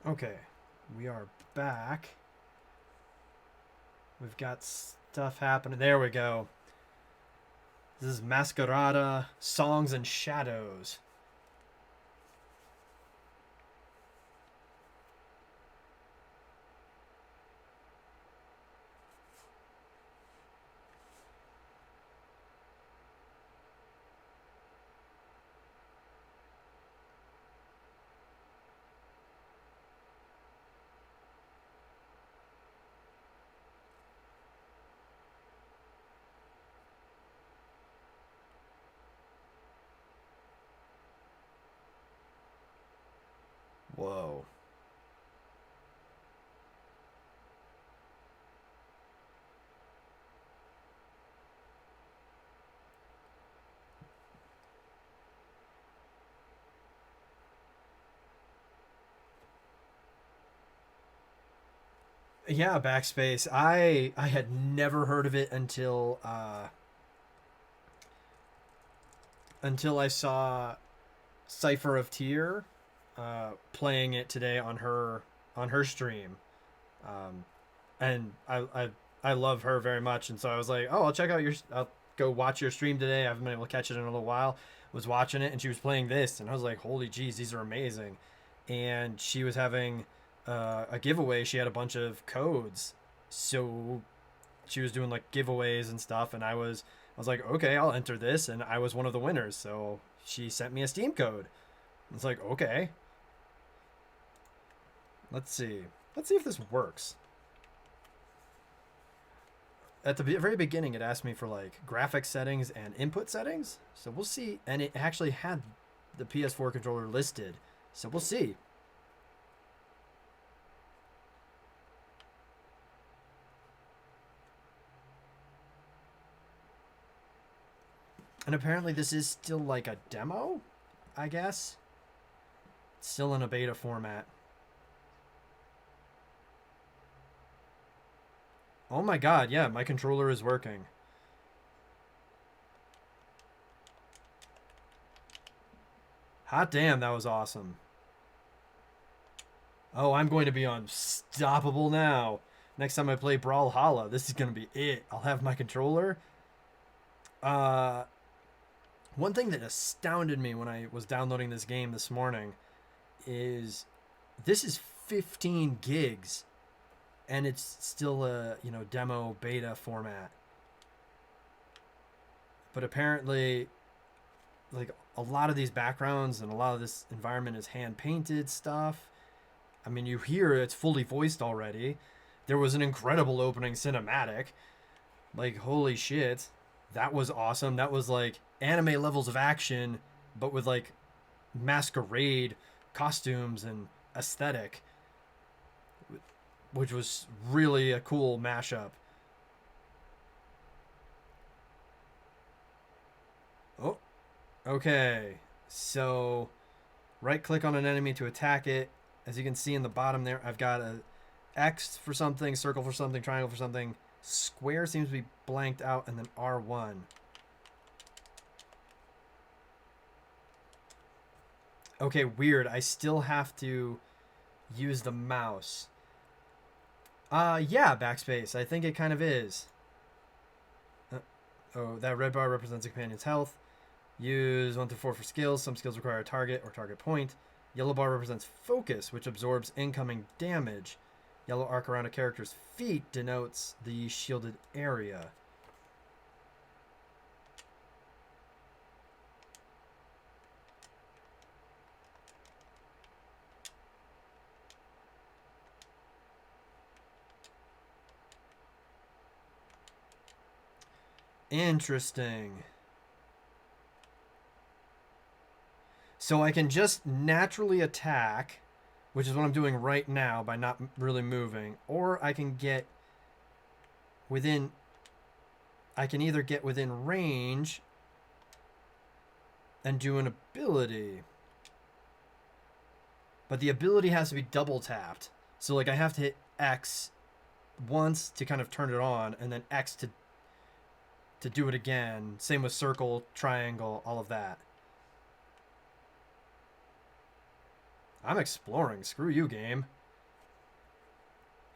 Okay, we are back. We've got stuff happening. There we go. This is Masquerada, Songs and Shadows. Whoa. Yeah, Backspace. I had never heard of it until I saw Cipher of Tear playing it today on her stream. Um, and I love her very much, and so I was like, oh, I'll go watch your stream today. I haven't been able to catch it in a little while. Was watching it, and she was playing this, and I was like, holy jeez, these are amazing. And she was having a giveaway. She had a bunch of codes, so she was doing like giveaways and stuff, and I was like, okay, I'll enter this, and I was one of the winners. So she sent me a Steam code. It's like, okay, let's see, let's see if this works. At the very beginning, it asked me for like graphic settings and input settings. So we'll see. And it actually had the PS4 controller listed. So we'll see. And apparently, this is still like a demo, I guess. It's still in a beta format. Oh my god, yeah, my controller is working. Hot damn, that was awesome. Oh, I'm going to be unstoppable now. Next time I play Brawlhalla, this is going to be it. I'll have my controller. Uh, One thing that astounded me when I was downloading this game this morning is this is 15 gigs and it's still a, demo beta format. But apparently like a lot of these backgrounds and a lot of this environment is hand painted stuff. I mean, you hear it's fully voiced already. There was an incredible opening cinematic. Like, holy shit. That was awesome. That was like anime levels of action, but with like masquerade costumes and aesthetic, which was really a cool mashup. Oh, okay. So, right click on an enemy to attack it. As you can see in the bottom there, I've got a X for something, circle for something, triangle for something. Square seems to be blanked out, and then R1. Okay, weird. I still have to use the mouse. Yeah, backspace. I think it kind of is. Uh, oh, that red bar represents a companion's health. Use 1 through 4 for skills. Some skills require a target or target point. Yellow bar represents focus, which absorbs incoming damage. Yellow arc around a character's feet denotes the shielded area. Interesting. So I can just naturally attack, which is what I'm doing right now by not really moving, or I can get within. I can either get within range and do an ability, but the ability has to be double tapped. So like I have to hit X once to kind of turn it on, and then X to do it again. Same with circle, triangle, all of that. I'm exploring. Screw you, game.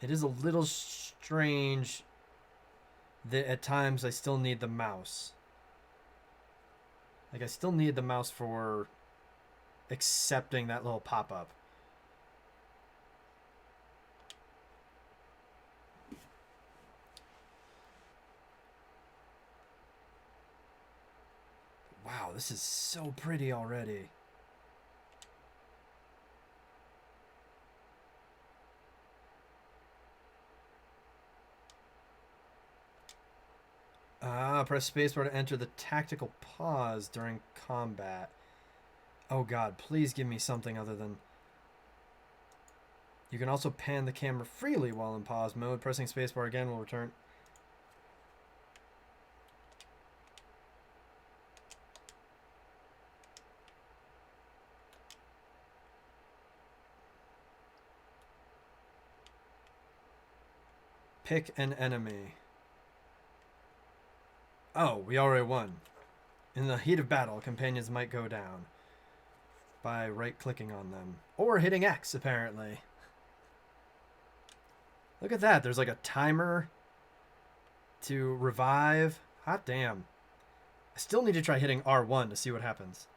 It is a little strange that at times I still need the mouse. Like, I still need the mouse for accepting that little pop-up. Wow, this is so pretty already. Press spacebar to enter the tactical pause during combat. Oh god, please give me something other than... You can also pan the camera freely while in pause mode. Pressing spacebar again will return... Pick an enemy. Oh, we already won. In the heat of battle, companions might go down by right-clicking on them. Or hitting X, apparently. Look at that. There's like a timer to revive. Hot damn. I still need to try hitting R1 to see what happens.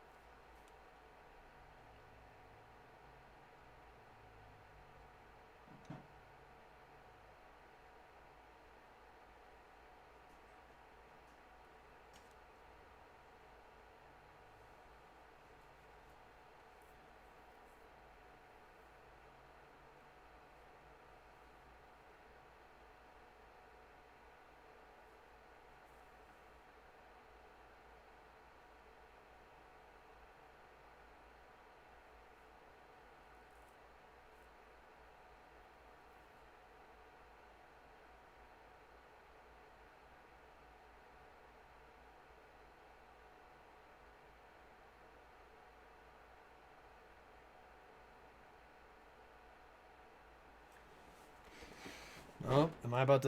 Oh, am I about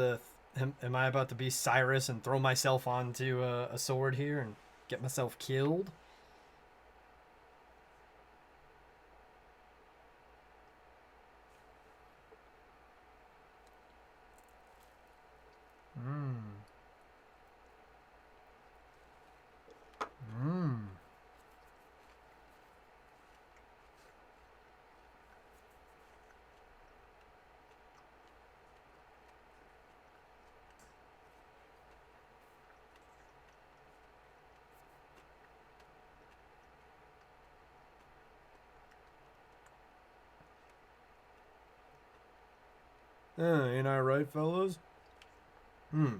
to be Cyrus and throw myself onto a sword here and get myself killed? Mmm. Mmm. Ain't I right, fellas? Hmm.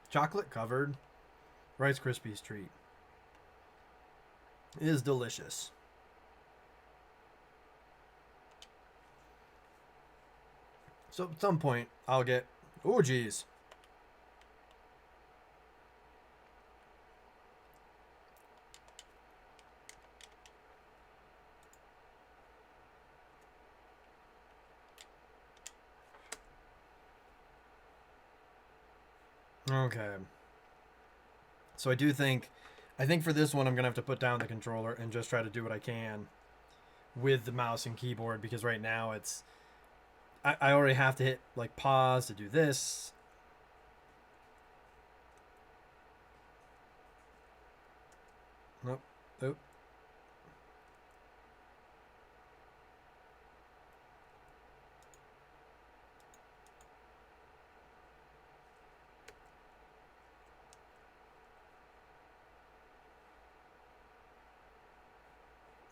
Chocolate covered Rice Krispies treat. It is delicious. So at some point I'll get... Oh, geez. Okay. So I think for this one I'm going to have to put down the controller and just try to do what I can with the mouse and keyboard, because right now it's... I already have to hit, like, pause to do this. Nope. Nope.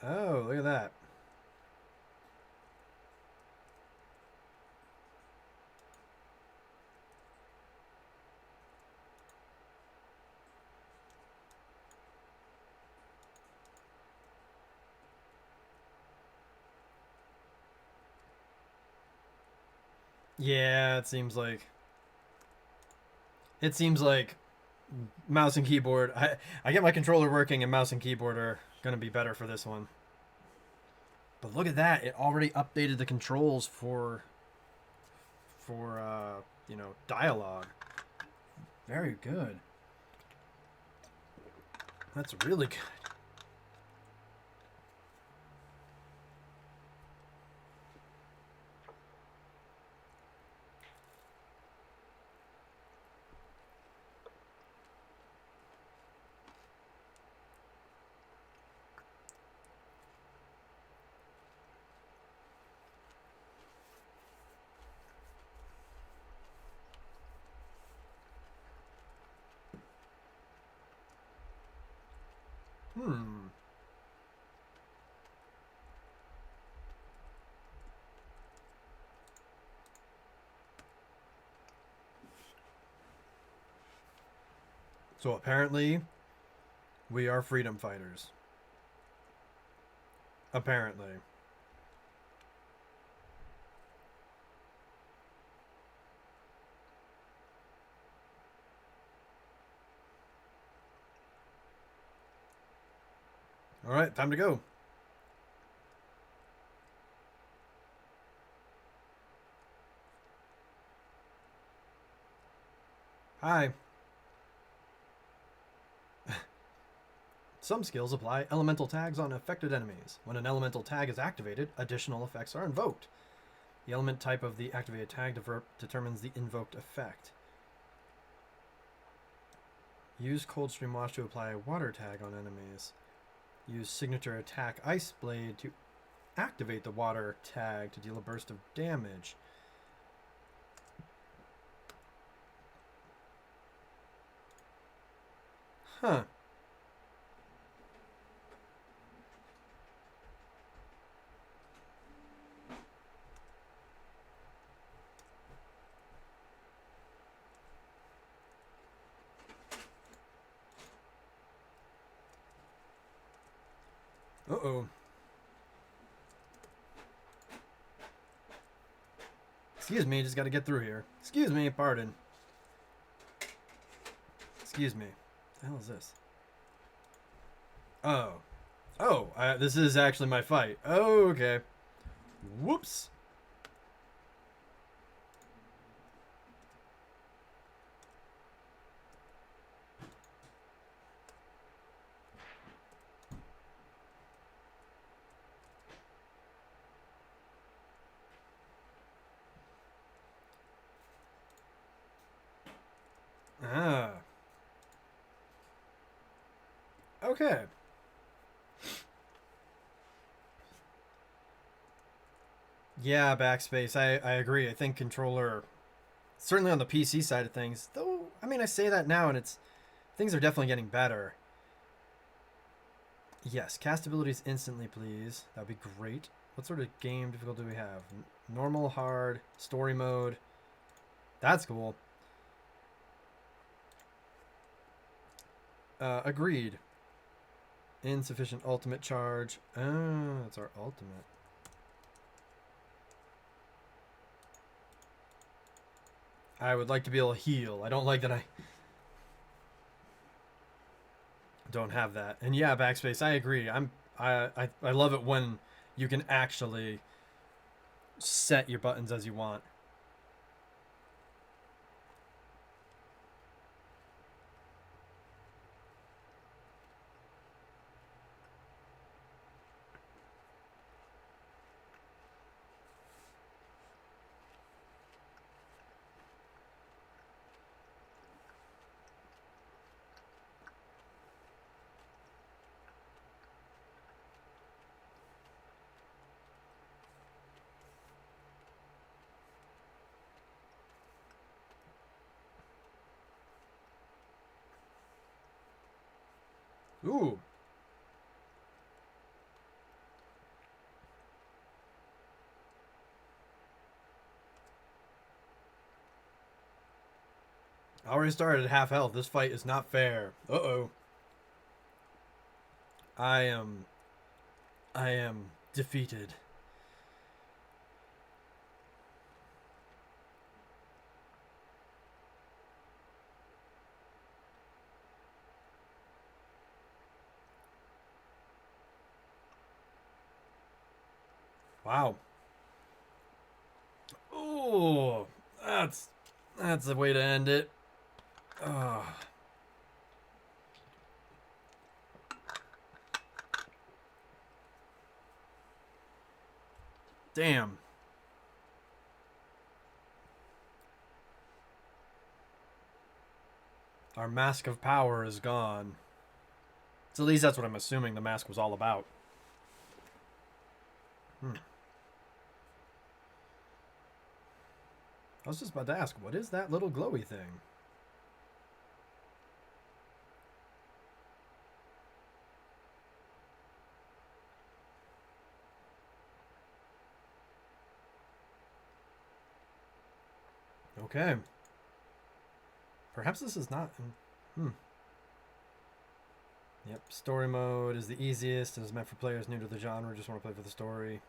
Oh, look at that. Yeah, it seems like mouse and keyboard. I get my controller working, and mouse and keyboard are gonna be better for this one. But look at that! It already updated the controls for you know, dialogue. Very good. That's really good. Hmm. So apparently, we are freedom fighters. Apparently. All right, time to go. Hi. Some skills apply elemental tags on affected enemies. When an elemental tag is activated, additional effects are invoked. The element type of the activated tag determines the invoked effect. Use Coldstream Wash to apply a water tag on enemies. Use Signature Attack Ice Blade to activate the water tag to deal a burst of damage. Huh. Uh-oh. Excuse me, just gotta get through here. Excuse me, pardon. Excuse me. What the hell is this? Oh. Oh, this is actually my fight. Oh, okay. Whoops. Ah. Okay. Yeah, backspace. I agree. I think controller, certainly on the PC side of things, though, I mean, I say that now and things are definitely getting better. Yes, cast abilities instantly, please. That'd be great. What sort of game difficulty do we have? Normal, hard, story mode. That's cool. Agreed. Insufficient ultimate charge. Oh, that's our ultimate. I would like to be able to heal. I don't like that I don't have that. And yeah, backspace. I agree. I love it when you can actually set your buttons as you want. Ooh. I already started at half health. This fight is not fair. Uh-oh. I am I am defeated. Wow. Oh, that's the way to end it. Oh. Damn. Our mask of power is gone. So at least that's what I'm assuming the mask was all about. Hmm. I was just about to ask, what is that little glowy thing? Okay. Perhaps this is not. Yep. Story mode is the easiest and is meant for players new to the genre. Just want to play for the story.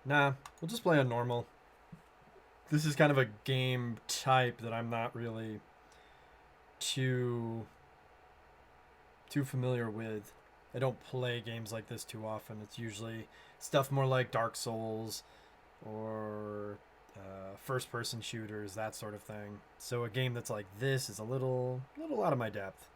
Nah, we'll just play on normal. This is kind of a game type that I'm not really too familiar with. I don't play games like this too often. It's usually stuff more like Dark Souls or first-person shooters, that sort of thing. So a game that's like this is a little out of my depth.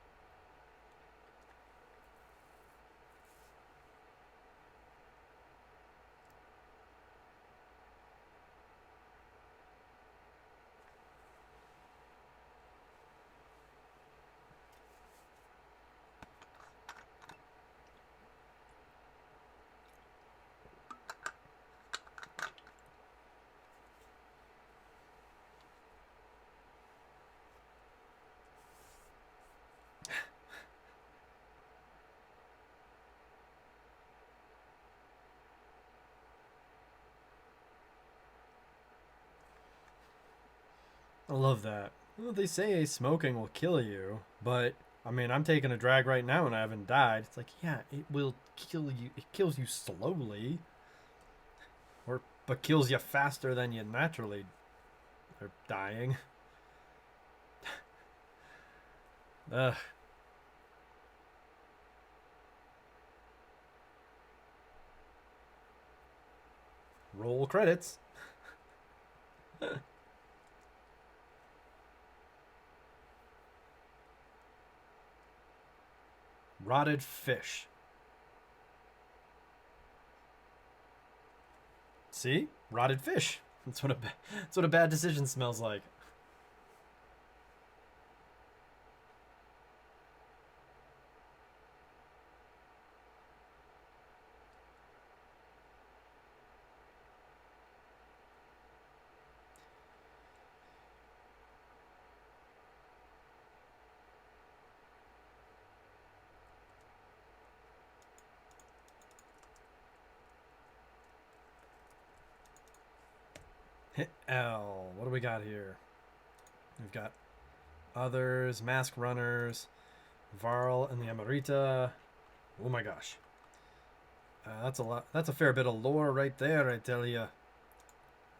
I love that. Well, they say smoking will kill you, but I mean, I'm taking a drag right now and I haven't died. It's like, yeah, it will kill you. It kills you slowly, or but kills you faster than you naturally are dying. Ugh. Roll credits. Rotted fish. See? Rotted fish. That's what a bad decision smells like. Hit L. What do we got here? We've got others, mask runners, Varl and the Amarita. Oh my gosh. That's a lot. That's a fair bit of lore right there, I tell you.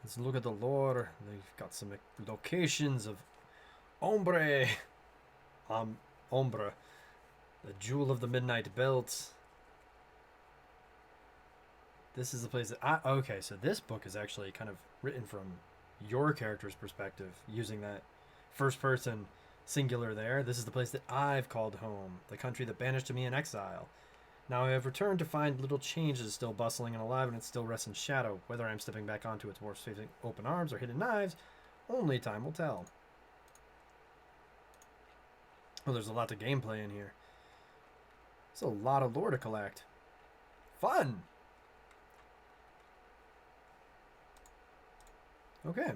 Let's look at the lore. They've got some locations of Ombre. Ombre. The Jewel of the Midnight Belt. This is the place that okay, so this book is actually kind of written from your character's perspective, using that first person singular there. This is the place that I've called home, the country that banished me in exile. Now I have returned to find little changes still bustling and alive, and it still rests in shadow. Whether I'm stepping back onto its more facing open arms or hidden knives, only time will tell. Oh, there's a lot of gameplay in here. There's a lot of lore to collect. Fun! Okay.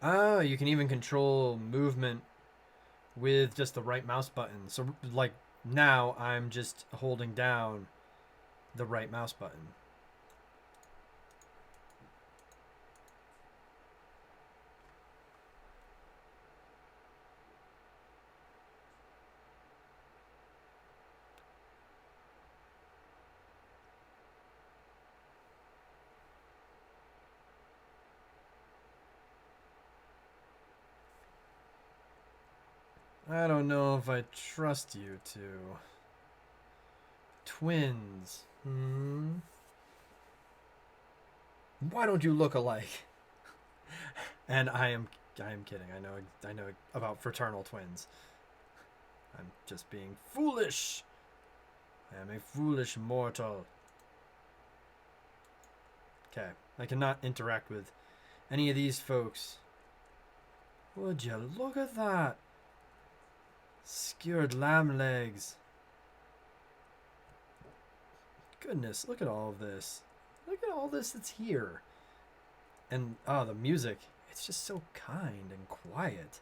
Ah, you can even control movement with just the right mouse button. So, like, now I'm just holding down the right mouse button. I don't know if I trust you two. Twins. Why don't you look alike? And I am kidding. I know about fraternal twins. I'm just being foolish. I am a foolish mortal. Okay, I cannot interact with any of these folks. Would you look at that? Skewered lamb legs. Goodness, look at all of this. Look at all this that's here. And, oh, the music. It's just so kind and quiet.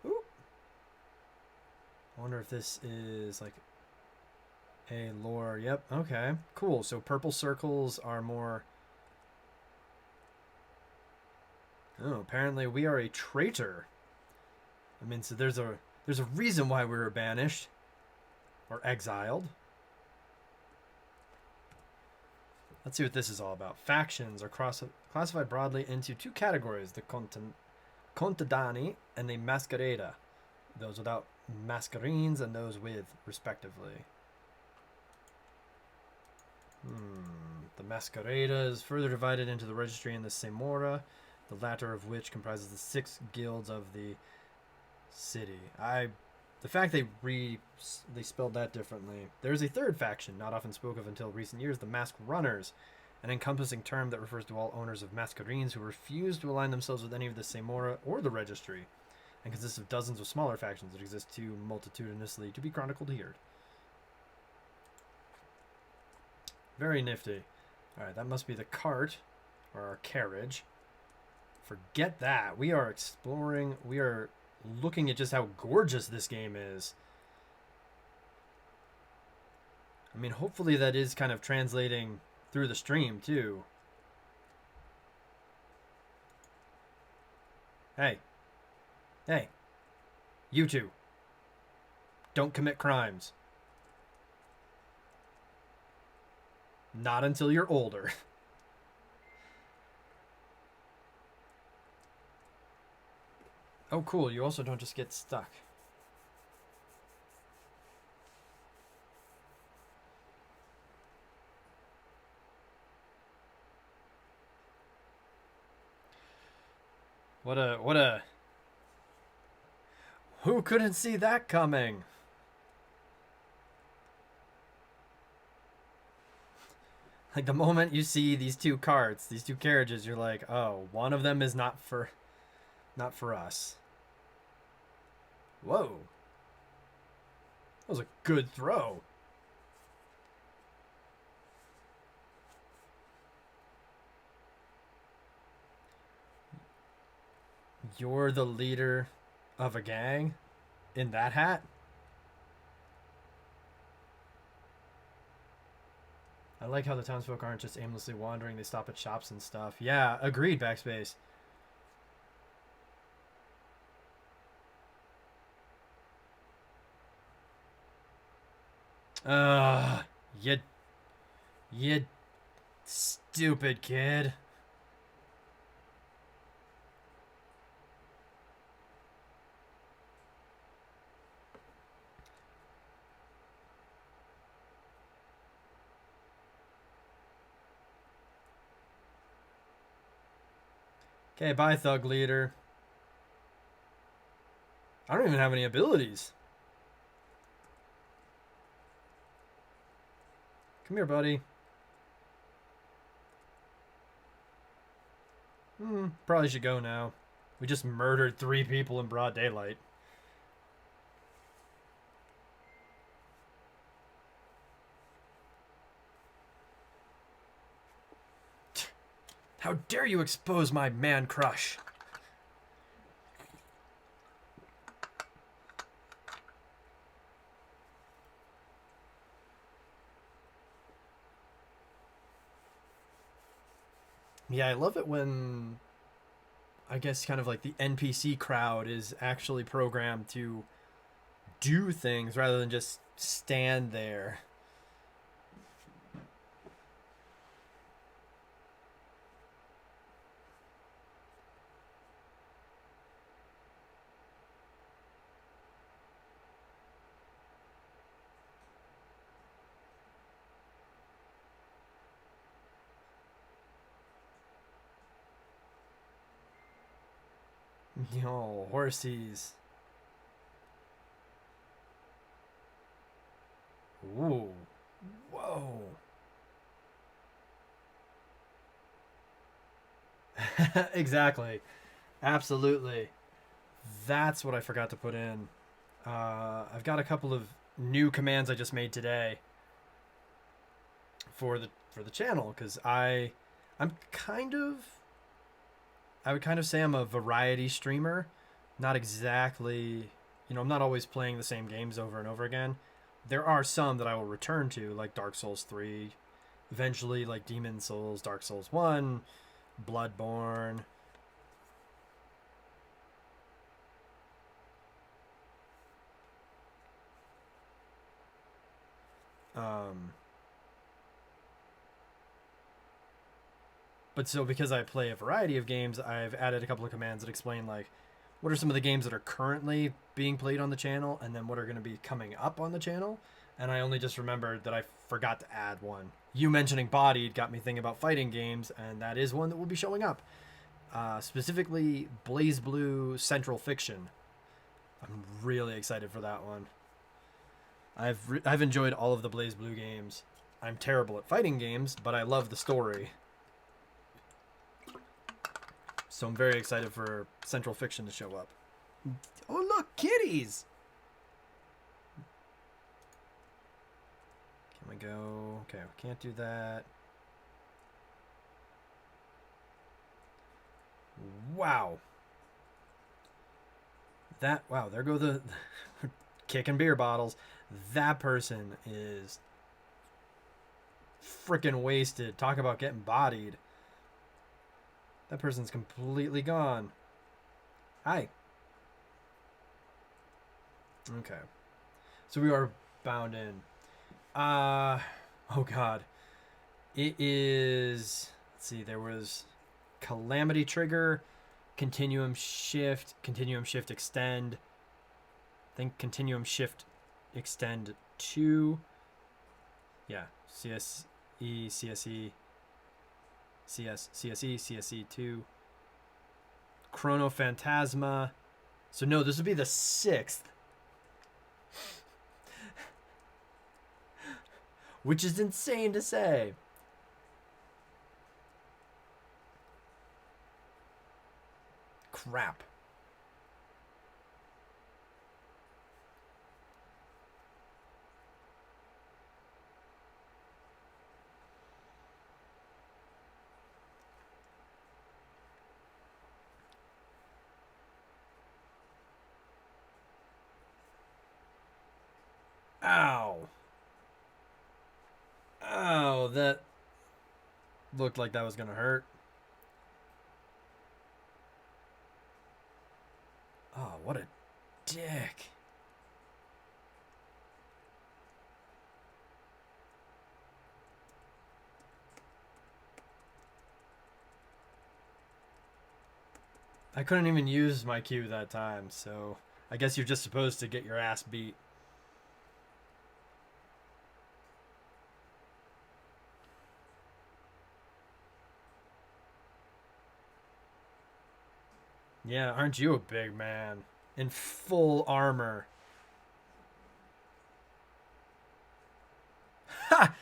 Ooh. wonder if this is like a lore. Yep. Okay. Cool. So purple circles are more. Oh, apparently we are a traitor. I mean, so there's a reason why we were banished or exiled. Let's see what this is all about. Factions are classified broadly into two categories: the contadini and the masquerada. Those without mascarines and those with, respectively. The Masquerada is further divided into the registry and the Samora, the latter of which comprises the 6 guilds of the city. The fact they spelled that differently. There is a third faction, not often spoken of until recent years, the Mask Runners, an encompassing term that refers to all owners of mascarines who refuse to align themselves with any of the Samora or the registry, and consists of dozens of smaller factions that exist too multitudinously to be chronicled here. Very nifty. Alright, that must be the cart, or our carriage. Forget that. We are exploring. We are looking at just how gorgeous this game is. I mean, hopefully that is kind of translating through the stream, too. Hey. Hey. You two. Don't commit crimes. Not until you're older. Oh, cool. You also don't just get stuck. What a... Who couldn't see that coming? Like, the moment you see these two carts, these two carriages, you're like, oh, one of them is not for us. Whoa. That was a good throw. You're the leader of a gang in that hat? I like how the townsfolk aren't just aimlessly wandering. They stop at shops and stuff. Yeah, agreed, Backspace. You stupid kid. Okay, bye, Thug Leader. I don't even have any abilities. Come here, buddy. Probably should go now. We just murdered 3 people in broad daylight. How dare you expose my man crush? Yeah, I love it when, I guess, kind of like the NPC crowd is actually programmed to do things rather than just stand there. Yo, horsies. Ooh. Whoa. Exactly. Absolutely. That's what I forgot to put in. I've got a couple of new commands I just made today for the channel, because I would kind of say I'm a variety streamer, not exactly I'm not always playing the same games over and over again. There are some that I will return to, like Dark Souls 3, eventually like Demon Souls, Dark Souls 1, Bloodborne. Um, but so because I play a variety of games, I've added a couple of commands that explain like what are some of the games that are currently being played on the channel and then what are going to be coming up on the channel. And I only just remembered that I forgot to add one. You mentioning Bodied got me thinking about fighting games, and that is one that will be showing up. Specifically, Blaze Blue Central Fiction. I'm really excited for that one. I've enjoyed all of the Blaze Blue games. I'm terrible at fighting games, but I love the story. So I'm very excited for Central Fiction to show up. Oh, look, kitties! Can we go? Okay, we can't do that. Wow. Wow, there go the kicking beer bottles. That person is freaking wasted. Talk about getting bodied. That person's completely gone. Hi. Okay. So we are bound in. Oh god. It is, let's see, there was Calamity Trigger, Continuum Shift Extend. I think Continuum Shift Extend 2. Yeah, CSE 2. Chrono Phantasma. So no, this would be the 6th. Which is insane to say. Crap. Ow. Oh, that looked like that was going to hurt. Oh, what a dick. I couldn't even use my Q that time, so I guess you're just supposed to get your ass beat. Yeah, aren't you a big man? In full armor. Ha!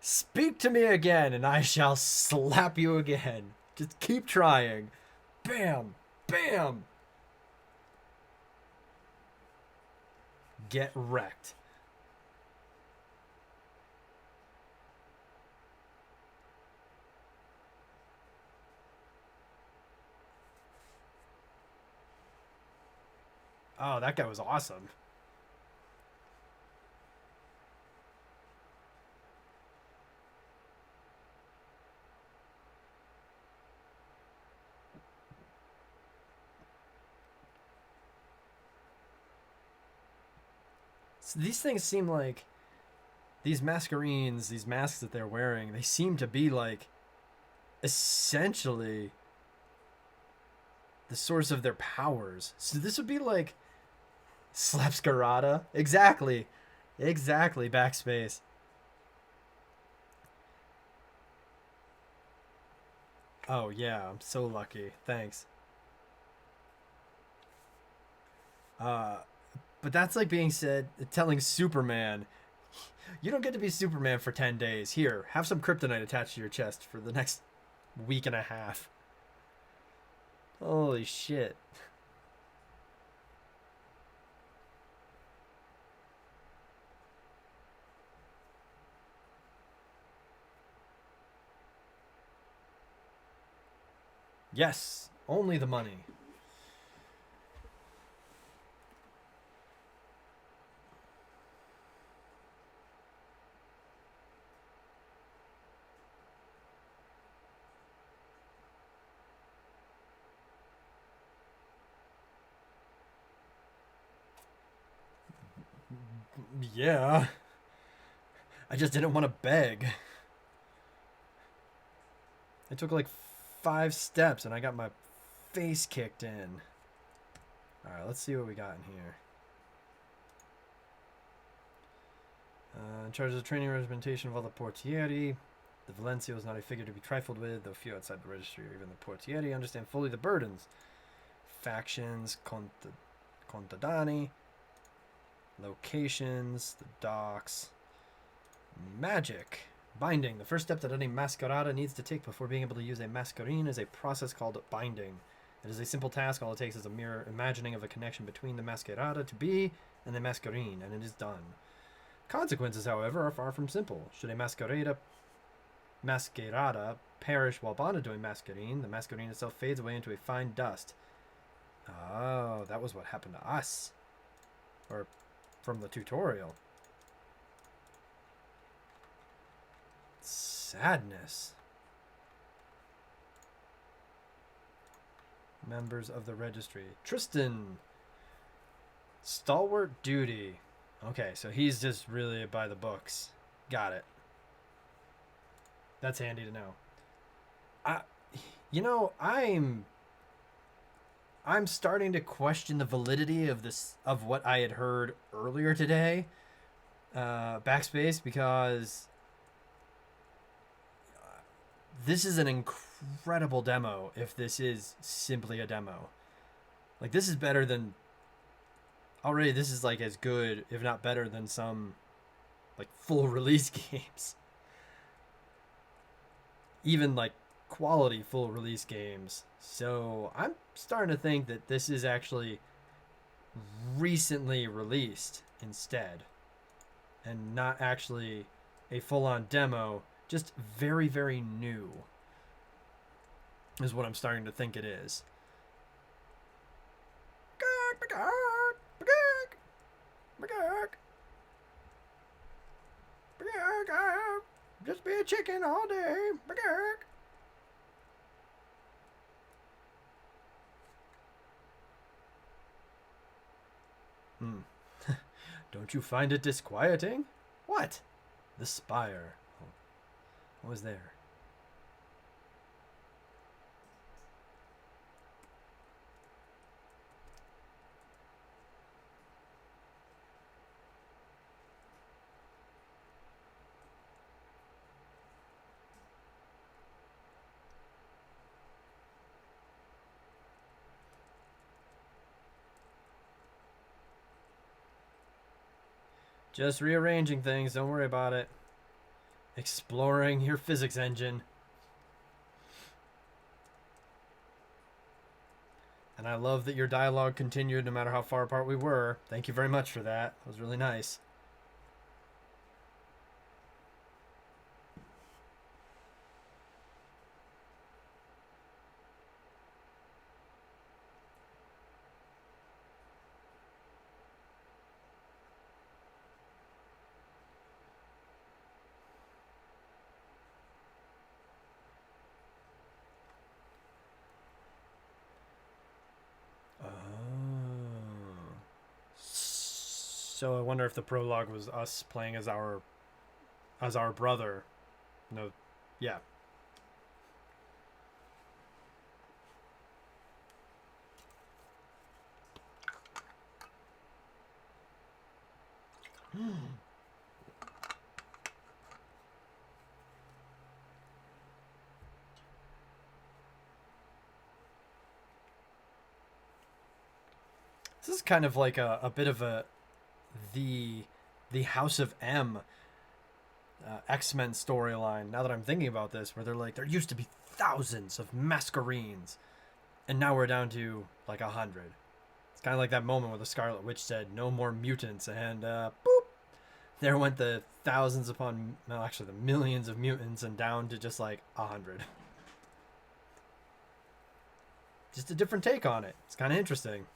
Speak to me again, and I shall slap you again. Just keep trying. Bam! Bam! Get wrecked. Oh, that guy was awesome. So these things seem like these masquerades, these masks that they're wearing, they seem to be like essentially the source of their powers. So this would be like Slapscarada. Exactly. Exactly. Backspace. Oh, yeah. I'm so lucky. Thanks. Uh, but that's like being said, telling Superman, you don't get to be Superman for 10 days. Here, have some kryptonite attached to your chest for the next week and a half. Holy shit. Yes. Only the money. Yeah. I just didn't want to beg. I took like 5 steps and I got my face kicked in. Alright, let's see what we got in here. In charge of the training and regimentation of all the portieri. The Valencia was not a figure to be trifled with, though few outside the registry or even the portieri understand fully the burdens. Factions, contadani, locations, the docks, magic. Binding. The first step that any Masquerada needs to take before being able to use a masquerine is a process called binding. It is a simple task. All it takes is a mere imagining of a connection between the Masquerada to be and the masquerine, and it is done. Consequences, however, are far from simple. Should a Masquerada perish while bonded to a masquerine, the masquerine itself fades away into a fine dust. Oh, that was what happened to us. Or from the tutorial. Sadness. Members of the registry. Tristan. Stalwart duty. Okay, so he's just really by the books. Got it. That's handy to know. I'm starting to question the validity of what I had heard earlier today. Backspace, because this is an incredible demo if this is simply a demo. Like, this is better than... Already, this is, like, as good, if not better, than some, like, full release games. Even, like, quality full release games. So, I'm starting to think that this is actually recently released instead. And not actually a full-on demo, just very, very new. Is what I'm starting to think it is. Just be a chicken all day. Don't you find it disquieting? What? The spire. Oh, what was there? Just rearranging things, don't worry about it. Exploring your physics engine. And I love that your dialogue continued no matter how far apart we were. Thank you very much for that. It was really nice. So I wonder if the prologue was us playing as our brother. No, yeah. This is kind of like a bit of the House of M X-Men storyline, now that I'm thinking about this, where they're like, there used to be thousands of masquerines, and now we're down to like 100. It's kind of like that moment where the Scarlet Witch said, no more mutants, and boop, there went the thousands upon, well, actually the millions of mutants, and down to just like 100. just a different take on it. It's kind of interesting.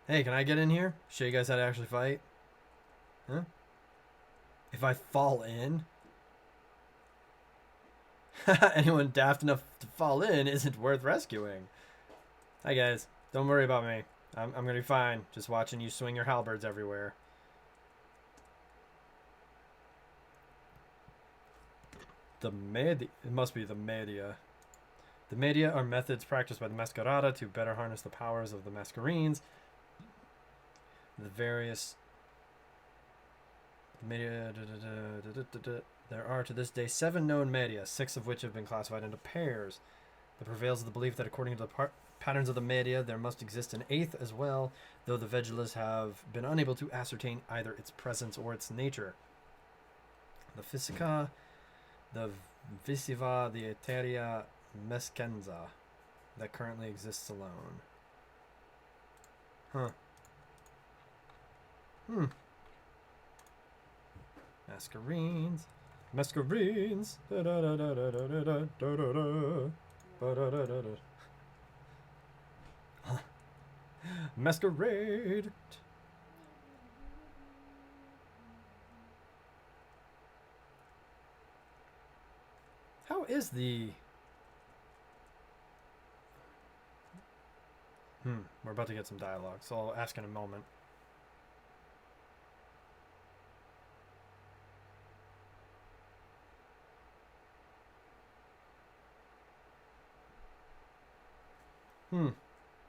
Hey, can I get in here? Show you guys how to actually fight? Huh? If I fall in? Anyone daft enough to fall in isn't worth rescuing. Hi guys, don't worry about me. I'm gonna be fine. Just watching you swing your halberds everywhere. It must be the media. The media are methods practiced by the Masquerada to better harness the powers of the Masquerines. The various media. There are to this day 7 known media, 6 of which have been classified into pairs. There prevails the belief that according to the patterns of the media, there must exist an 8th as well, though the Vegulas have been unable to ascertain either its presence or its nature. The Physica, the Visiva, the Eteria Mescenza, that currently exists alone. Huh. Masquerines. Masquerines. Masquerade. How is the... We're about to get some dialogue, so I'll ask in a moment.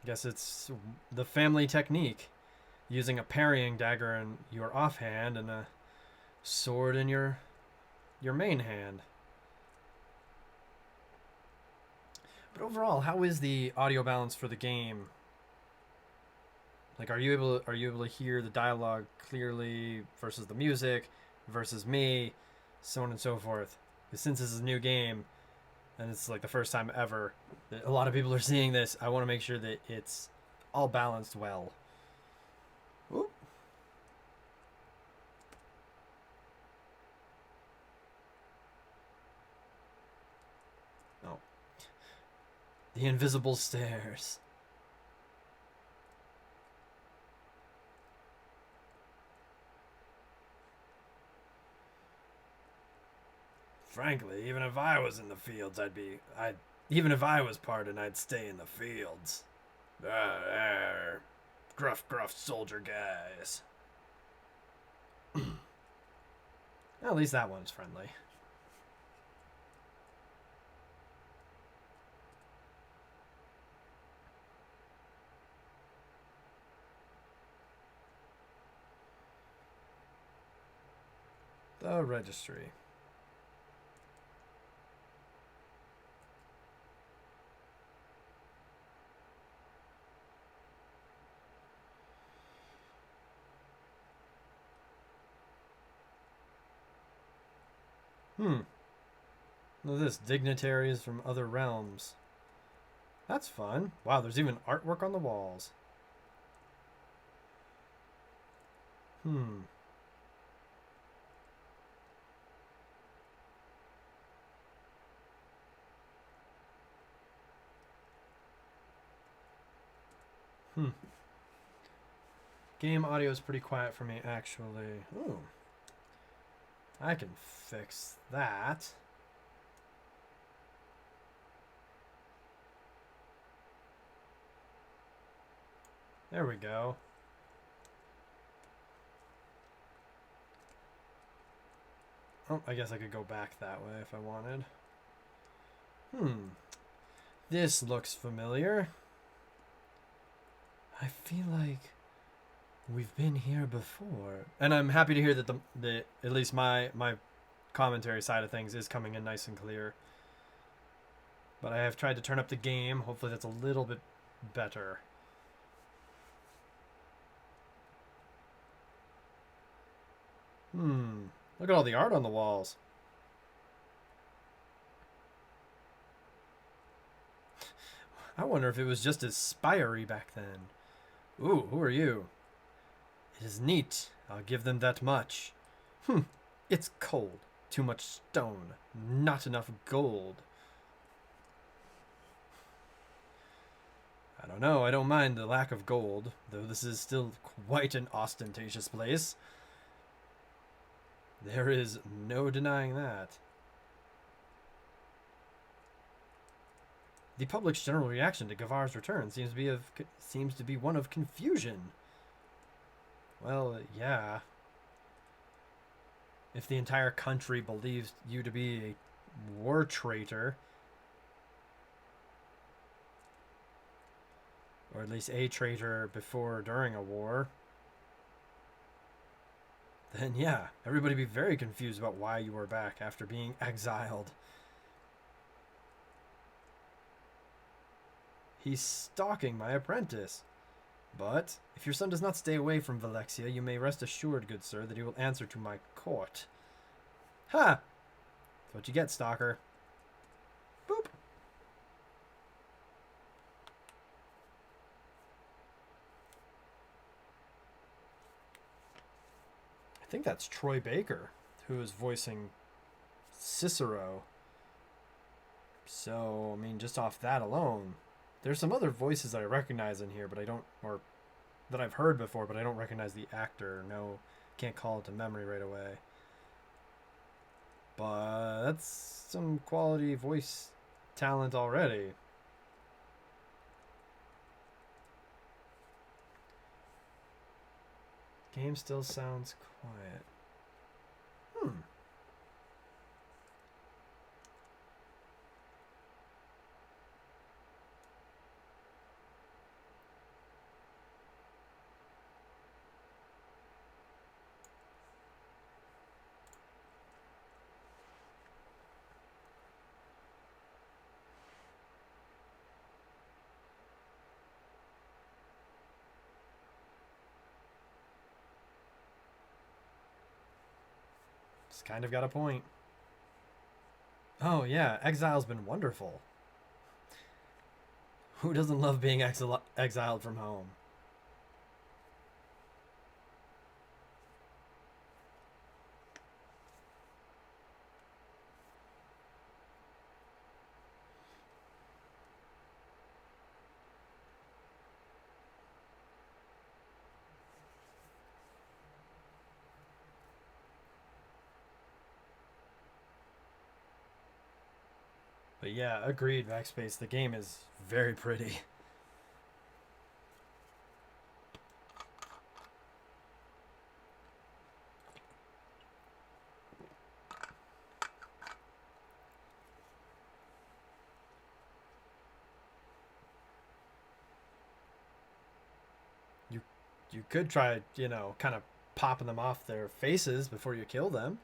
Guess it's the family technique. Using a parrying dagger in your offhand and a sword in your main hand. But overall, how is the audio balance for the game? Like, are you able to hear the dialogue clearly versus the music versus me, so on and so forth? Because since this is a new game, and it's like the first time ever that a lot of people are seeing this, I want to make sure that it's all balanced well. Ooh. Oh. The invisible stairs. Frankly, even if I was in the fields, even if I was pardoned, I'd stay in the fields. Gruff soldier guys. At least that one's friendly. The registry. Look at this. Dignitaries from other realms. That's fun. Wow, there's even artwork on the walls. Game audio is pretty quiet for me, actually. Ooh. I can fix that. There we go. Oh, I guess I could go back that way if I wanted. This looks familiar. I feel like we've been here before. And I'm happy to hear that the at least my commentary side of things is coming in nice and clear. But I have tried to turn up the game. Hopefully that's a little bit better. Look at all the art on the walls. I wonder if it was just as spiry back then. Ooh, who are you? It is neat. I'll give them that much. It's cold. Too much stone. Not enough gold. I don't know, I don't mind the lack of gold, though this is still quite an ostentatious place. There is no denying that. The public's general reaction to Gavar's return seems to be one of confusion. Well, yeah. If the entire country believes you to be a war traitor, or at least a traitor before or during a war, then yeah, everybody be very confused about why you are back after being exiled. He's stalking my apprentice. But if your son does not stay away from Valexia, you may rest assured, good sir, that he will answer to my court. Ha! That's what you get, stalker. Boop. I think that's Troy Baker, who is voicing Cicero. So, I mean, just off that alone, there's some other voices that I recognize in here, but I don't, or that I've heard before, but I don't recognize the actor. No, can't call it to memory right away. But that's some quality voice talent already. Game still sounds quiet. Just kind of got a point. Oh yeah, exile's been wonderful. Who doesn't love being exiled from home? But yeah, agreed, Backspace. The game is very pretty. You could try, kind of popping them off their faces before you kill them.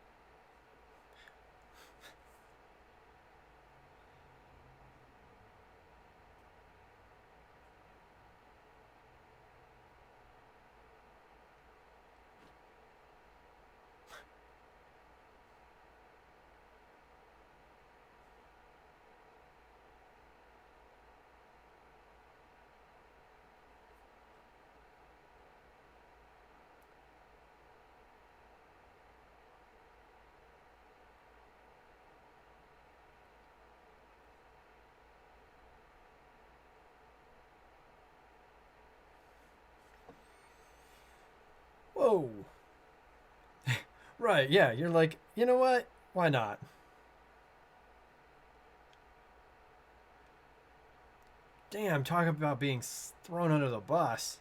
Whoa. Right, yeah, you're like, you know what? Why not? Damn, talking about being thrown under the bus.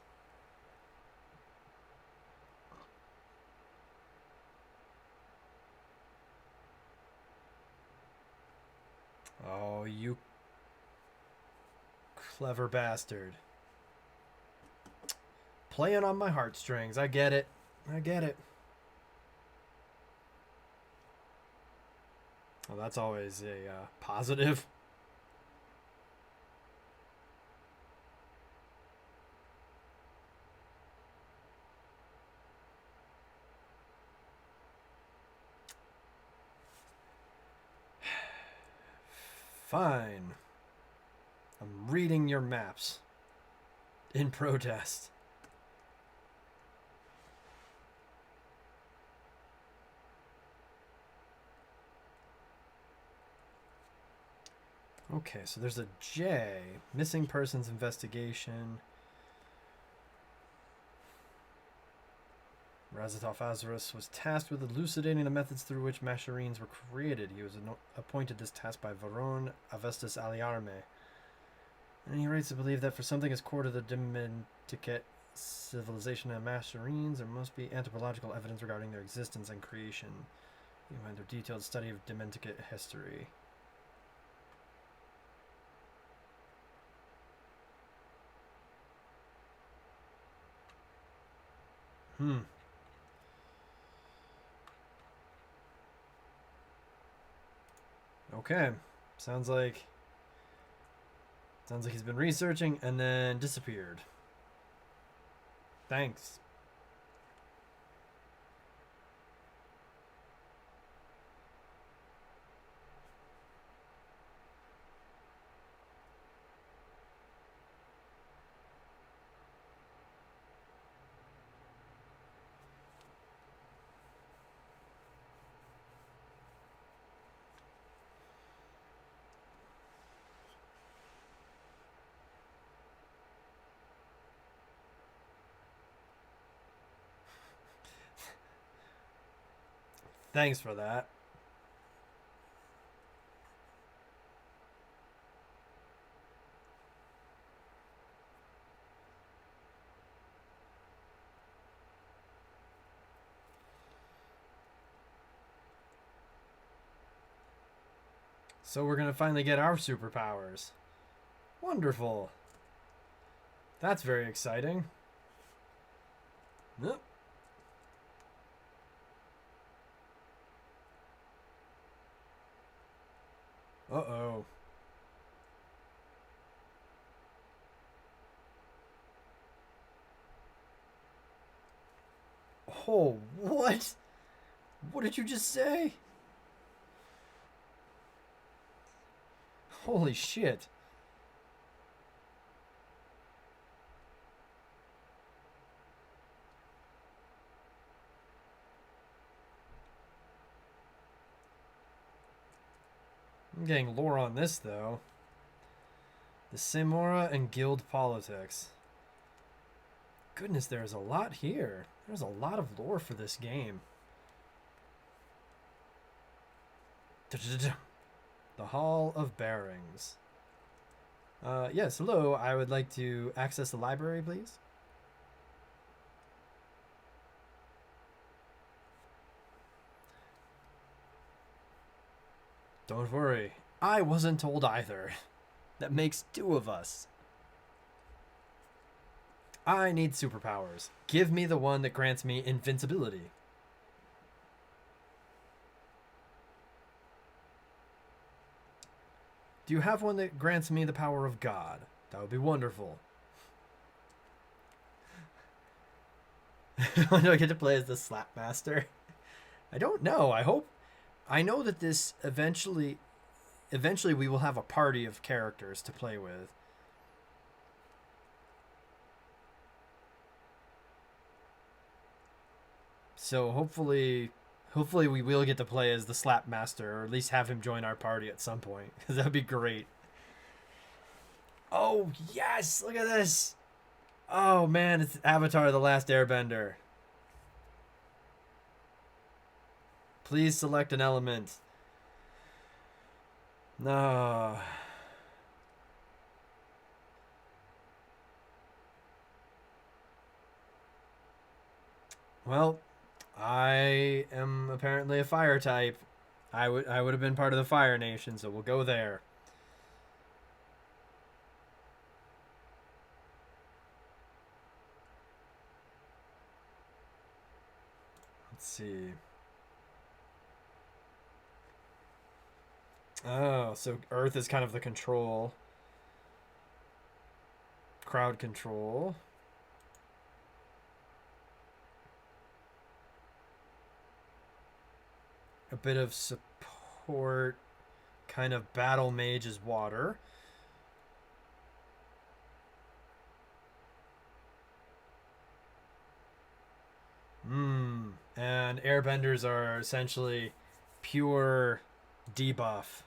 Oh, you clever bastard. Playing on my heartstrings. I get it. I get it. Well, that's always a positive. Fine. I'm reading your maps. In protest. Okay, so there's a J. Missing persons investigation. Razatov Azarus was tasked with elucidating the methods through which Masquerades were created. He was appointed this task by Varon Avestus Aliarme. And he writes to believe that for something as core to the Dementicate civilization of Masquerades, there must be anthropological evidence regarding their existence and creation. You find their detailed study of Dementicate history. Okay. Sounds like he's been researching and then disappeared. Thanks. Thanks for that. So we're going to finally get our superpowers. Wonderful. That's very exciting. Yep. Uh-oh. Oh, what? What did you just say? Holy shit. I'm getting lore on this, though. The Samora and Guild politics. Goodness, there's a lot here. There's a lot of lore for this game. The Hall of Bearings. Yes, hello. I would like to access the library, please. Don't worry. I wasn't told either. That makes two of us. I need superpowers. Give me the one that grants me invincibility. Do you have one that grants me the power of God? That would be wonderful. When do I get to play as the Slap Master? I don't know. I know that this eventually we will have a party of characters to play with. So hopefully we will get to play as the Slap Master, or at least have him join our party at some point, because that'd be great. Oh yes, look at this. Oh man, it's Avatar: The Last Airbender. Please select an element. No. Well, I am apparently a fire type. I would have been part of the Fire Nation, so we'll go there. Let's see. Oh, so Earth is kind of the control. Crowd control. A bit of support. Kind of battle mage is water. And airbenders are essentially pure debuff.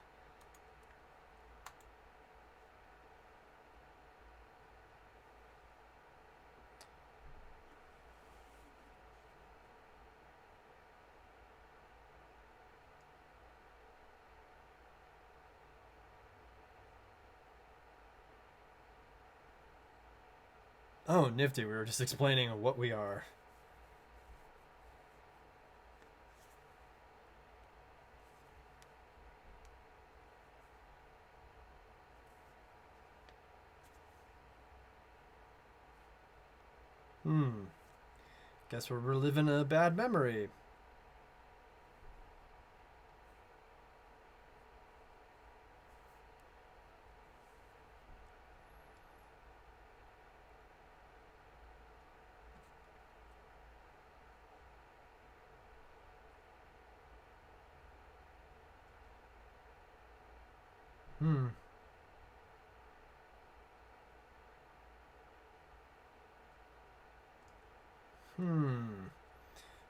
Oh, nifty. We were just explaining what we are. Guess we're reliving a bad memory. Hmm.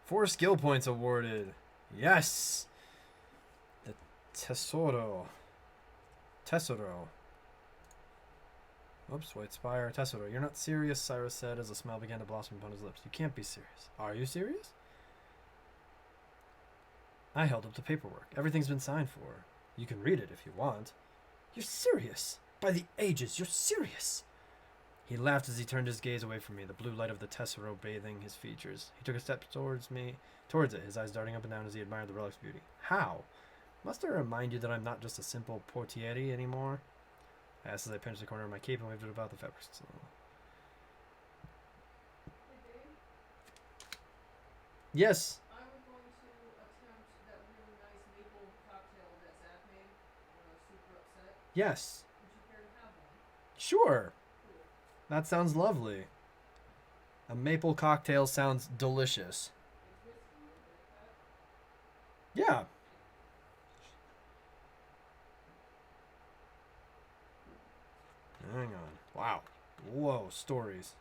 4 skill points awarded. Yes! The Tesoro. Tesoro. Oops, White Spire. Tesoro. You're not serious, Cyrus said as a smile began to blossom upon his lips. You can't be serious. Are you serious? I held up the paperwork. Everything's been signed for. You can read it if you want. You're serious. By the ages, you're serious. He laughed as he turned his gaze away from me, the blue light of the Tessero bathing his features. He took a step towards it, his eyes darting up and down as he admired the relic's beauty. How? Must I remind you that I'm not just a simple portiere anymore? I asked as I pinched the corner of my cape and waved it about the fabric. Yes. I was going to attempt that really nice maple cocktail that Zach made when I was super upset. Yes. Would you care to have one? Sure. Cool. That sounds lovely. A maple cocktail sounds delicious. It's whiskey, would you like that? Yeah. Hang on. Wow. Whoa, stories.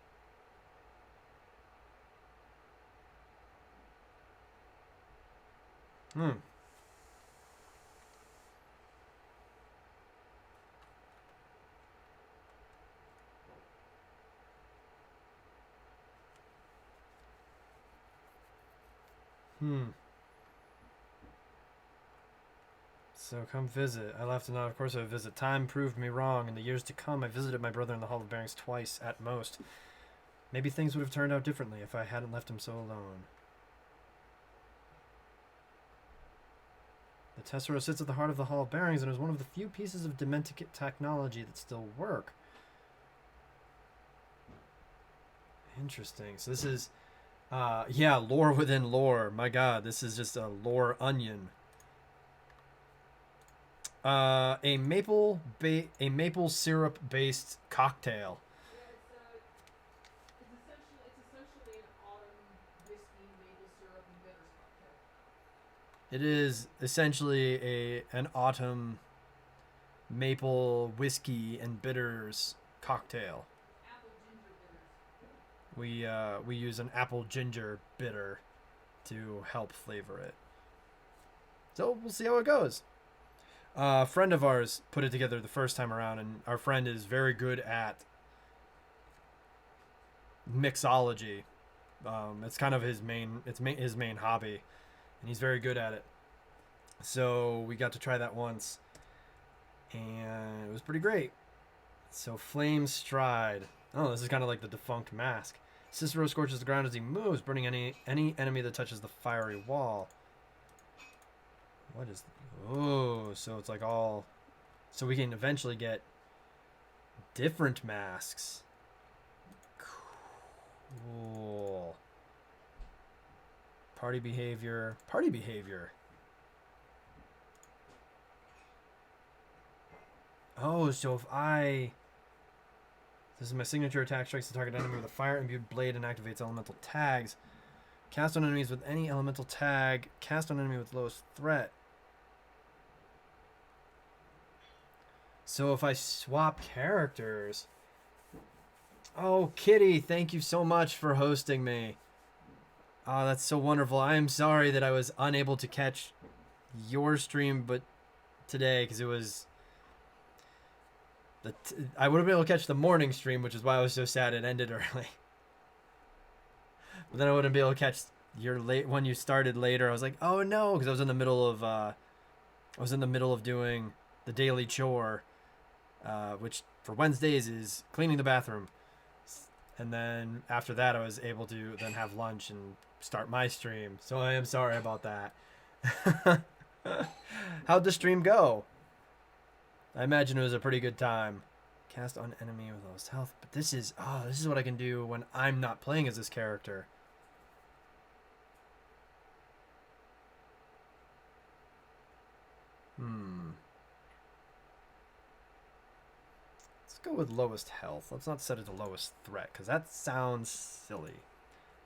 So come visit. I laughed and nodded. Of course I would visit. Time proved me wrong. In the years to come, I visited my brother in the Hall of Bearings twice, at most. Maybe things would have turned out differently if I hadn't left him so alone. The Tessero sits at the heart of the Hall of Bearings and is one of the few pieces of Dementicate technology that still work. Interesting. So this is, yeah, lore within lore. My god, this is just a lore onion. A maple syrup based cocktail. Yeah, it's essentially an autumn whiskey, maple syrup, and bitters cocktail. It is essentially an autumn maple whiskey and bitters cocktail. Apple ginger bitters. We use an apple ginger bitter to help flavor it. So we'll see how it goes. A friend of ours put it together the first time around, and our friend is very good at mixology. It's kind of his main hobby, and he's very good at it. So we got to try that once, and it was pretty great. So Flame Stride. Oh, this is kind of like the defunct mask. Cicero scorches the ground as he moves, burning any enemy that touches the fiery wall. What is... Oh, so it's like all... So we can eventually get different masks. Cool. Party behavior. Party behavior. Oh, so if I... This is my signature attack. Strikes the target enemy with a fire-imbued blade and activates elemental tags. Cast on enemies with any elemental tag. Cast on enemy with lowest threat. So if I swap characters... Oh, Kitty, thank you so much for hosting me. Oh, that's so wonderful. I am sorry that I was unable to catch your stream but today, because it was... I would have been able to catch the morning stream, which is why I was so sad it ended early. But then I wouldn't be able to catch your late when you started later. I was like, oh no, because I was in the middle of doing the daily chore, which for Wednesdays is cleaning the bathroom. And then after that, I was able to then have lunch and start my stream. So I am sorry about that. How'd the stream go? I imagine it was a pretty good time. Cast on enemy with lowest health. But this is what I can do when I'm not playing as this character. Let's go with lowest health. Let's not set it to lowest threat, because that sounds silly.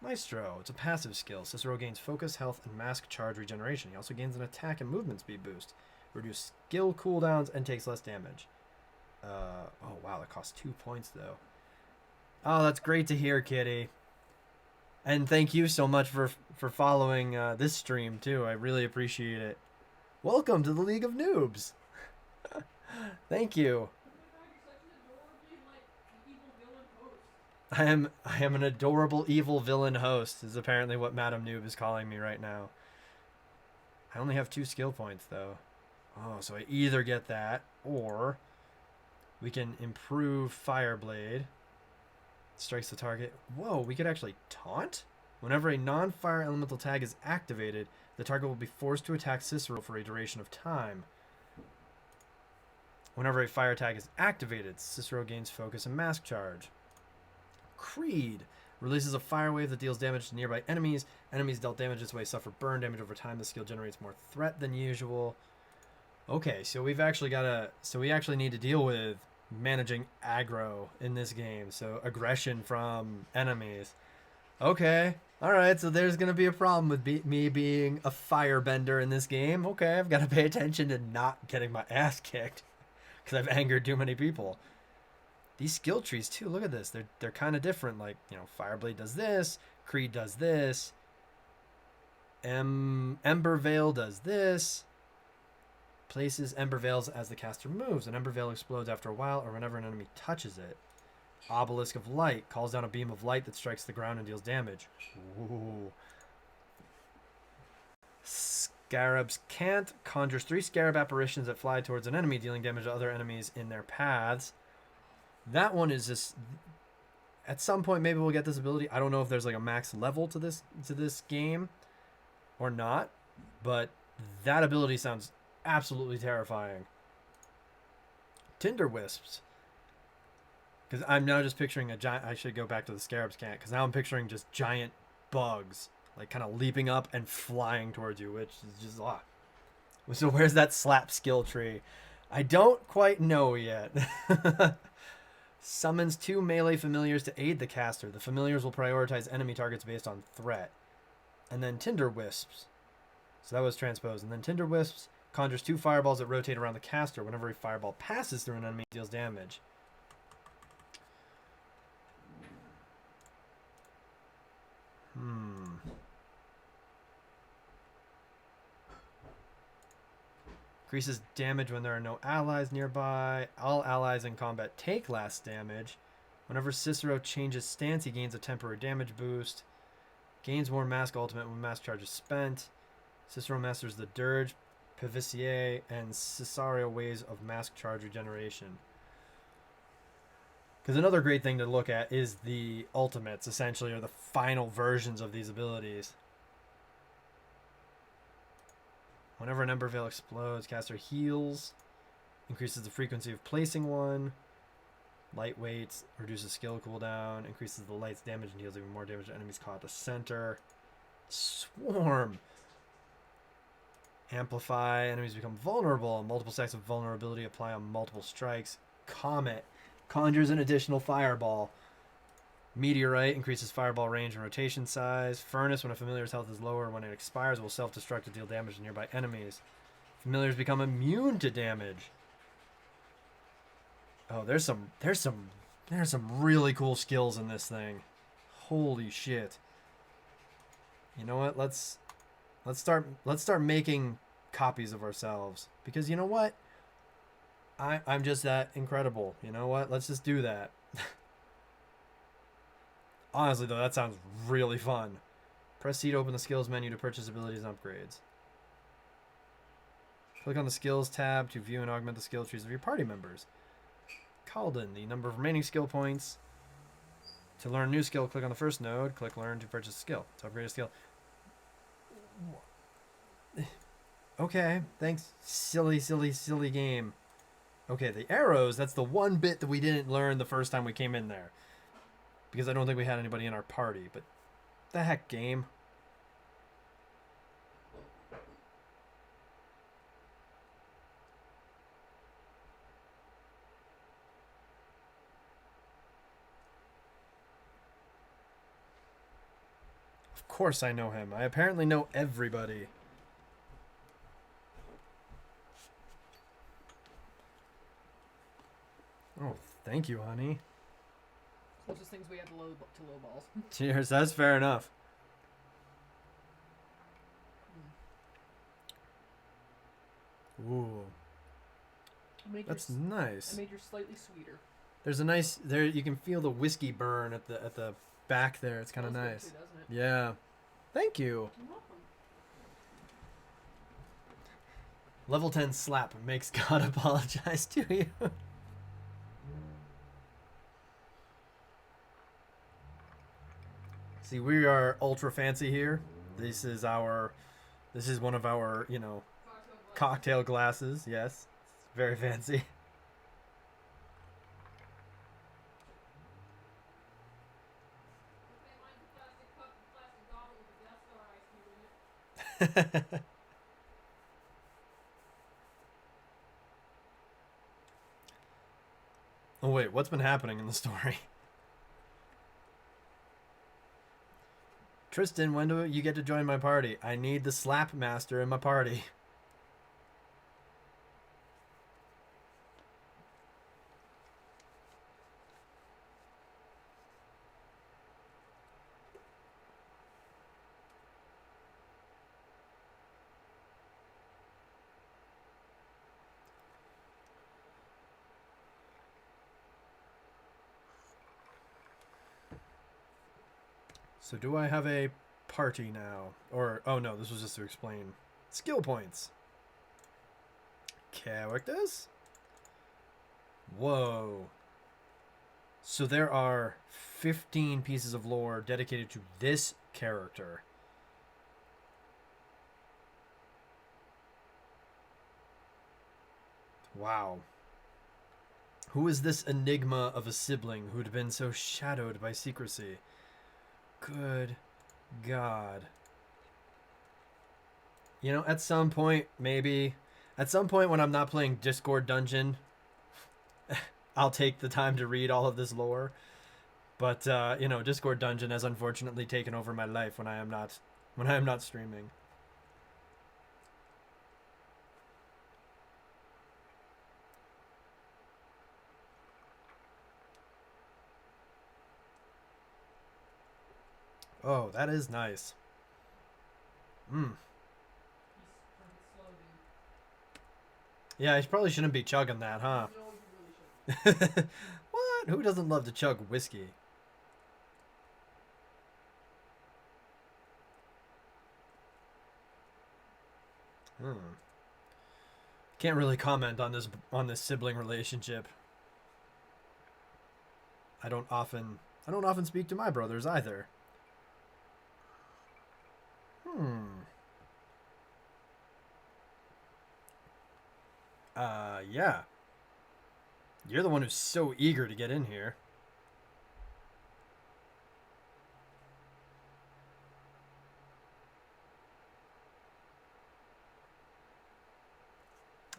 Maestro. It's a passive skill. Cicero gains focus, health, and mask charge regeneration. He also gains an attack and movement speed boost. Reduce skill cooldowns and takes less damage. Oh, wow. That costs 2 points, though. Oh, that's great to hear, Kitty. And thank you so much for following this stream, too. I really appreciate it. Welcome to the League of Noobs. Thank you. I am an adorable evil villain host, is apparently what Madam Noob is calling me right now. I only have 2 skill points, though. Oh, so I either get that, or we can improve Fireblade. Strikes the target. Whoa, we could actually taunt? Whenever a non-fire elemental tag is activated, the target will be forced to attack Cicero for a duration of time. Whenever a fire tag is activated, Cicero gains focus and mask charge. Creed releases a fire wave that deals damage to nearby enemies. Enemies dealt damage this way suffer burn damage over time. The skill generates more threat than usual. Okay, so we actually need to deal with managing aggro in this game. So aggression from enemies. Okay, all right. So there's gonna be a problem with me being a firebender in this game. Okay, I've got to pay attention to not getting my ass kicked because I've angered too many people. These skill trees too, look at this. They're kind of different. Like, you know, Fireblade does this, Creed does this, Ember Veil does this. Places Ember Veils as the caster moves. An Ember Veil explodes after a while or whenever an enemy touches it. Obelisk of Light calls down a beam of light that strikes the ground and deals damage. Ooh. Scarab's Cant conjures 3 scarab apparitions that fly towards an enemy, dealing damage to other enemies in their paths. That one is just, at some point maybe we'll get this ability. I don't know if there's like a max level to this game or not, but that ability sounds absolutely terrifying. Tinder Wisps, because I'm now just picturing a giant. I should go back to the Scarab's Cant, because now I'm picturing just giant bugs like kind of leaping up and flying towards you, which is just So where's that slap skill tree? I don't quite know yet. Summons 2 melee familiars to aid the caster. The familiars will prioritize enemy targets based on threat. And then Tinder Wisps. So that was transposed. And then Tinder Wisps conjures 2 fireballs that rotate around the caster. Whenever a fireball passes through an enemy, it deals damage. Increases damage when there are no allies nearby. All allies in combat take less damage. Whenever Cicero changes stance, he gains a temporary damage boost. Gains more mask ultimate when mask charge is spent. Cicero masters the Dirge, Pivicier, and Cesario ways of mask charge regeneration. Because another great thing to look at is the ultimates, essentially, or the final versions of these abilities. Whenever an Ember Veil explodes, caster heals, increases the frequency of placing one, lightweight, reduces skill cooldown, increases the light's damage and deals even more damage to enemies caught at the center. Swarm. Amplify, enemies become vulnerable. Multiple stacks of vulnerability apply on multiple strikes. Comet conjures an additional fireball. Meteorite increases fireball range and rotation size. Furnace, when a familiar's health is lower, when it expires, will self-destruct to deal damage to nearby enemies. Familiars become immune to damage. Oh, there's some really cool skills in this thing. Holy shit. You know what? Let's start making copies of ourselves, because you know what? I'm just that incredible. You know what? Let's just do that. Honestly, though, that sounds really fun. Press C to open the skills menu to purchase abilities and upgrades. Click on the skills tab to view and augment the skill trees of your party members. Calden, the number of remaining skill points To learn a new skill, click on the first node. Click learn to purchase a skill. To upgrade a skill. Okay, thanks. Silly, silly, silly game. Okay, the arrows, that's the one bit that we didn't learn the first time we came in there. Because I don't think we had anybody in our party, but the heck, game. Of course I know him. I apparently know everybody. Oh, thank you, honey. Closest things we had to low balls. Cheers, that's fair enough. Ooh. That's nice. I made yours slightly sweeter. There's a nice there. You can feel the whiskey burn at the back there. It's kind of nice. Too, doesn't it? Yeah. Thank you. You're welcome. Level 10 slap makes God apologize to you. See, we are ultra fancy here. This is one of our, cocktail glasses. Yes. It's very fancy. Oh wait, what's been happening in the story? Tristan, when do you get to join my party? I need the slap master in my party. So do I have a party now? Or, oh no, this was just to explain. Skill points. Characters? Whoa. So there are 15 pieces of lore dedicated to this character. Wow. Who is this enigma of a sibling who'd been so shadowed by secrecy? Good God. At some point, maybe, at some point when I'm not playing Discord Dungeon, I'll take the time to read all of this lore. But, Discord Dungeon has unfortunately taken over my life when I am not streaming. Oh, that is nice. Yeah, I probably shouldn't be chugging that, huh? No, you really shouldn't. What? Who doesn't love to chug whiskey? Can't really comment on this sibling relationship. I don't often speak to my brothers either. Yeah. You're the one who's so eager to get in here.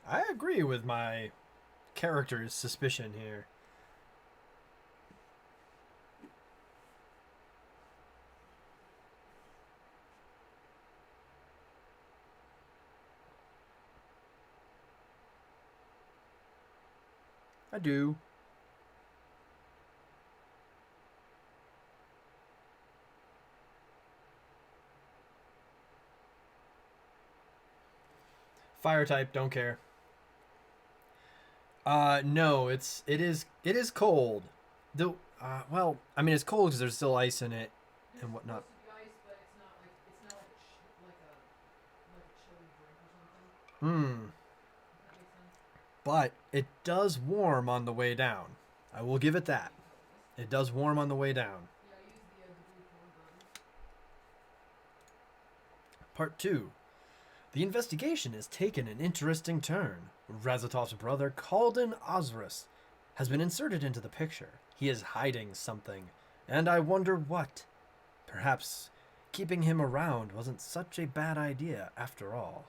I agree with my character's suspicion here. I do. Fire type, don't care. No, it is cold. Though, well, I mean, it's cold because there's still ice in it and whatnot. It's supposed to be ice, but it's not like a chili drink or something. Hmm. If that makes sense. But it does warm on the way down. I will give it that. It does warm on the way down. Part 2. The investigation has taken an interesting turn. Razatov's brother, Kalden Osiris, has been inserted into the picture. He is hiding something, and I wonder what. Perhaps keeping him around wasn't such a bad idea after all.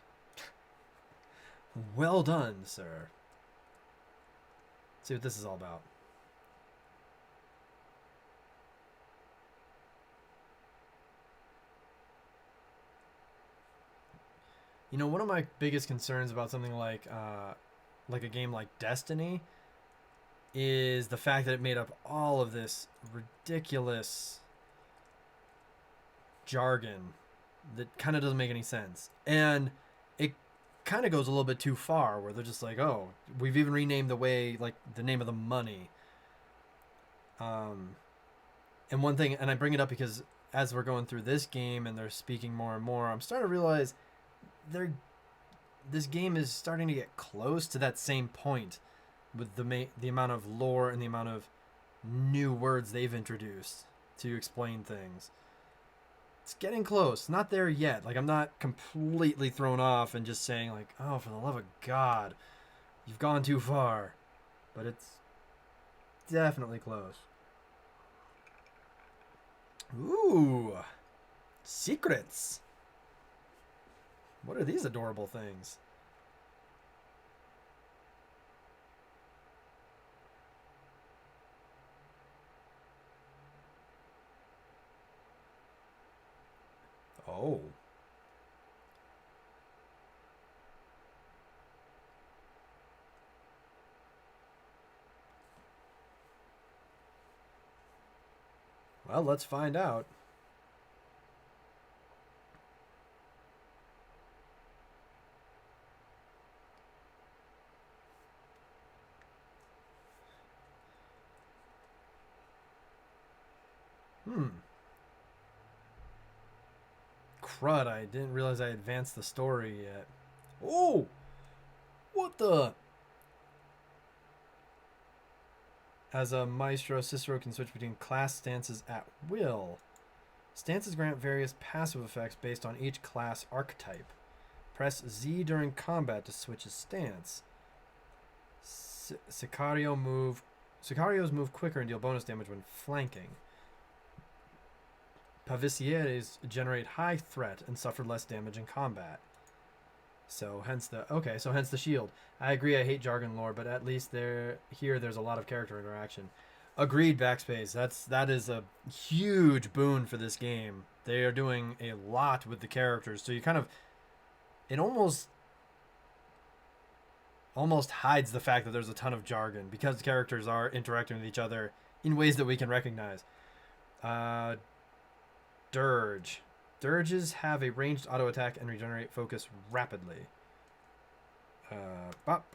Well done, sir. Let's see what this is all about. You know, one of my biggest concerns about something like a game like Destiny is the fact that it made up all of this ridiculous jargon that kind of doesn't make any sense. And it kind of goes a little bit too far where they're just like, oh, we've even renamed the way, like, the name of the money. And one thing, and I bring it up because as we're going through this game and they're speaking more and more, I'm starting to realize this game is starting to get close to that same point with the amount of lore and the amount of new words they've introduced to explain things. It's getting close. Not there yet. Like, I'm not completely thrown off and just saying, like, oh, for the love of God, you've gone too far. But it's definitely close. Ooh. Secrets. What are these adorable things? Oh. Well, let's find out. Crud, I didn't realize I advanced the story yet. Oh! What the? As a maestro, Cicero can switch between class stances at will. Stances grant various passive effects based on each class archetype. Press Z during combat to switch his stance. Sicarios move quicker and deal bonus damage when flanking. Pavicieres generate high threat and suffer less damage in combat. So hence the shield. I agree, I hate jargon lore, but at least there's a lot of character interaction. Agreed, backspace. That is a huge boon for this game. They are doing a lot with the characters, so it almost hides the fact that there's a ton of jargon because the characters are interacting with each other in ways that we can recognize. Dirge. Dirges have a ranged auto attack and regenerate focus rapidly. Bop.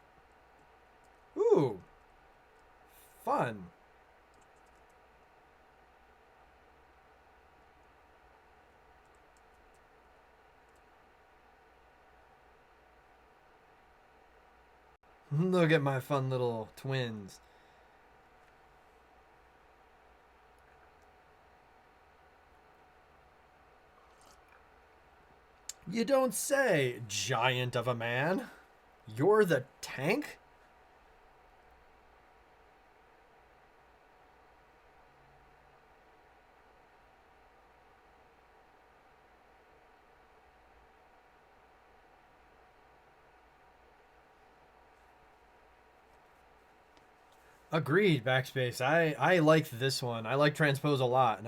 Ooh. Fun. Look at my fun little twins. You don't say, giant of a man. You're the tank? Agreed, backspace. I like this one. I like transpose a lot, and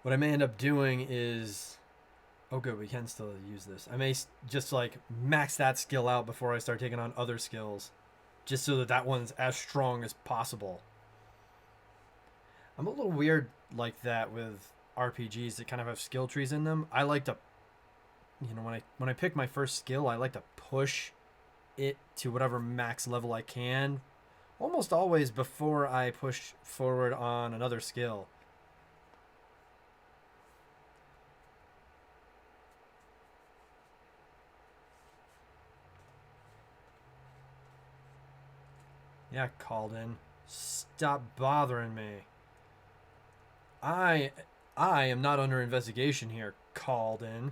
what I may end up doing is, oh good, we can still use this. I may just like max that skill out before I start taking on other skills, just so that one's as strong as possible. I'm a little weird like that with RPGs that kind of have skill trees in them. I like to, when I pick my first skill, I like to push it to whatever max level I can, almost always before I push forward on another skill. Yeah, Kalden. Stop bothering me. I am not under investigation here. called in.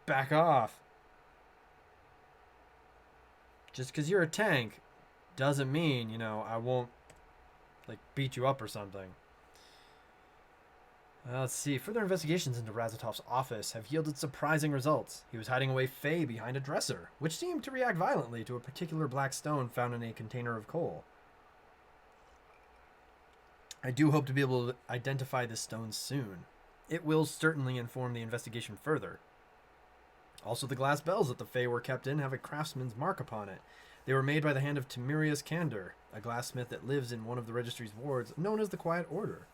Back off. Just because you're a tank doesn't mean, you know, I won't, like, beat you up or something. Let's see. Further investigations into Razatov's office have yielded surprising results. He was hiding away Faye behind a dresser, which seemed to react violently to a particular black stone found in a container of coal. I do hope to be able to identify this stone soon. It will certainly inform the investigation further. Also, the glass bells that the Fae were kept in have a craftsman's mark upon it. They were made by the hand of Timurius Candor, a glassmith that lives in one of the registry's wards known as the Quiet Order.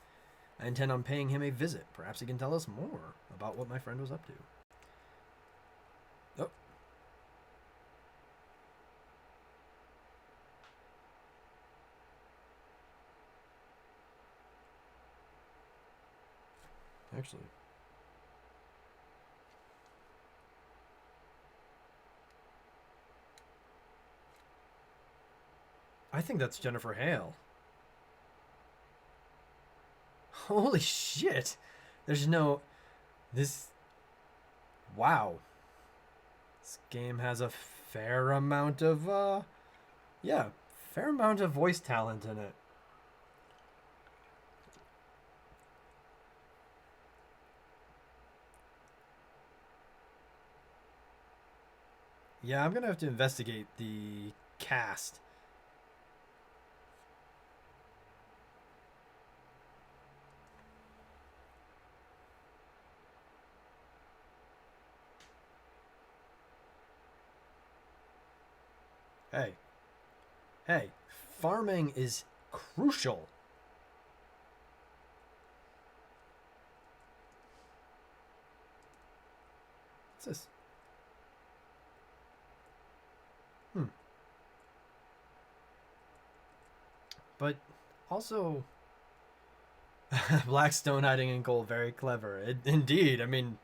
I intend on paying him a visit. Perhaps he can tell us more about what my friend was up to. Oh. Actually. I think that's Jennifer Hale. Holy shit. There's no... This... Wow. This game has a fair amount of, yeah, fair amount of voice talent in it. Yeah, I'm gonna have to investigate the cast. Hey. Hey. Farming is crucial. What's this? But also, Blackstone hiding in coal, very clever. Indeed. I mean,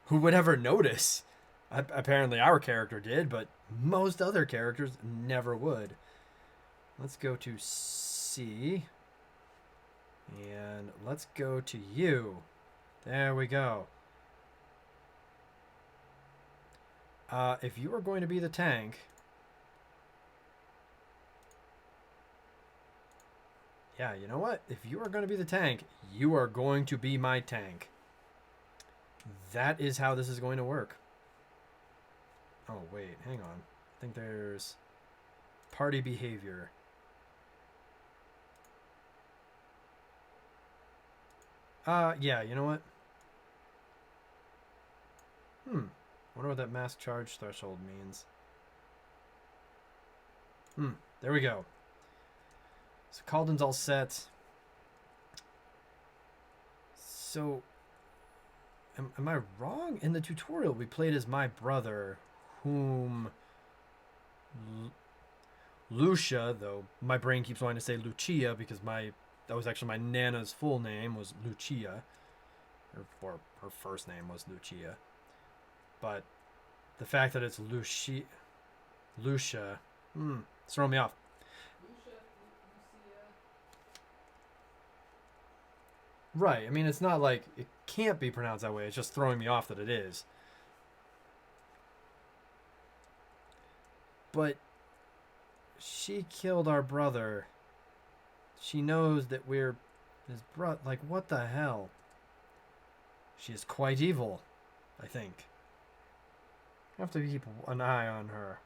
who would ever notice? Apparently our character did, but most other characters never would. Let's go to C. And let's go to U. There we go. If you are going to be the tank... Yeah, you know what? If you are going to be the tank, you are going to be my tank. That is how this is going to work. Oh, wait. Hang on. I think there's party behavior. Yeah, you know what? Wonder what that mass charge threshold means. There we go. So Calden's all set. So, am I wrong? In the tutorial, we played as my brother, whom Lucia, though my brain keeps wanting to say Lucia because that was actually my Nana's full name was Lucia, or her first name was Lucia. But the fact that it's Lucia, it's throwing me off. Right. I mean, it's not like it can't be pronounced that way. It's just throwing me off that it is. But she killed our brother. She knows that we're his brother. Like, what the hell? She is quite evil, I think. I have to keep an eye on her.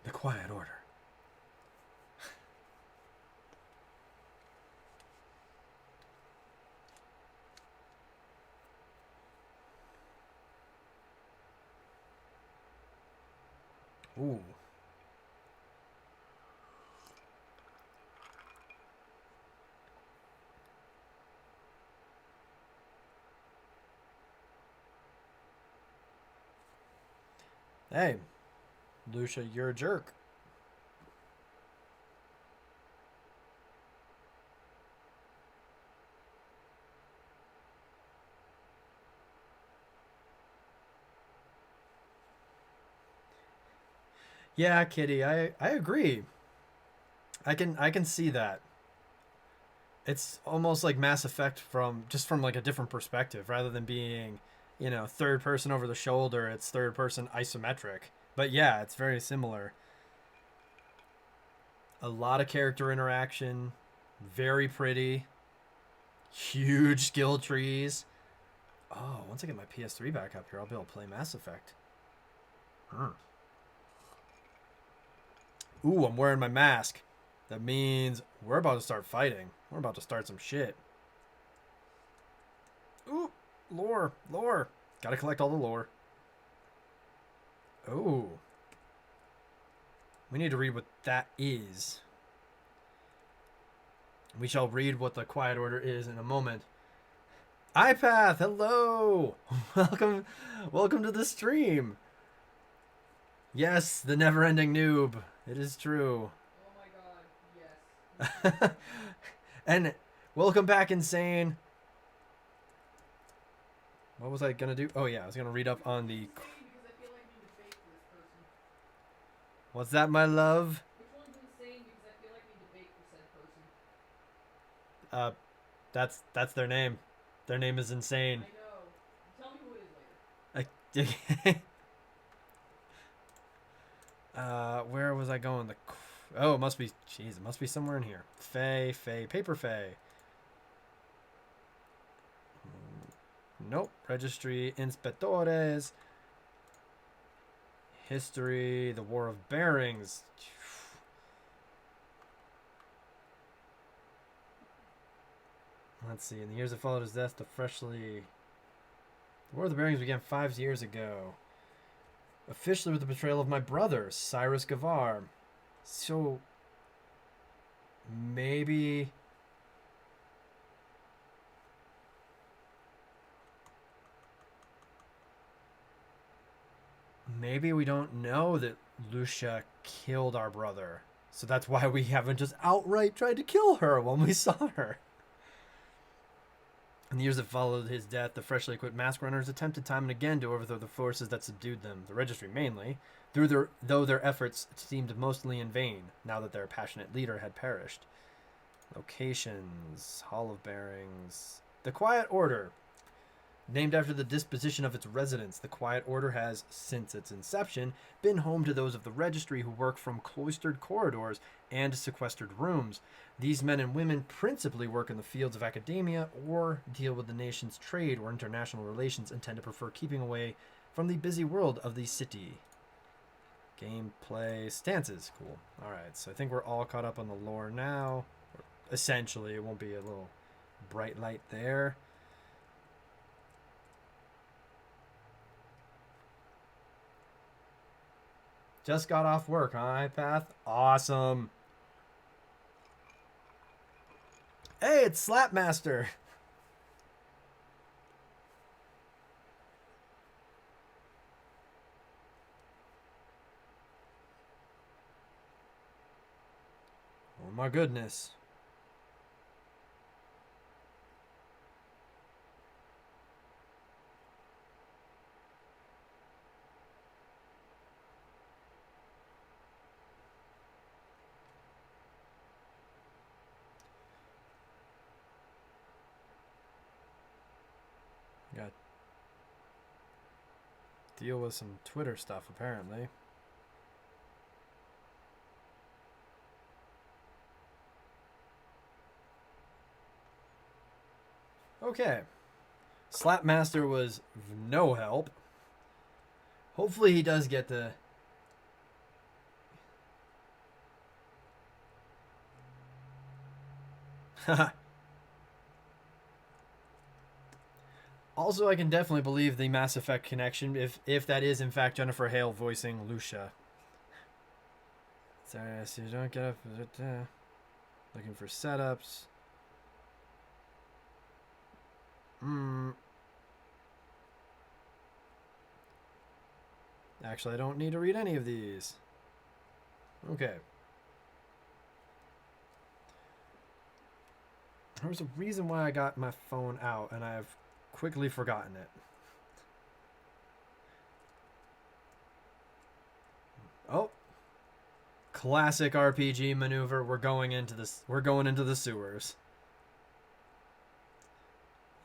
The Quiet Order. Ooh. Hey, Lucia, you're a jerk. Yeah, Kitty, I agree. I can see that. It's almost like Mass Effect from just from like a different perspective rather than being, third person over the shoulder, it's third person isometric. But yeah, it's very similar. A lot of character interaction, very pretty, huge skill trees. Oh, once I get my PS3 back up here, I'll be able to play Mass Effect. Hmm. Ooh, I'm wearing my mask. That means we're about to start fighting. We're about to start some shit. Ooh, lore, lore. Gotta collect all the lore. Oh, we need to read what that is. We shall read what the Quiet Order is in a moment. iPath, hello! welcome to the stream. Yes, the never-ending noob. It is true. Oh my god, yes. And welcome back, Insane. What was I gonna do? Oh yeah, I was gonna read up on the. Because I feel like I need to bake for this person. What's that, my love? Which one's insane? Because I feel like I need to bake for said person. Uh, that's their name. Their name is Insane. I know. Tell me who it is later. Where was I going? Oh, it must be. Jeez, it must be somewhere in here. Faye, Paper Faye. Nope. Registry, Inspectores. History, the War of Bearings. Let's see. In the years that followed his death, the War of the Bearings began 5 years ago. Officially with the betrayal of my brother, Cyrus Gavar. So, maybe... Maybe we don't know that Lucia killed our brother. So that's why we haven't just outright tried to kill her when we saw her. In the years that followed his death, the freshly equipped mask runners attempted time and again to overthrow the forces that subdued them, the registry mainly, though their efforts seemed mostly in vain, now that their passionate leader had perished. Locations, Hall of Bearings. The Quiet Order. Named after the disposition of its residents, the Quiet Order has, since its inception, been home to those of the registry who work from cloistered corridors and sequestered rooms. These men and women principally work in the fields of academia or deal with the nation's trade or international relations and tend to prefer keeping away from the busy world of the city. Gameplay stances. Cool. Alright, so I think we're all caught up on the lore now. Essentially, it won't be a little bright light there. Just got off work, huh, iPath? Awesome. Hey, it's Slapmaster. Oh my goodness. Got to deal with some Twitter stuff, apparently. Okay. Slapmaster was no help. Hopefully he does get the... Also, I can definitely believe the Mass Effect connection if that is in fact Jennifer Hale voicing Lucia. Sorry, so you don't get up. Looking for setups. Actually, I don't need to read any of these. Okay. There was a reason why I got my phone out, and I've quickly forgotten it. Oh. Classic RPG maneuver. We're going into the sewers.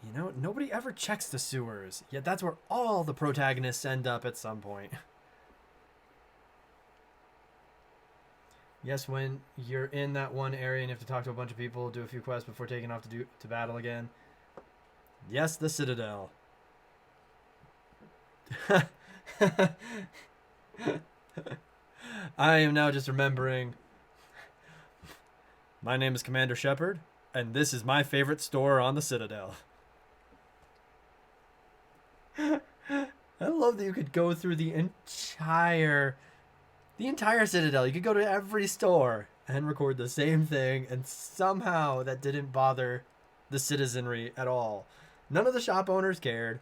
You know, nobody ever checks the sewers. Yet that's where all the protagonists end up at some point. Yes, when you're in that one area and you have to talk to a bunch of people, do a few quests before taking off to battle again. Yes, the Citadel. I am now just remembering. My name is Commander Shepard, and this is my favorite store on the Citadel. I love that you could go through the entire Citadel. You could go to every store and record the same thing, and somehow that didn't bother the citizenry at all. None of the shop owners cared.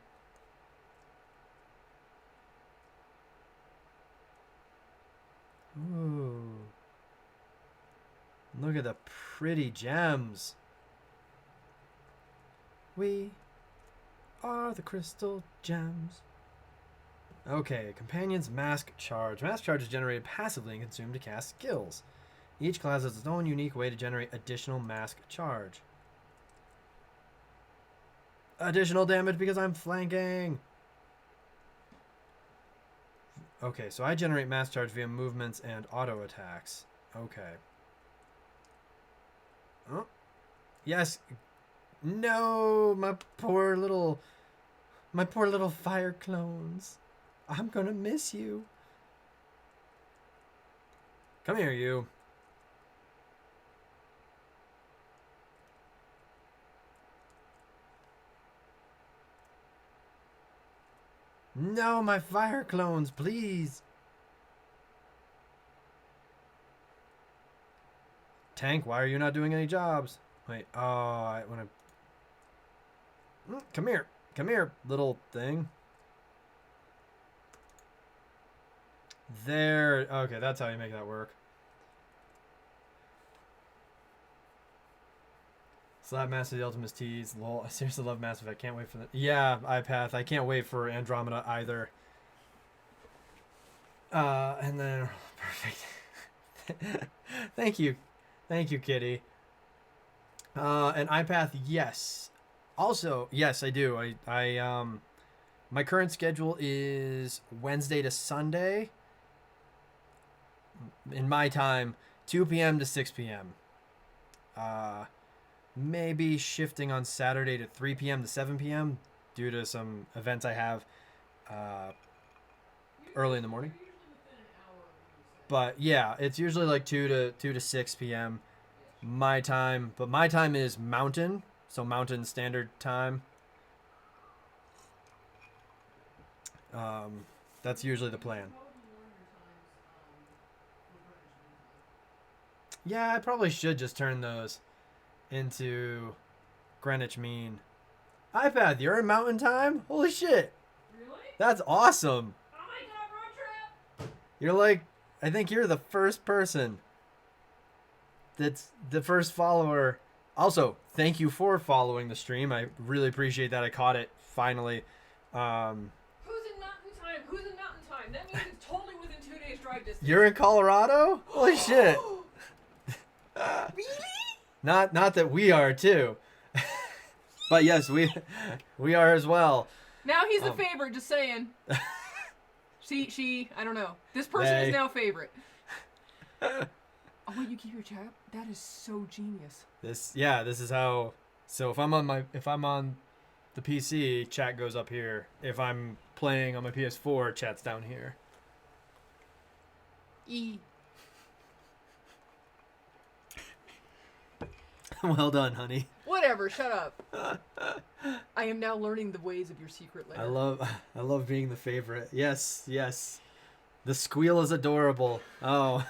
Ooh. Look at the pretty gems. We are the crystal gems. Okay, Companion's Mask Charge. Mask Charge is generated passively and consumed to cast skills. Each class has its own unique way to generate additional Mask Charge. Additional damage because I'm flanking. Okay, so I generate Mask Charge via movements and auto attacks. Okay. Oh. Yes. No, my poor little fire clones. I'm gonna miss you. Come here, you. No, my fire clones, please. Tank, why are you not doing any jobs? Wait, oh, I want to... Come here. Come here, little thing. There. Okay, that's how you make that work. Slap Master the Ultimate's tease. Lol, I seriously love Mass Effect. Can't wait for that. Yeah, iPath. I can't wait for Andromeda either. And then... Perfect. Thank you. Thank you, Kitty. And iPath, yes. Also, yes, I do. My current schedule is Wednesday to Sunday. In my time, 2 p.m. to 6 p.m. Maybe shifting on Saturday to 3 p.m. to 7 p.m. due to some events I have early in the morning. But yeah, it's usually like 2 to 6 p.m. my time. But my time is Mountain, so Mountain Standard Time. That's usually the plan. Yeah, I probably should just turn those into Greenwich Mean. iPad, you're in Mountain Time? Holy shit. Really? That's awesome. Oh my god, road trip! You're like, I think you're the first person that's the first follower. Also, thank you for following the stream. I really appreciate that. I caught it finally. Who's in Mountain Time? Who's in Mountain Time? That means it's totally within 2 days drive distance. You're in Colorado? Holy shit. Really? Not that we are too. But yes, we are as well. Now he's the favorite, just saying. She, I don't know. This person is now favorite. Oh wait, you keep your chat? That is so genius. This is how. So if I'm on the PC, chat goes up here. If I'm playing on my PS4, chat's down here. Well done, honey. Whatever, shut up. I am now learning the ways of your secret lair. I love being the favorite. Yes. The squeal is adorable. Oh.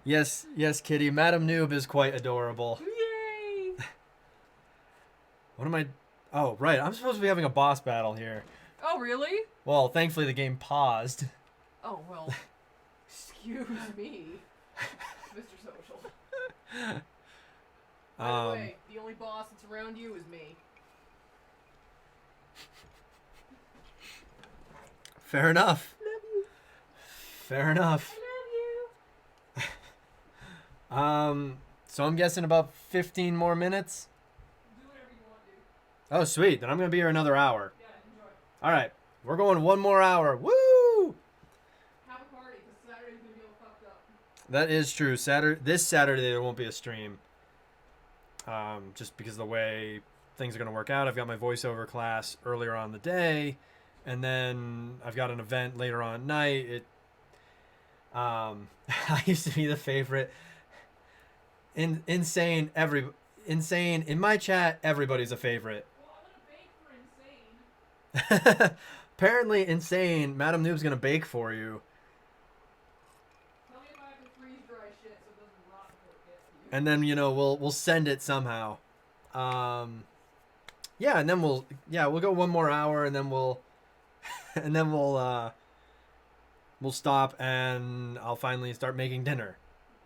Yes, yes, Kitty. Madam Noob is quite adorable. Yay! What am I... Oh, right. I'm supposed to be having a boss battle here. Oh, really? Well, thankfully the game paused. Oh, well. Excuse me, Mr. Social. By the way, the only boss that's around you is me. Fair enough. Love you. Fair enough. I love you. So I'm guessing about 15 more minutes. Do whatever you want to. Oh, sweet. Then I'm going to be here another hour. Yeah, enjoy. All right. We're going one more hour. Woo! Have a party, because Saturday's going to be all fucked up. That is true. This Saturday there won't be a stream. Just because of the way things are going to work out. I've got my voiceover class earlier on the day, and then I've got an event later on at night. I used to be the favorite. Insane in my chat, everybody's a favorite. Well, I'm going to bake for Insane. Apparently Insane, Madam Noob's going to bake for you. Tell me if I have to freeze dry shit so it doesn't rot before it gets to you. And then, we'll send it somehow. Yeah, and then we'll go one more hour, and then we'll stop, and I'll finally start making dinner,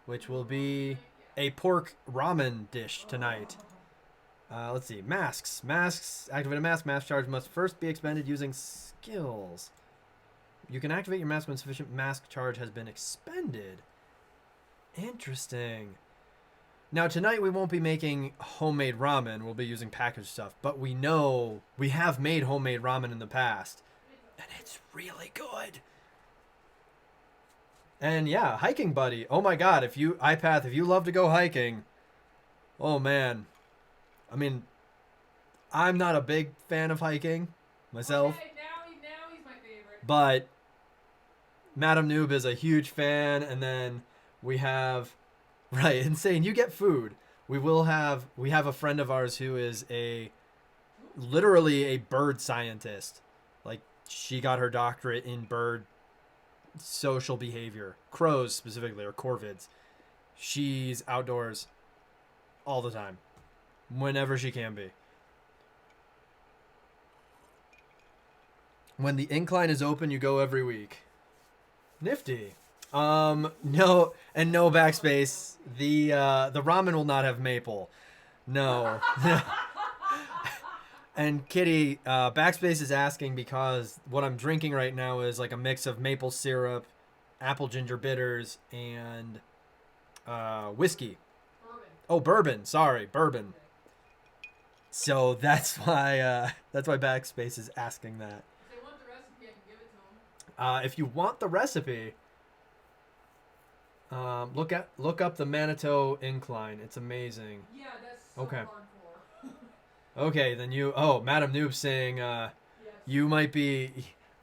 which will be a pork ramen dish tonight. Let's see. Masks. Activate a mask. Mask charge must first be expended using skills. You can activate your mask when sufficient mask charge has been expended. Interesting. Now, tonight we won't be making homemade ramen. We'll be using packaged stuff. But we know we have made homemade ramen in the past. And it's really good. And yeah, hiking buddy. Oh my god, if you love to go hiking, oh man. I mean, I'm not a big fan of hiking myself. Okay, now he's my favorite. But Madam Noob is a huge fan, and then we have right, Insane, you get food. We have a friend of ours who is literally a bird scientist. Like, she got her doctorate in bird social behavior, crows specifically, or corvids. She's outdoors all the time, whenever she can be. When the incline is open, you go every week. Nifty. No backspace. The ramen will not have maple. No. And Kitty, Backspace is asking because what I'm drinking right now is like a mix of maple syrup, apple ginger bitters, and whiskey. Bourbon. Oh, bourbon. Sorry, bourbon. So that's why Backspace is asking that. If they want the recipe, I can give it to them. If you want the recipe, look up the Manitou incline. It's amazing. Yeah, that's so Okay. hardcore. Okay, then Madam Noob saying, Yes. you might be,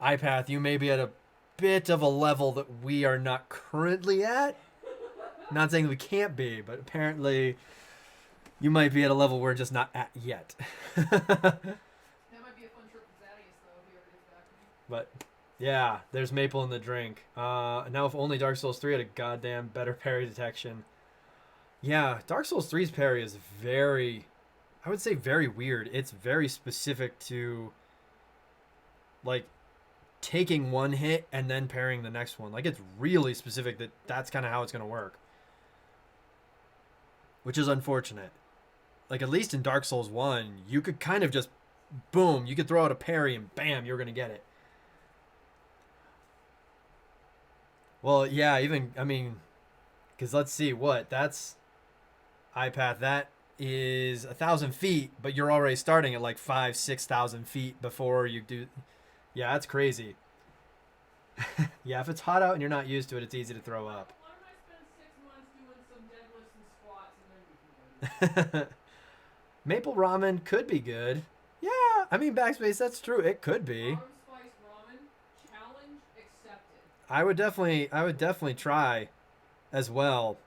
iPath, you may be at a bit of a level that we are not currently at. Not saying that we can't be, but apparently you might be at a level we're just not at yet. That might be a fun trip with Thaddeus, though, if he ever gets back to me. But yeah, there's maple in the drink. Now if only Dark Souls 3 had a goddamn better parry detection. Yeah, Dark Souls 3's parry is very, I would say very weird. It's very specific to like taking one hit and then parrying the next one. Like, it's really specific that's kind of how it's going to work. Which is unfortunate. Like, at least in Dark Souls 1, you could kind of just boom, you could throw out a parry and bam, you're going to get it. Well, yeah, because let's see, that's iPath. That is 1,000 feet, but you're already starting at like 5,000-6,000 feet before you do. Yeah, that's crazy. Yeah, if it's hot out and you're not used to it, it's easy to throw up. Why don't I spend 6 months doing some deadlifts and squats and then we can go? Maple ramen could be good. Yeah, Backspace, that's true. It could be. Bottom spice ramen, challenge accepted. I would definitely try as well.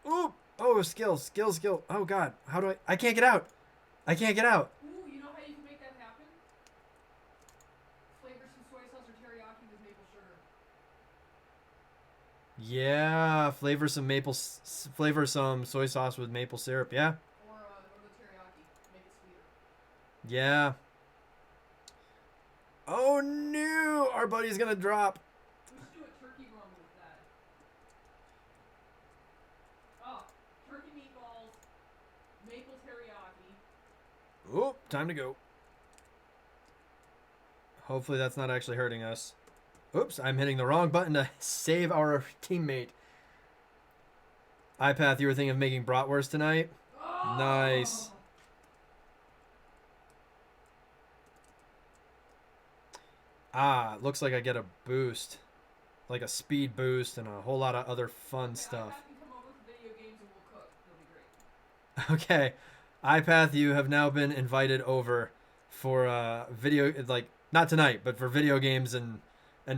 Ooh, oh, skill. Oh god, I can't get out. Ooh, you know how you can make that happen? Flavor some soy sauce or teriyaki with maple sugar. Yeah, flavor some soy sauce with maple syrup. Yeah, Or go to the teriyaki. Make it sweeter. yeah. Oh no, our buddy's gonna drop. We should do a turkey rumble with that. Oh, turkey meatballs, maple teriyaki. Oh, time to go. Hopefully that's not actually hurting us. Oops, I'm hitting the wrong button to save our teammate. iPath, you were thinking of making bratwurst tonight? Oh! Nice. Ah, looks like I get a boost. Like a speed boost and a whole lot of other fun stuff. iPath can come over for video games and we'll cook. It'll be great. Okay. iPath, you have now been invited over for video, like, not tonight, but for video games and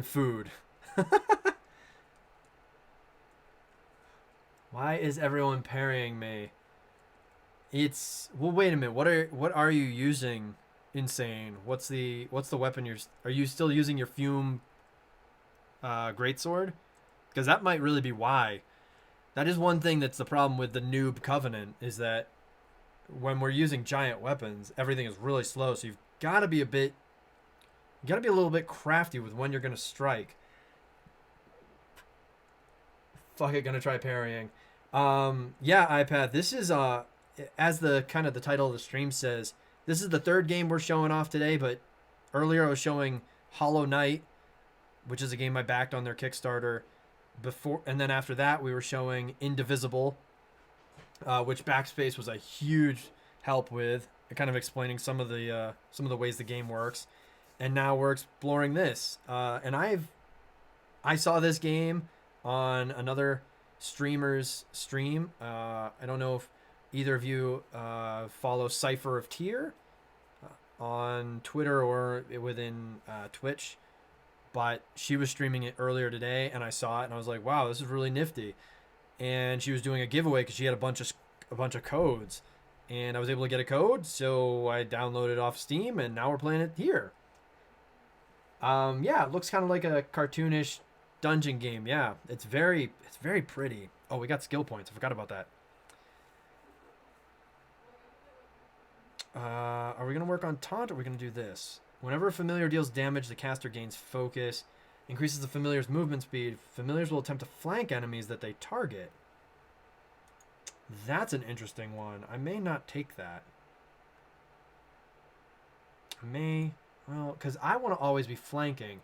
food. Why is everyone parrying me? It's well. Wait a minute. What are you using? Insane. What's the weapon you're? Are you still using your fume greatsword? Because that might really be why. That is one thing that's the problem with the Noob Covenant is that when we're using giant weapons, everything is really slow. So you've got to be you got to be a little bit crafty with when you're gonna strike. Fuck it, gonna try parrying. Yeah, iPad. This is as the kind of the title of the stream says, this is the third game we're showing off today, but earlier I was showing Hollow Knight, which is a game I backed on their Kickstarter before, and then after that we were showing Indivisible, which Backspace was a huge help with, kind of explaining some of the ways the game works, and now we're exploring this. And I saw this game on another streamer's stream. I don't know if either of you follow Cypher of Tier on Twitter or within Twitch, but she was streaming it earlier today, and I saw it, and I was like, "Wow, this is really nifty." And she was doing a giveaway because she had a bunch of codes, and I was able to get a code, so I downloaded it off Steam, and now we're playing it here. Yeah, it looks kind of like a cartoonish dungeon game. Yeah, it's very pretty. Oh, we got skill points. I forgot about that. Are we gonna work on taunt, or are we gonna do this? Whenever a familiar deals damage, the caster gains focus, increases the familiar's movement speed. Familiars will attempt to flank enemies that they target. That's an interesting one. I may not take that. Well, because I want to always be flanking.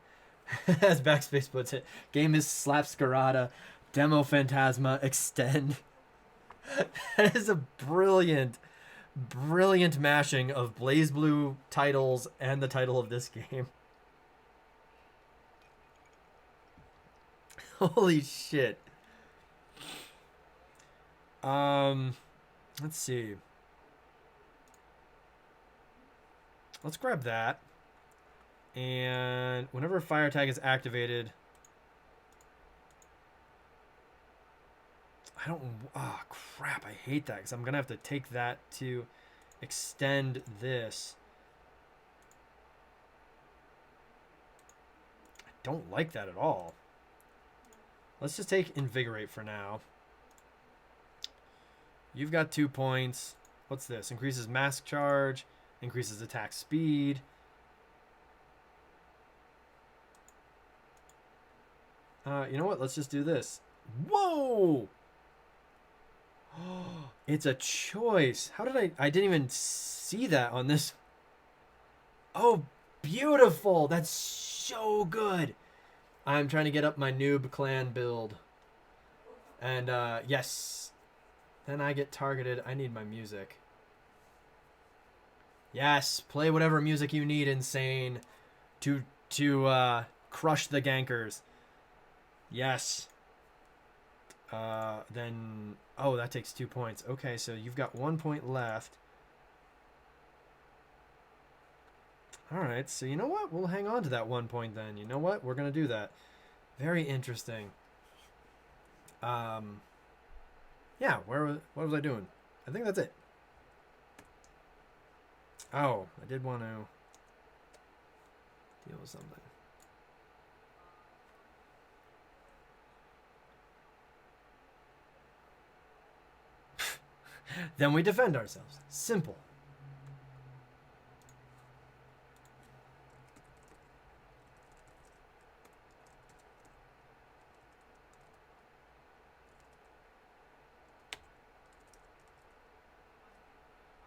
As Backspace puts it, game is Masquerada, Demo Phantasma, Extend. That is a brilliant mashing of BlazBlue titles and the title of this game. Holy shit. Let's see. Let's grab that. And whenever a fire attack is activated, oh crap, I hate that because I'm gonna have to take that to extend this. I don't like that at all. Let's just take Invigorate for now. You've got 2 points. What's this? Increases mask charge, increases attack speed. You know what? Let's just do this. Whoa! It's a choice. How did I didn't even see that on this. Oh, beautiful. That's so good. I'm trying to get up my Noob clan build. And, yes. Then I get targeted. I need my music. Yes, play whatever music you need, Insane, to crush the gankers. Yes. Then... Oh, that takes 2 points. Okay, so you've got 1 point left. Alright, so you know what? We'll hang on to that 1 point then. You know what? We're going to do that. Very interesting. Yeah, what was I doing? I think that's it. Oh, I did want to deal with something. Then we defend ourselves. Simple.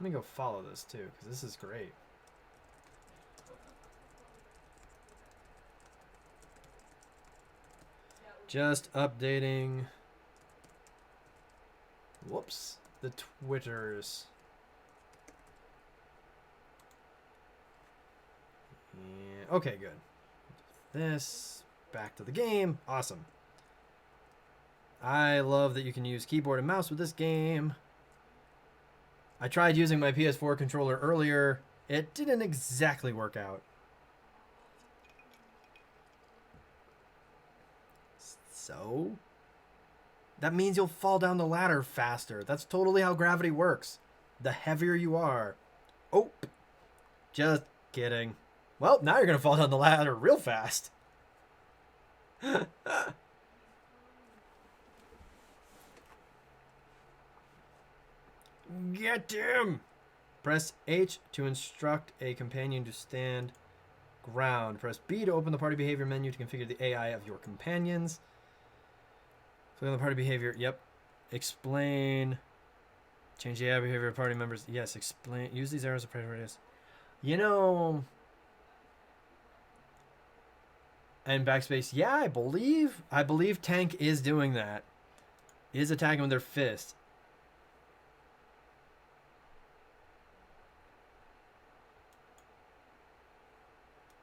Let me go follow this too, because this is great. Just updating. Whoops. The Twitters. Yeah, okay, good. This. Back to the game. Awesome. I love that you can use keyboard and mouse with this game. I tried using my PS4 controller earlier. It didn't exactly work out. So? That means you'll fall down the ladder faster. That's totally how gravity works. The heavier you are. Oh, just kidding. Well, now you're going to fall down the ladder real fast. Get him! Press H to instruct a companion to stand ground. Press B to open the party behavior menu to configure the AI of your companions. Click on the party behavior. Yep. Explain. Change the AI behavior of party members. Yes, explain. Use these arrows to prioritize. You know... And backspace. Yeah, I believe tank is doing that. Is attacking with their fist.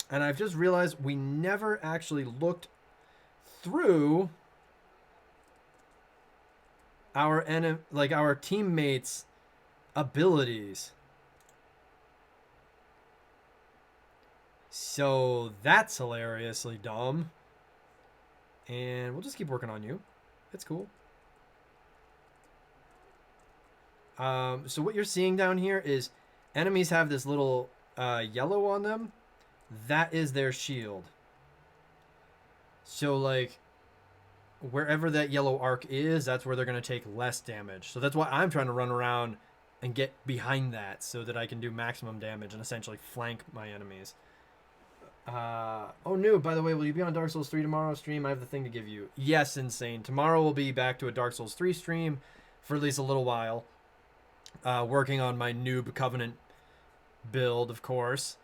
And I've just realized we never actually looked through our our teammates' abilities. So that's hilariously dumb. And we'll just keep working on you. It's cool. So what you're seeing down here is enemies have this little yellow on them. That is their shield. So, like, wherever that yellow arc is, that's where they're going to take less damage. So that's why I'm trying to run around and get behind that so that I can do maximum damage and essentially flank my enemies. Oh, Noob, by the way, will you be on Dark Souls 3 tomorrow stream? I have the thing to give you. Yes, Insane. Tomorrow we'll be back to a Dark Souls 3 stream for at least a little while. Working on my Noob Covenant build, of course.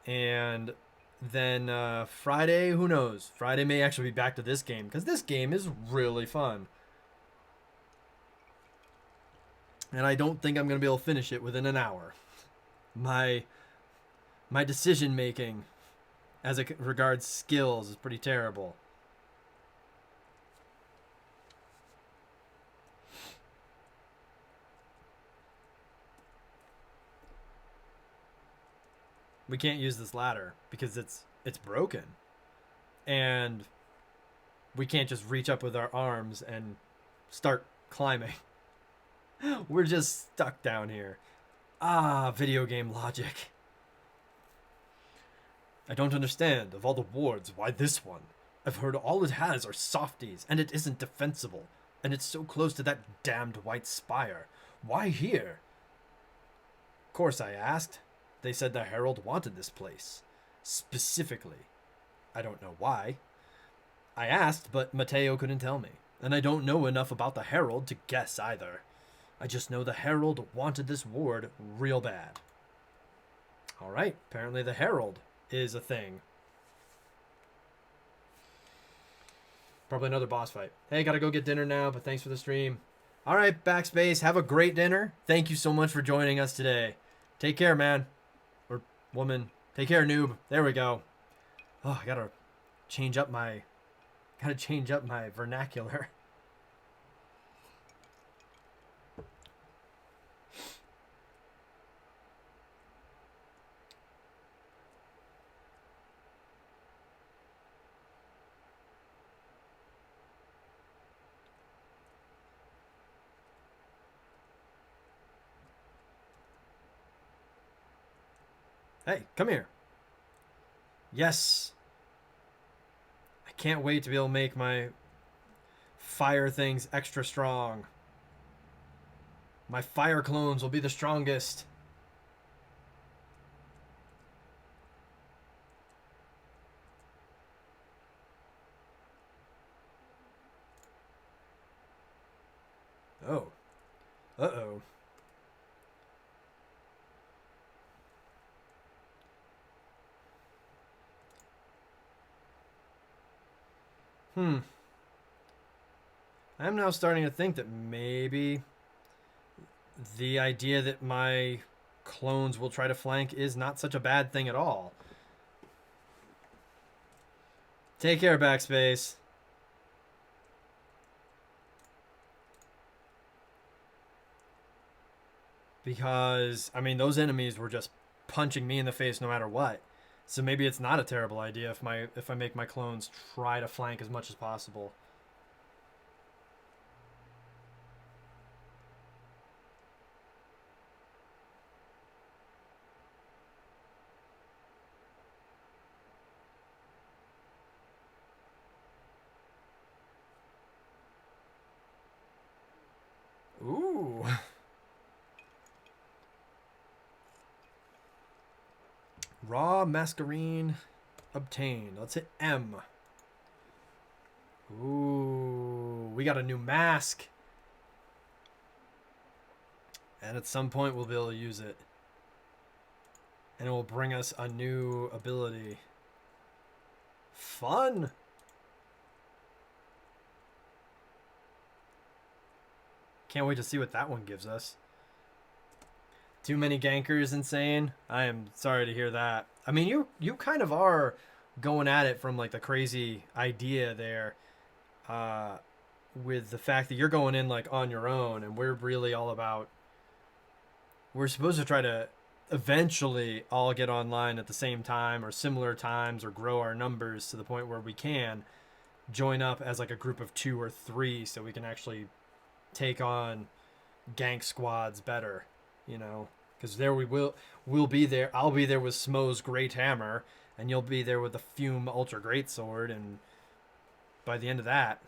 And then Friday, who knows? Friday may actually be back to this game, because this game is really fun. And I don't think I'm going to be able to finish it within an hour. My decision making as it regards skills is pretty terrible. We can't use this ladder because it's broken. And we can't just reach up with our arms and start climbing. We're just stuck down here. Ah, video game logic. I don't understand. Of all the wards, why this one? I've heard all it has are softies, and it isn't defensible. And it's so close to that damned white spire. Why here? Of course I asked. They said the Herald wanted this place. Specifically. I don't know why. I asked, but Mateo couldn't tell me. And I don't know enough about the Herald to guess either. I just know the Herald wanted this ward real bad. Alright, apparently the Herald is a thing. Probably another boss fight. Hey, gotta go get dinner now, but thanks for the stream. Alright, Backspace, have a great dinner. Thank you so much for joining us today. Take care, man. Or woman. Take care, Noob. There we go. Oh, I gotta change up my vernacular. Hey, come here. Yes. I can't wait to be able to make my fire things extra strong. My fire clones will be the strongest. Oh. Uh-oh. I'm now starting to think that maybe the idea that my clones will try to flank is not such a bad thing at all. Take care, backspace. Because, I mean, those enemies were just punching me in the face no matter what. So maybe it's not a terrible idea if I make my clones try to flank as much as possible. Ooh. Raw masquerade obtained. Let's hit M. Ooh, we got a new mask. And at some point we'll be able to use it. And it will bring us a new ability. Fun! Can't wait to see what that one gives us. Too many gankers, insane. I am sorry to hear that. I mean, you kind of are going at it from like the crazy idea there, with the fact that you're going in like on your own, and we're really all about. We're supposed to try to eventually all get online at the same time or similar times, or grow our numbers to the point where we can join up as like a group of 2 or 3, so we can actually take on gank squads better, you know. Because there we'll be there. I'll be there with Smo's Great Hammer, and you'll be there with the Fume Ultra Great Sword, and by the end of that.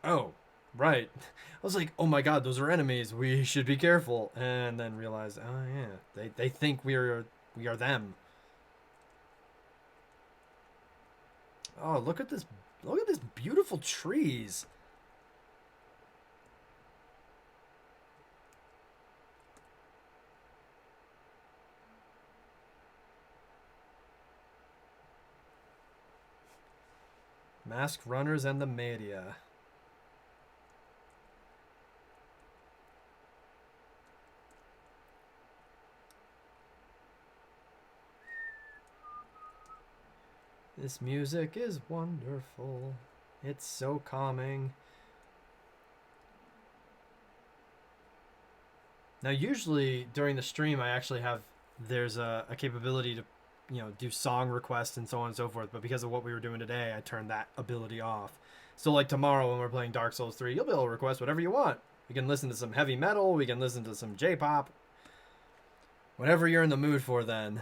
Oh, right. I was like, oh my god, those are enemies. We should be careful. And then realized, oh yeah, they think we are them. Oh, look at this. Look at this beautiful trees. Masked Runners and the Media. This music is wonderful. It's so calming. Now, usually during the stream, I actually have there's a capability to, do song requests and so on and so forth. But because of what we were doing today, I turned that ability off. So, like tomorrow when we're playing Dark Souls 3, you'll be able to request whatever you want. We can listen to some heavy metal. We can listen to some J-pop. Whatever you're in the mood for, then.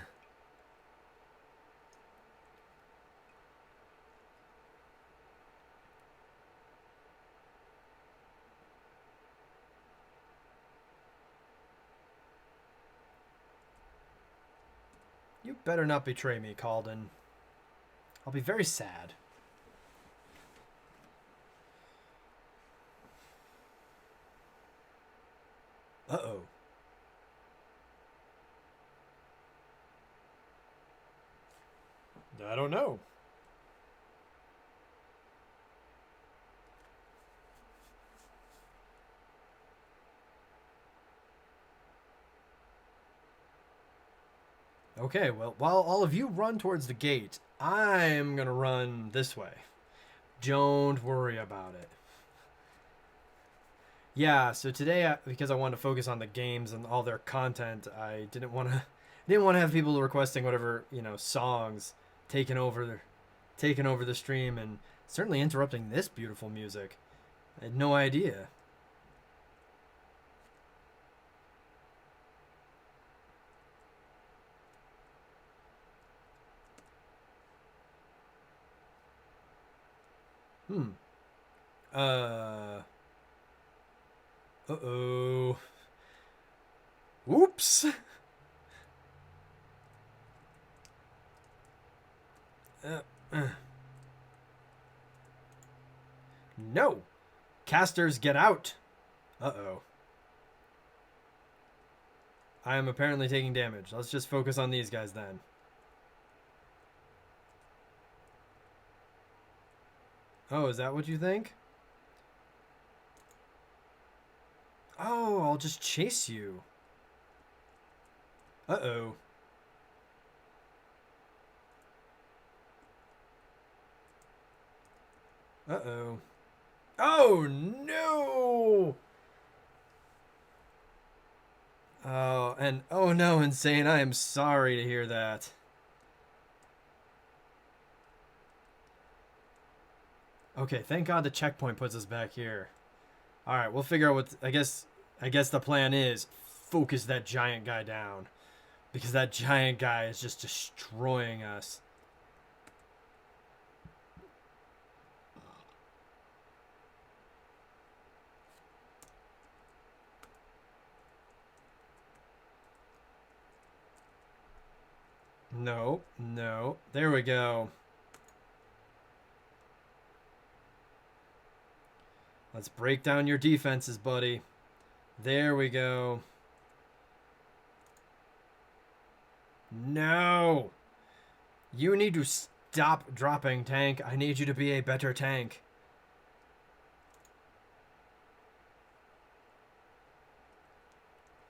You better not betray me, Calden. I'll be very sad. Uh-oh. I don't know. Okay, well, while all of you run towards the gate, I'm gonna run this way. Don't worry about it. Yeah, so today, because I wanted to focus on the games and all their content, I didn't want to have people requesting whatever, songs taking over the stream, and certainly interrupting this beautiful music. I had no idea. Hmm. Uh-oh. Oops. Uh. No. Casters, get out. Uh-oh. I am apparently taking damage. Let's just focus on these guys then. Oh, is that what you think? Oh, I'll just chase you. Uh-oh. Uh-oh. Oh, no! Oh, and oh no, Insane, I am sorry to hear that. Okay, thank God the checkpoint puts us back here. Alright, we'll figure out what... I guess the plan is focus that giant guy down. Because that giant guy is just destroying us. No, no. There we go. Let's break down your defenses, buddy. There we go. No! You need to stop dropping, tank. I need you to be a better tank.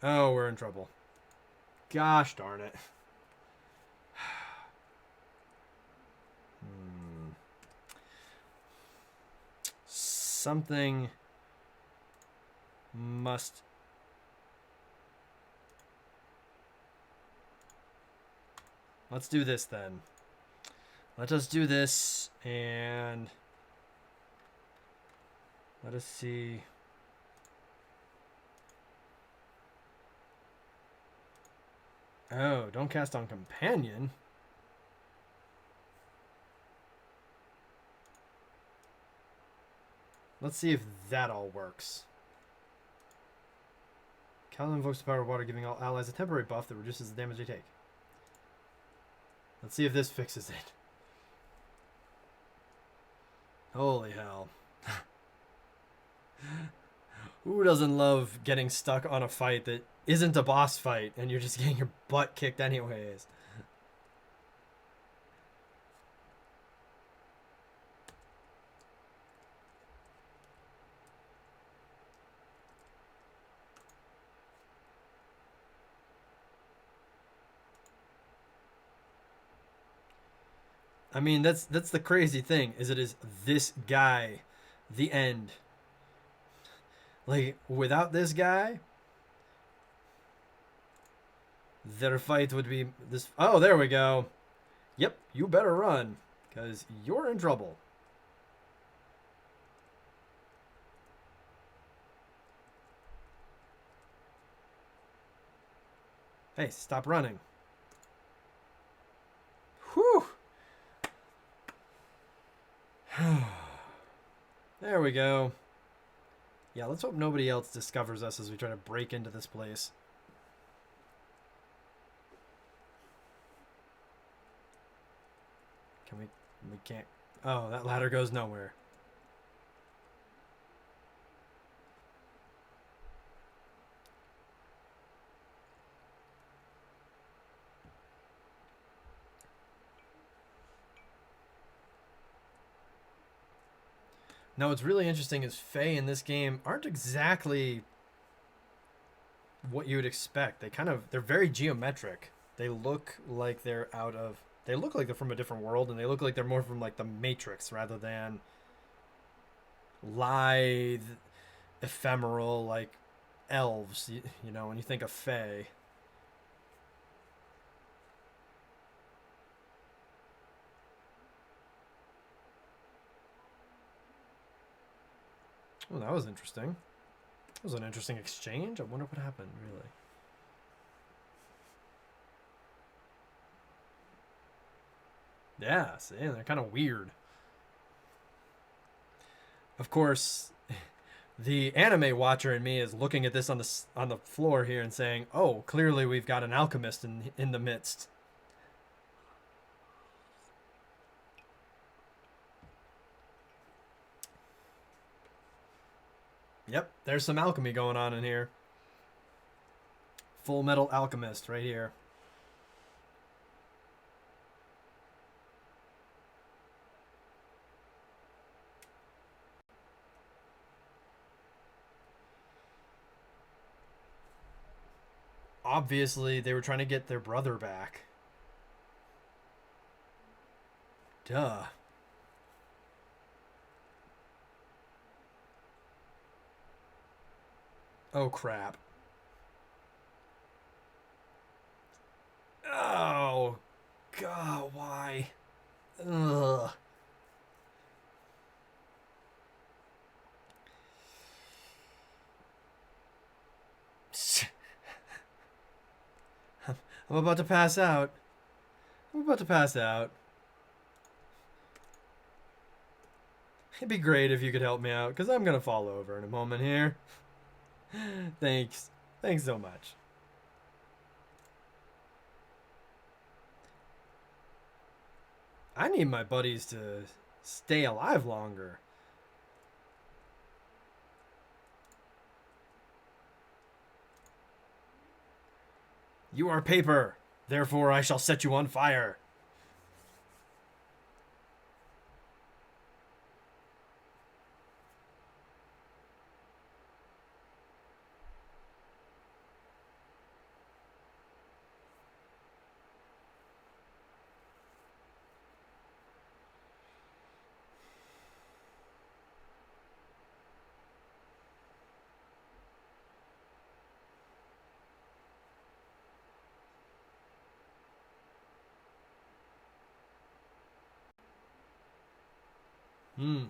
Oh, we're in trouble. Gosh darn it. Something must... Let's do this then. Let us do this and... Let us see... Oh, don't cast on companion. Let's see if that all works. Callan invokes the power of water, giving all allies a temporary buff that reduces the damage they take. Let's see if this fixes it. Holy hell. Who doesn't love getting stuck on a fight that isn't a boss fight and you're just getting your butt kicked anyways? I mean, that's the crazy thing, is it is this guy, the end. Like, without this guy, their fight would be this... Oh, there we go. Yep, you better run, because you're in trouble. Hey, stop running. Whew. There we go. Yeah, let's hope nobody else discovers us as we try to break into this place. Can we... We can't... Oh, that ladder goes nowhere. Now, what's really interesting is Fae in this game aren't exactly what you would expect. They're very geometric. They look like they're they look like they're from a different world, and they look like they're more from like the Matrix rather than lithe, ephemeral, like elves, you know, when you think of Fae. Oh, that was interesting. That was an interesting exchange. I wonder what happened, really. Yeah, see, they're kind of weird. Of course, the anime watcher in me is looking at this on the floor here and saying, "Oh, clearly we've got an alchemist in the midst." Yep, there's some alchemy going on in here. Full Metal Alchemist right here. Obviously, they were trying to get their brother back. Duh. Oh, crap. Oh, God, why? Ugh. I'm about to pass out. I'm about to pass out. It'd be great if you could help me out, because I'm going to fall over in a moment here. Thanks. Thanks so much. I need my buddies to stay alive longer. You are paper, therefore I shall set you on fire. Hmm.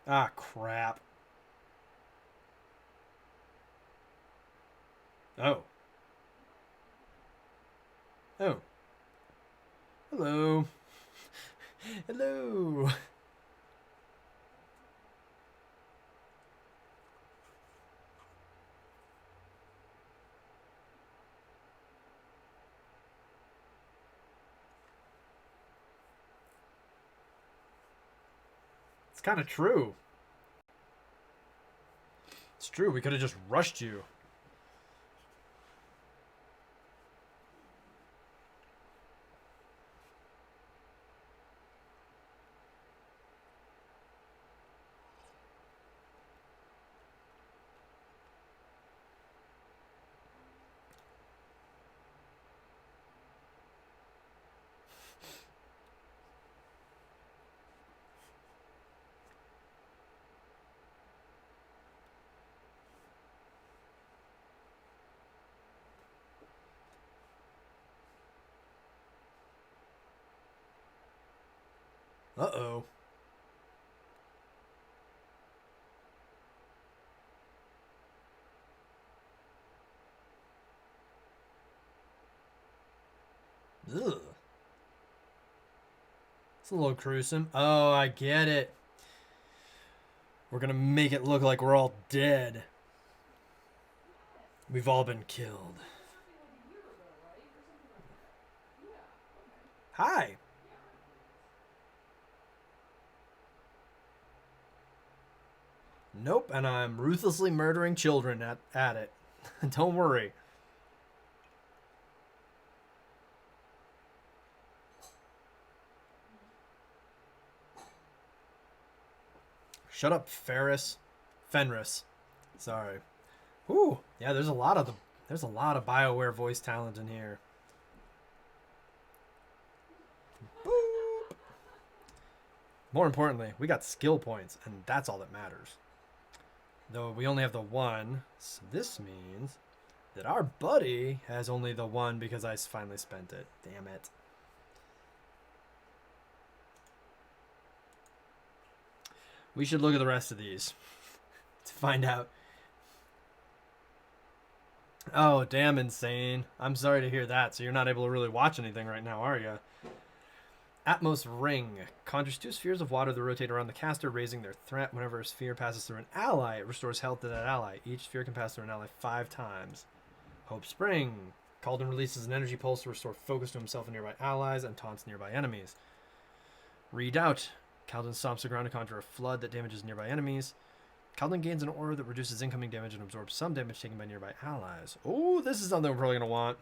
Ah, crap. Oh. Oh. Hello. Hello. It's kind of true. It's true. We could have just rushed you. Uh-oh. Ugh. It's a little gruesome. Oh, I get it. We're gonna make it look like we're all dead. We've all been killed. Hi. Nope, and I'm ruthlessly murdering children at it. Don't worry. Shut up, Ferris. Fenris. Sorry. Ooh, yeah, there's a lot of BioWare voice talent in here. Boop. More importantly, we got skill points, and that's all that matters. Though we only have the one, so this means that our buddy has only the one because I finally spent it. Damn it. We should look at the rest of these to find out. Oh, damn insane. I'm sorry to hear that. So you're not able to really watch anything right now, are you? Atmos Ring. Conjures 2 spheres of water that rotate around the caster, raising their threat. Whenever a sphere passes through an ally, it restores health to that ally. Each sphere can pass through an ally 5 times. Hope Spring. Caldon releases an energy pulse to restore focus to himself and nearby allies and taunts nearby enemies. Redoubt. Caldon stomps the ground to conjure a flood that damages nearby enemies. Caldon gains an aura that reduces incoming damage and absorbs some damage taken by nearby allies. Oh, this is something we're probably going to want.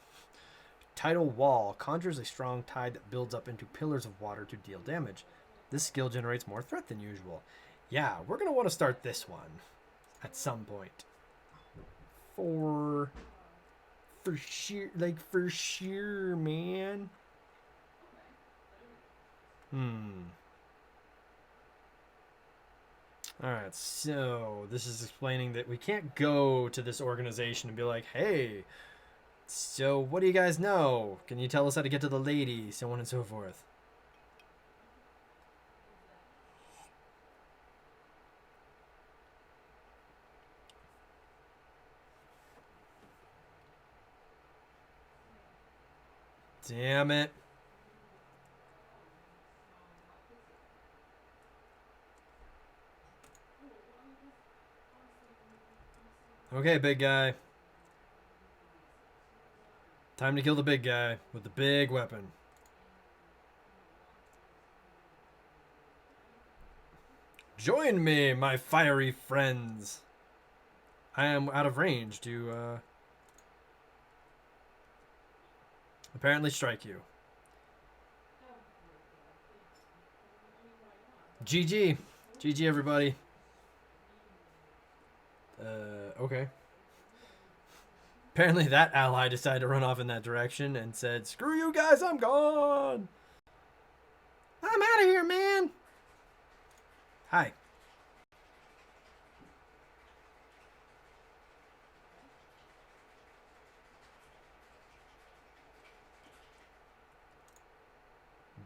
Tidal Wall conjures a strong tide that builds up into pillars of water to deal damage. This skill generates more threat than usual. Yeah, we're going to want to start this one at some point. For sure, man. Alright, so this is explaining that we can't go to this organization and be like, hey, so what do you guys know? Can you tell us how to get to the lady? So on and so forth. Damn it. Okay, big guy. Time to kill the big guy with the big weapon. Join me, my fiery friends. I am out of range to apparently strike you. GG. GG, everybody. Okay. Apparently that ally decided to run off in that direction and said, screw you guys, I'm gone. I'm out of here, man. Hi.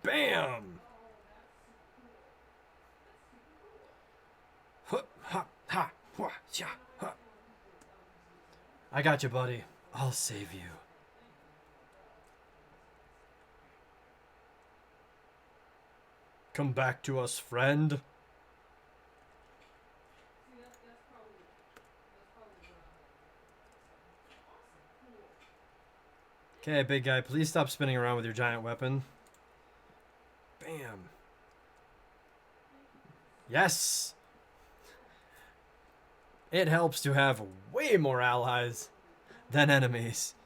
Bam. I got you, buddy. I'll save you. Come back to us, friend. Okay, big guy, please stop spinning around with your giant weapon. Bam. Yes! It helps to have way more allies than enemies.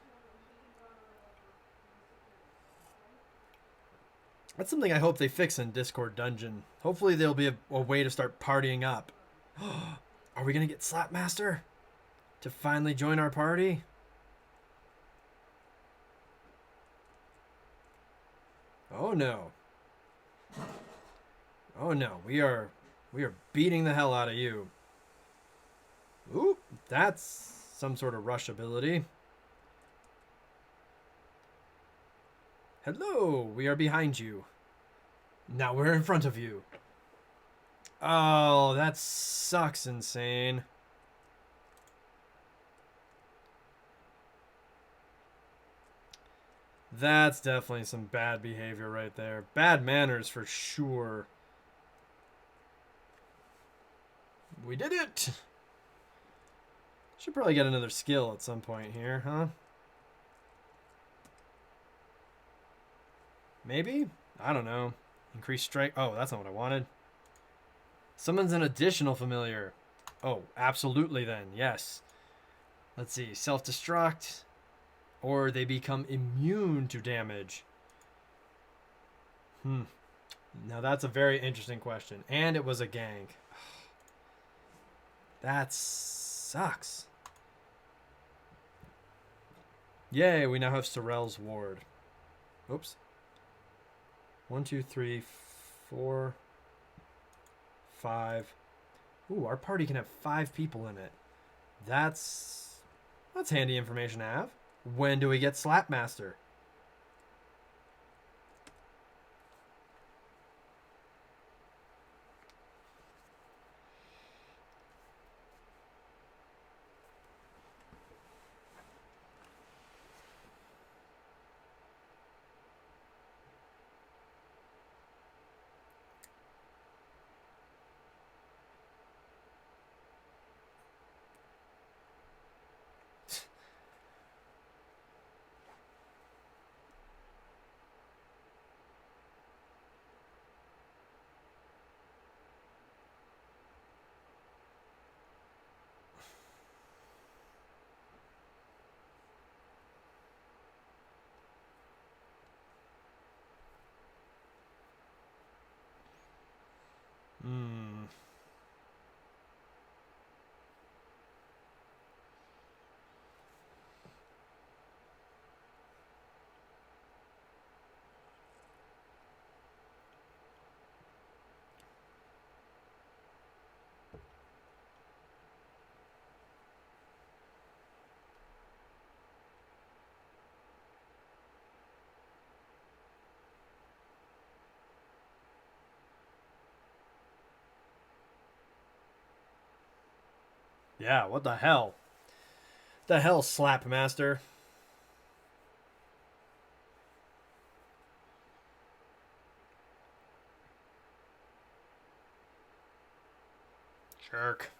That's something I hope they fix in Discord Dungeon. Hopefully there'll be a way to start partying up. Are we going to get Slapmaster to finally join our party? Oh no. Oh no, we are beating the hell out of you. Ooh, that's some sort of rush ability. Hello, we are behind you. Now we're in front of you. Oh, that sucks, insane. That's definitely some bad behavior right there. Bad manners for sure. We did it! Should probably get another skill at some point here, huh? Maybe? I don't know. Increase strike. Oh, that's not what I wanted. Summons an additional familiar. Oh, absolutely then. Yes. Let's see. Self-destruct. Or they become immune to damage. Now that's a very interesting question. And it was a gank. That sucks. Yay, we now have Sorrel's Ward. Oops. 1, 2, 3, 4, 5. Ooh, our party can have 5 people in it. That's handy information to have. When do we get Slapmaster? Yeah, what the hell? The hell, Slap Master? Jerk.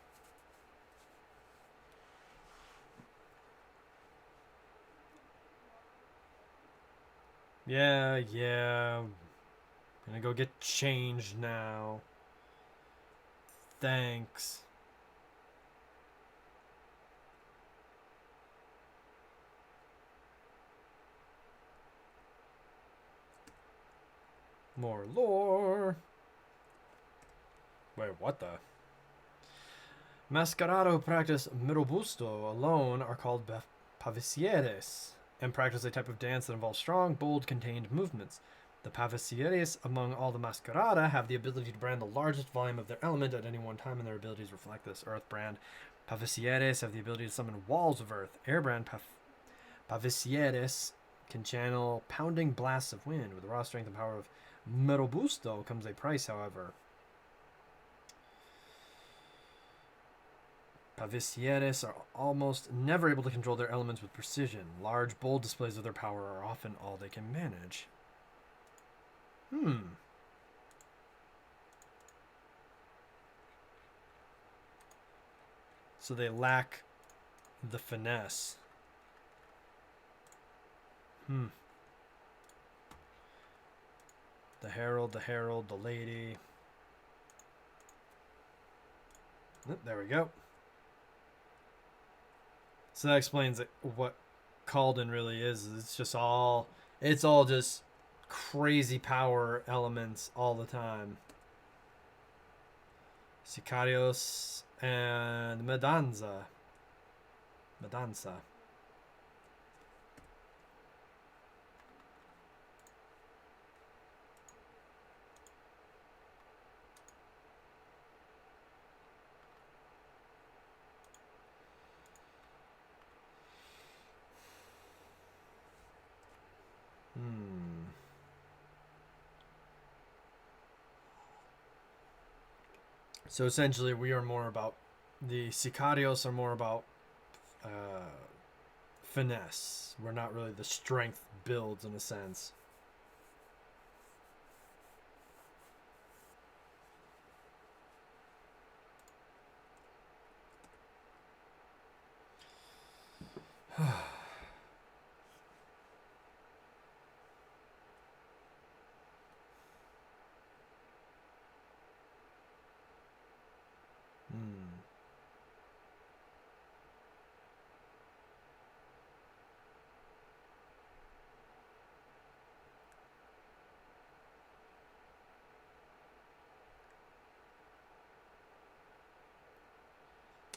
Yeah. Gonna go get changed now. Thanks. More lore. Wait, what the? Masquerada who practice mirobusto alone are called pavicieres and practice a type of dance that involves strong, bold, contained movements. The pavicieres among all the Masquerada have the ability to brand the largest volume of their element at any one time, and their abilities reflect this. Earth brand pavicieres have the ability to summon walls of earth. Air brand pavicieres can channel pounding blasts of wind. With the raw strength and power of mirobusto comes a price, however. Pavicieres are almost never able to control their elements with precision. Large, bold displays of their power are often all they can manage. So they lack the finesse. The herald, the lady. There we go. So that explains what Calden really is. It's all just crazy power elements all the time. Sicarios and Medanza. So essentially, we are more about the Sicarios are more about finesse. We're not really the strength builds in a sense.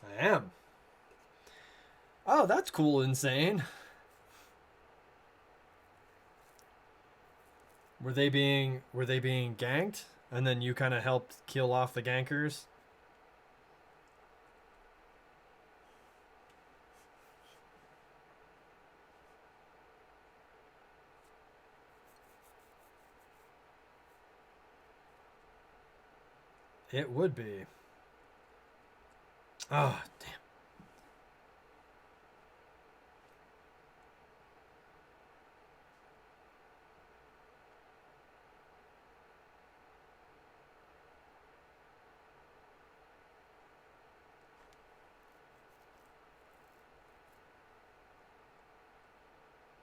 I am. Oh, that's cool, insane. Were they being ganked, and then you kind of helped kill off the gankers? It would be. Oh, damn.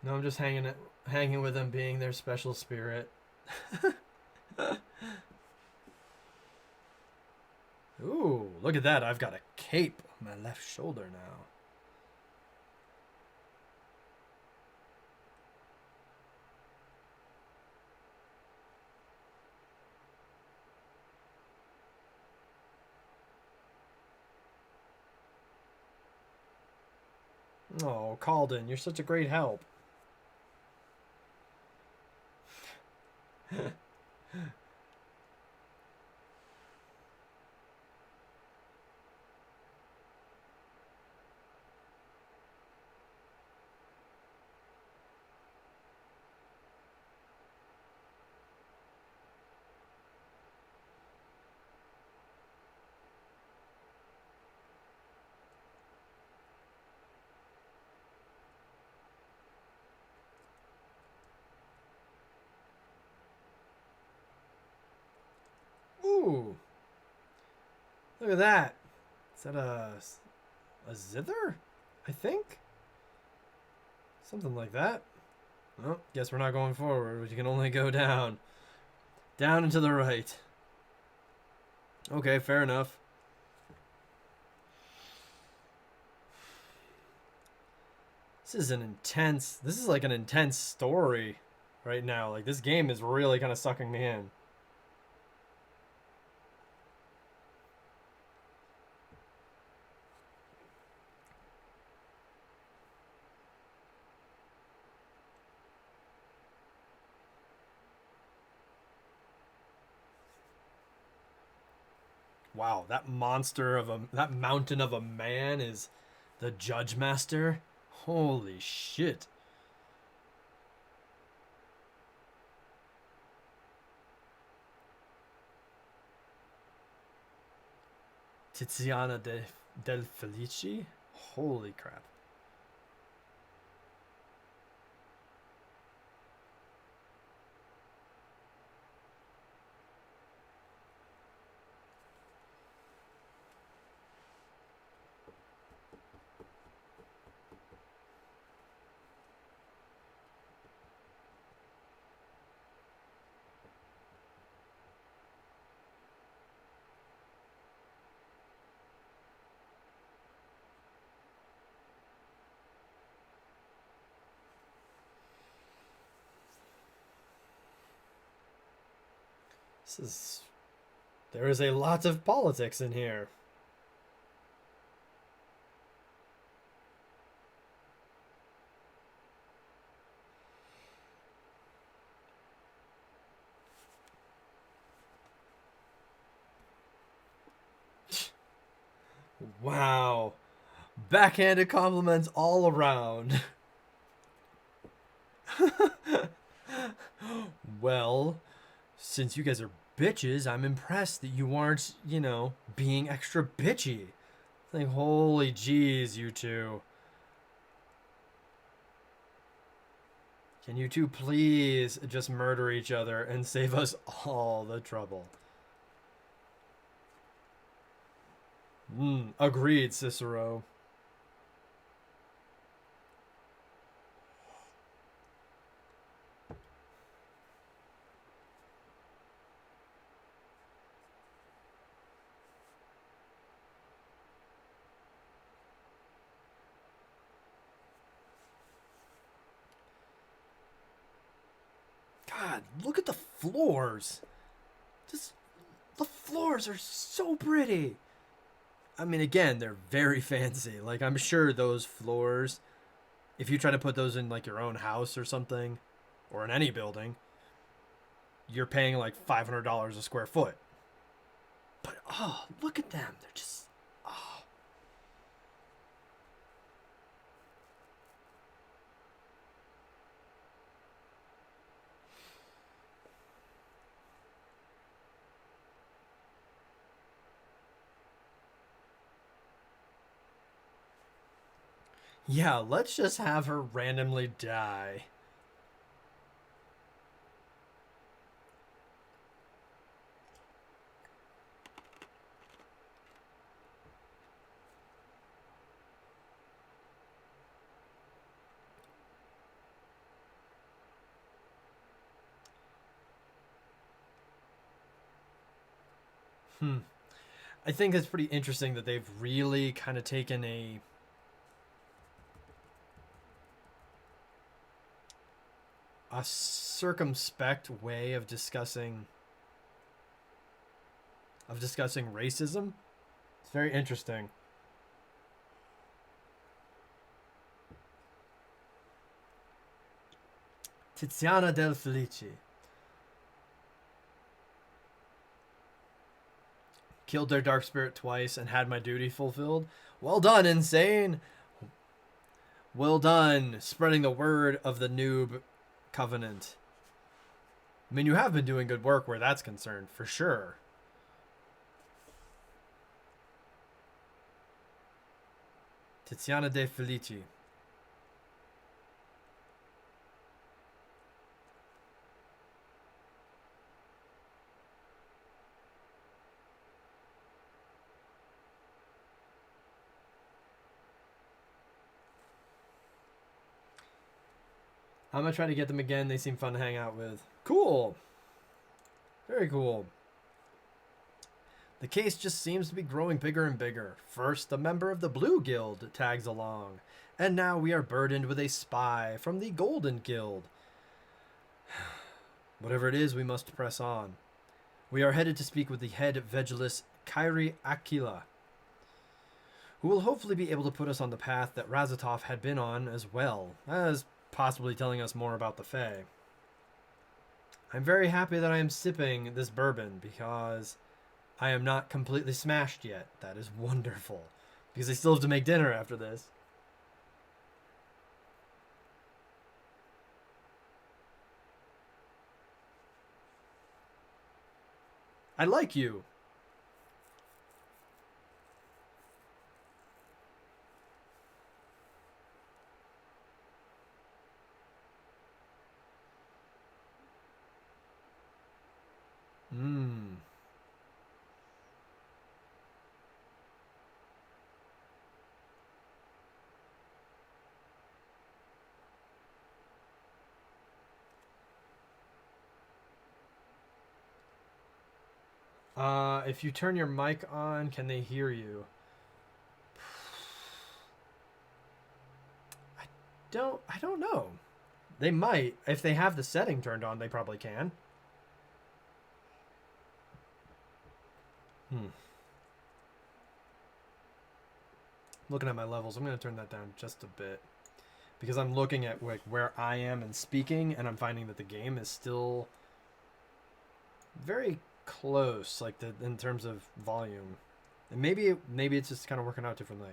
No, I'm just hanging with them, being their special spirit. Ooh, look at that. I've got a cape on my left shoulder now. Oh, Calden, you're such a great help. Ooh. Look at that. Is that a zither? I think? Something like that. Well, guess we're not going forward. You can only go down. Down and to the right. Okay, fair enough. This is like an intense story right now. Like, this game is really kind of sucking me in. Wow, that mountain of a man is the Judge Master. Holy shit. Tiziana del Felici? Holy crap. There is a lot of politics in here. Wow. Backhanded compliments all around. Well, since you guys are bitches, I'm impressed that you aren't, being extra bitchy. Like, holy jeez, you two. Can you two please just murder each other and save us all the trouble? Agreed, Cicero. God, look at the floors. The floors are so pretty. I mean, again, they're very fancy. Like, I'm sure those floors, if you try to put those in, like, your own house or something, or in any building, you're paying, like, $500 a square foot. But, oh, look at them. They're just, oh. Yeah, let's just have her randomly die. I think it's pretty interesting that they've really kind of taken a circumspect way of discussing racism. It's very interesting. Tiziana del Felici. Killed their dark spirit twice and had my duty fulfilled. Well done, Insane. Well done, spreading the word of the Noob covenant. I mean, you have been doing good work where that's concerned, for sure. Tiziana de Felici. I'm gonna try to get them again. They seem fun to hang out with. Cool. Very cool. The case just seems to be growing bigger and bigger. First, a member of the Blue Guild tags along, and now we are burdened with a spy from the Golden Guild. Whatever it is, we must press on. We are headed to speak with the head Vegelus Kairi Aquila, who will hopefully be able to put us on the path that Razatov had been on, as well as possibly telling us more about the Fae. I'm very happy that I am sipping this bourbon because I am not completely smashed yet. That is wonderful. Because I still have to make dinner after this. I like you. Mmm. If you turn your mic on, can they hear you? I don't know. They might. If they have the setting turned on, they probably can. Looking at my levels, I'm going to turn that down just a bit. Because I'm looking at like where I am and speaking, and I'm finding that the game is still very close, like in terms of volume. And maybe it's just kind of working out differently.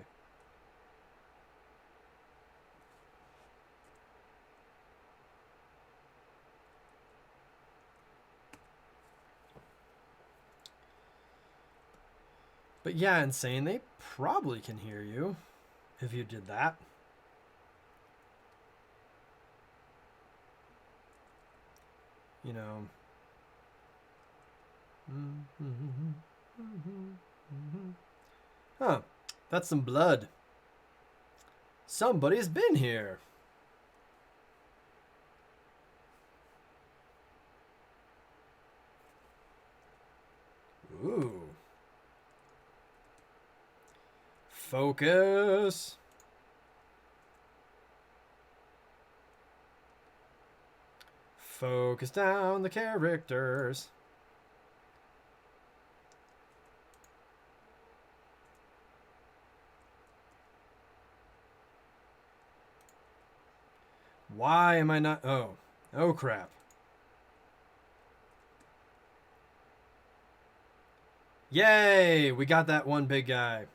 But yeah, Insane, they probably can hear you if you did that. You know. Huh. That's some blood. Somebody's been here. Ooh. Focus. Focus down the characters. Why am I not... Oh crap. Yay! We got that one big guy.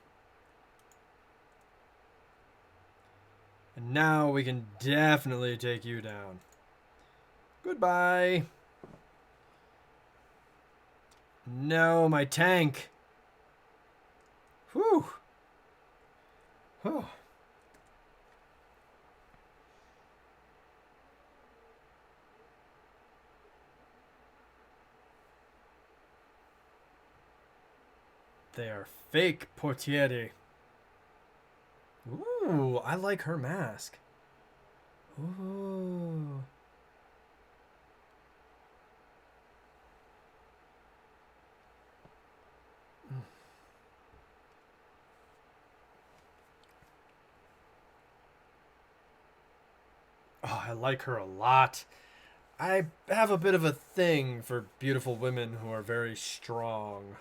And now we can definitely take you down. Goodbye. No, my tank. Whew. Oh. They are fake portieri. Ooh, I like her mask. Ooh. Oh, I like her a lot. I have a bit of a thing for beautiful women who are very strong.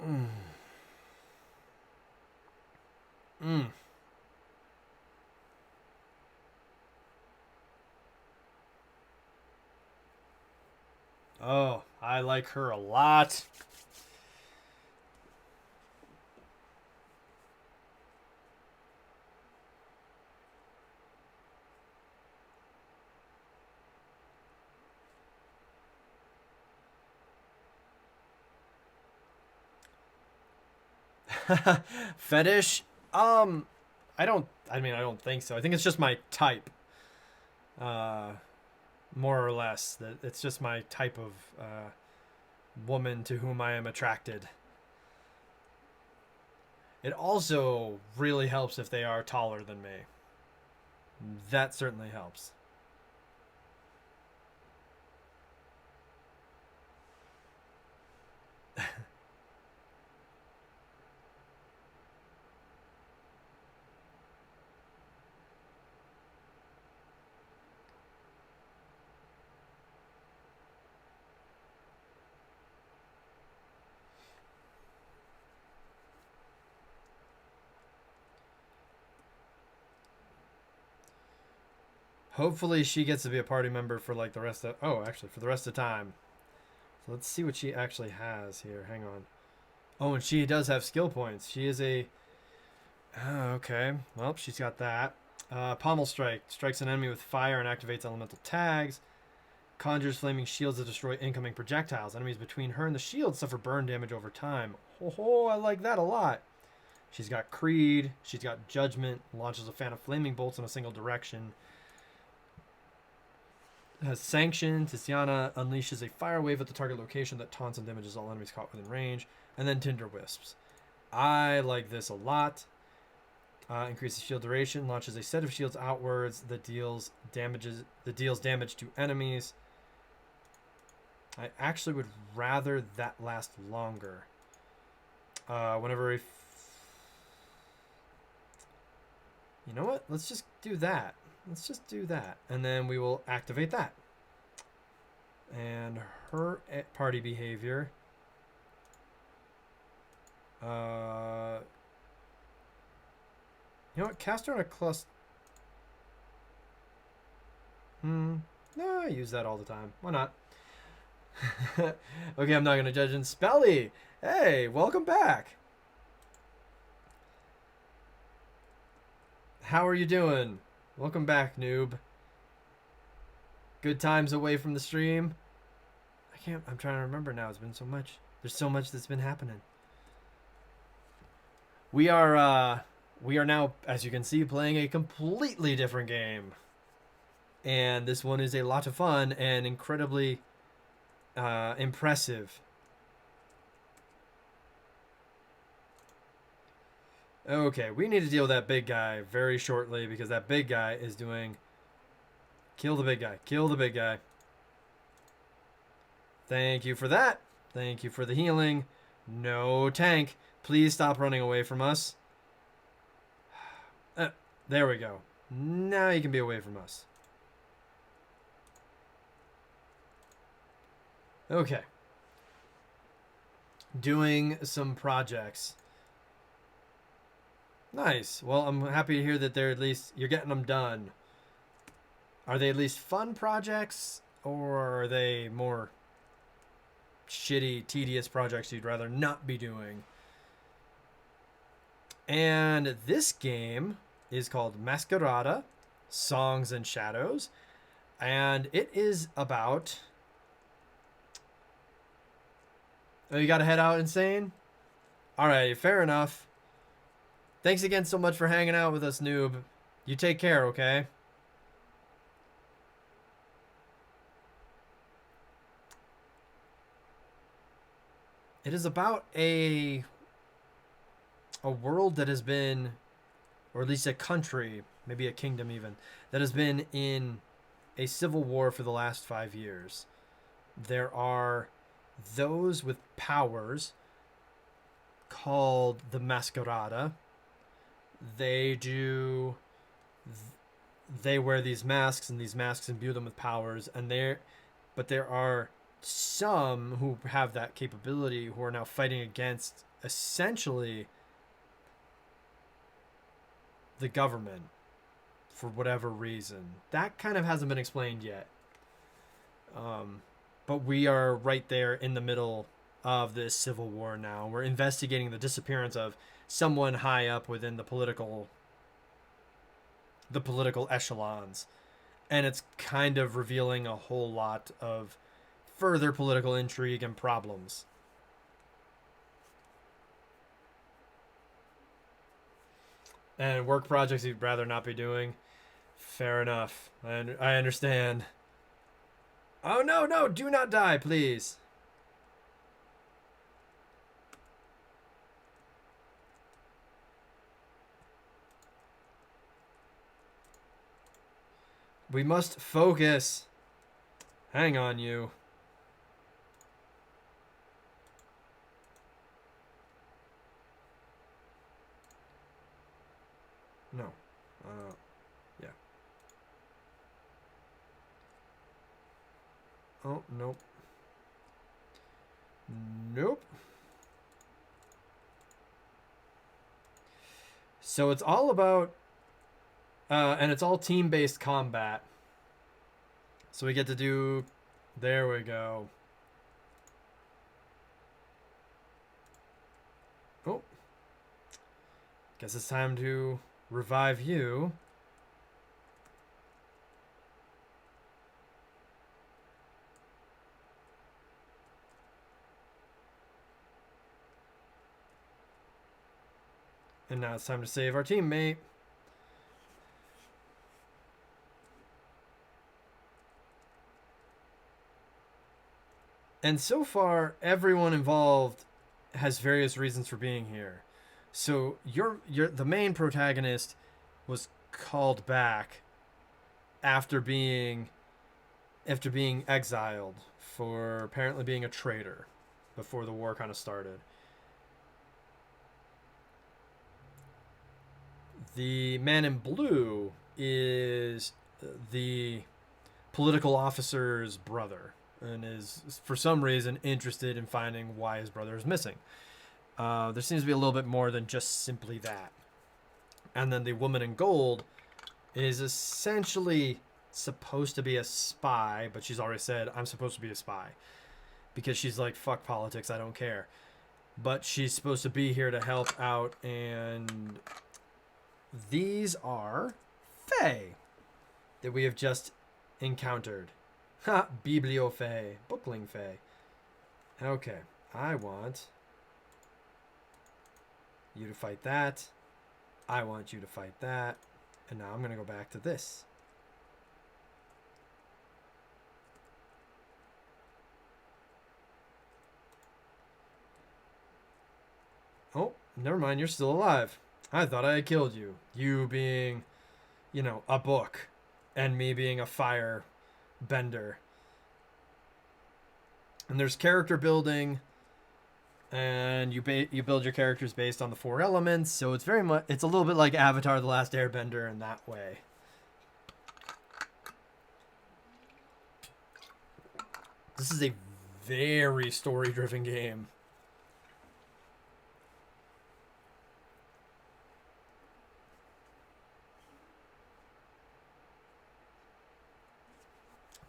Mm. Mm. Oh, I like her a lot. Fetish? I don't think so. I think it's just my type. More or less. That it's just my type of woman to whom I am attracted. It also really helps if they are taller than me. That certainly helps. Hopefully she gets to be a party member for like the rest of... Oh, actually, for the rest of the time. So let's see what she actually has here. Hang on. Oh, and she does have skill points. She is a... Oh, okay. Well, she's got that. Pommel Strike. Strikes an enemy with fire and activates elemental tags. Conjures flaming shields to destroy incoming projectiles. Enemies between her and the shield suffer burn damage over time. Oh, I like that a lot. She's got Creed. She's got Judgment. Launches a fan of flaming bolts in a single direction. Has Sanction. Tiziana unleashes a fire wave at the target location that taunts and damages all enemies caught within range. And then Tinder Wisps. I like this a lot. Increases shield duration. Launches a set of shields outwards that deals damage to enemies. I actually would rather that last longer. Whenever you know what? Let's just do that. Let's just do that. And then we will activate that. And her party behavior. You know what? Cast her on a cluster. No, I use that all the time. Why not? Okay, I'm not going to judge. And Spelly! Hey, welcome back. How are you doing? Welcome back, Noob. Good times away from the stream? I'm trying to remember now. It's been so much. There's so much that's been happening. We are now, as you can see, playing a completely different game. And this one is a lot of fun and incredibly impressive. Okay, we need to deal with that big guy very shortly because that big guy is doing... Kill the big guy. Kill the big guy. Thank you for that. Thank you for the healing. No tank. Please stop running away from us. There we go. Now you can be away from us. Okay. Doing some projects. Nice. Well, I'm happy to hear that they're you're getting them done. Are they at least fun projects, or are they more shitty, tedious projects you'd rather not be doing? And this game is called Masquerada, Songs and Shadows, and it is about... Oh, you gotta head out, Insane? Alright, fair enough. Thanks again so much for hanging out with us, Noob. You take care, okay? It is about a world that has been, or at least a country, maybe a kingdom even, that has been in a civil war for the last 5 years. There are those with powers called the Masquerada. They wear these masks, and these masks imbue them with powers, but there are some who have that capability who are now fighting against essentially the government for whatever reason. That kind of hasn't been explained yet. But we are right there in the middle of this civil war now. We're investigating the disappearance of someone high up within the political echelons. And it's kind of revealing a whole lot of further political intrigue and problems. And work projects you'd rather not be doing. Fair enough. I understand. Oh, no, do not die, please. We must focus. Hang on, you. No. Yeah. Oh, nope. Nope. So it's all about, and it's all team-based combat. So we get to do, there we go. Oh. Guess it's time to revive you. And now it's time to save our teammate. And so far, everyone involved has various reasons for being here. So you're the main protagonist was called back after being exiled for apparently being a traitor before the war kind of started. The man in blue is the political officer's brother and is for some reason interested in finding why his brother is missing. There seems to be a little bit more than just simply that. And then the woman in gold is essentially supposed to be a spy, but she's already said, I'm supposed to be a spy. Because she's like, fuck politics, I don't care. But she's supposed to be here to help out, and these are Fae that we have just encountered. Ha! Bibliofae. Bookling Fae. Okay, I want you to fight that. I want you to fight that. And now I'm going to go back to this. Oh, never mind. You're still alive. I thought I had killed you. You being, a book. And me being a fire bender. And there's character building. And you build your characters based on the 4 elements, so it's it's a little bit like Avatar: The Last Airbender in that way. This is a very story-driven game.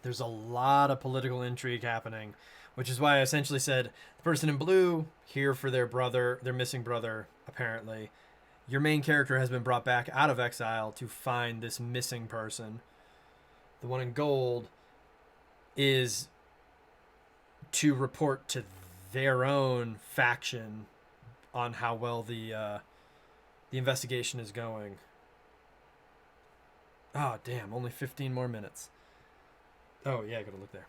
There's a lot of political intrigue happening, which is why I essentially said the person in blue here for their brother, their missing brother, apparently. Your main character has been brought back out of exile to find this missing person. The one in gold is to report to their own faction on how well the investigation is going. Oh, damn, only 15 more minutes. Oh, yeah, I gotta look there.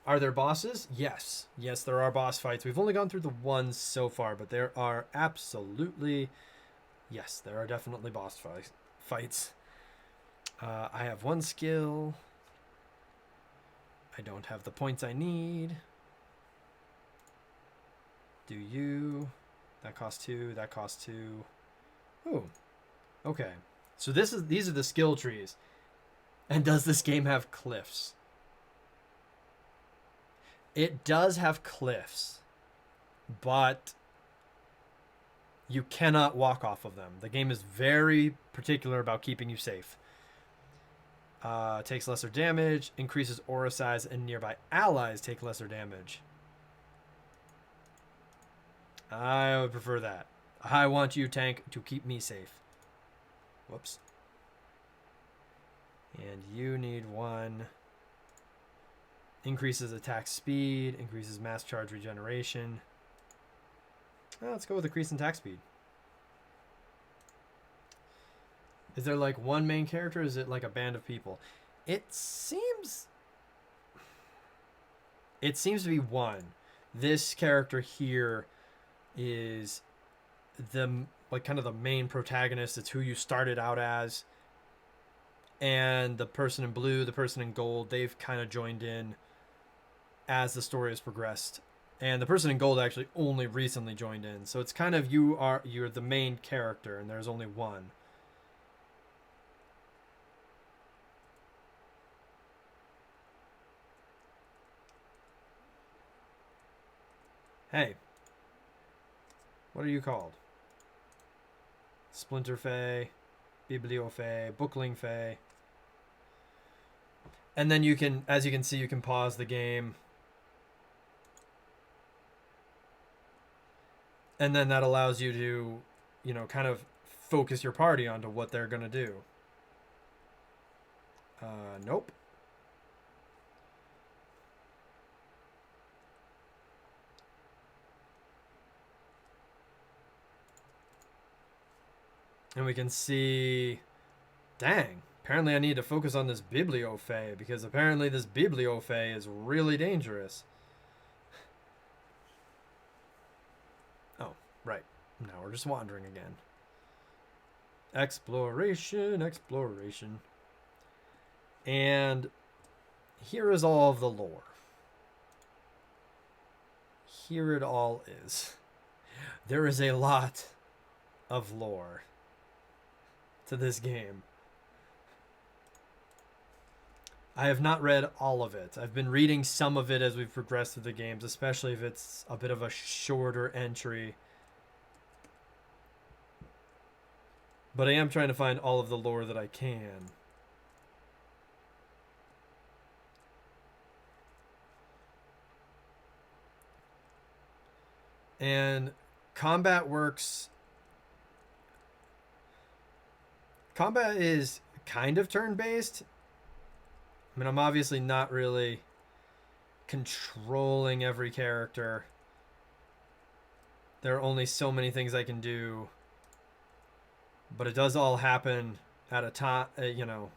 Are there bosses? Yes. Yes, there are boss fights. We've only gone through the ones so far, but there are absolutely... Yes, there are definitely boss fights. I have 1 skill. I don't have the points I need. Do you? That costs 2. That costs 2. Ooh. Okay. So these are the skill trees. And does this game have cliffs? It does have cliffs, but you cannot walk off of them. The game is very particular about keeping you safe. Takes lesser damage, increases aura size, and nearby allies take lesser damage. I would prefer that. I want you, tank, to keep me safe. Whoops. And you need 1. Increases attack speed, increases mass charge regeneration. Let's go with increase in attack speed. Is there like 1 main character, or is it like a band of people? It seems to be 1. This character here is the kind of the main protagonist. It's who you started out as. and the person in blue, the person in gold, they've kind of joined in as the story has progressed. And the person in gold actually only recently joined in. So it's kind of you're the main character and there's only one. Hey. What are you called? Splinter Fay, Bibliofay, Bookling Fay. And then you can, as you can see, you can pause the game. And then that allows you to, you know, kind of focus your party onto what they're going to do. Nope. And we can see, dang, apparently I need to focus on this Bibliofay because apparently this Bibliofay is really dangerous. Oh, right. Now we're just wandering again. Exploration, exploration. And here is all of the lore. Here it all is. There is a lot of lore to this game. I have not read all of it. I've been reading some of it as we've progressed through the games, especially if it's a bit of a shorter entry. But I am trying to find all of the lore that I can. And combat works. Combat is kind of turn-based. I mean, I'm obviously not really controlling every character. There are only so many things I can do. But it does all happen at a time, you know,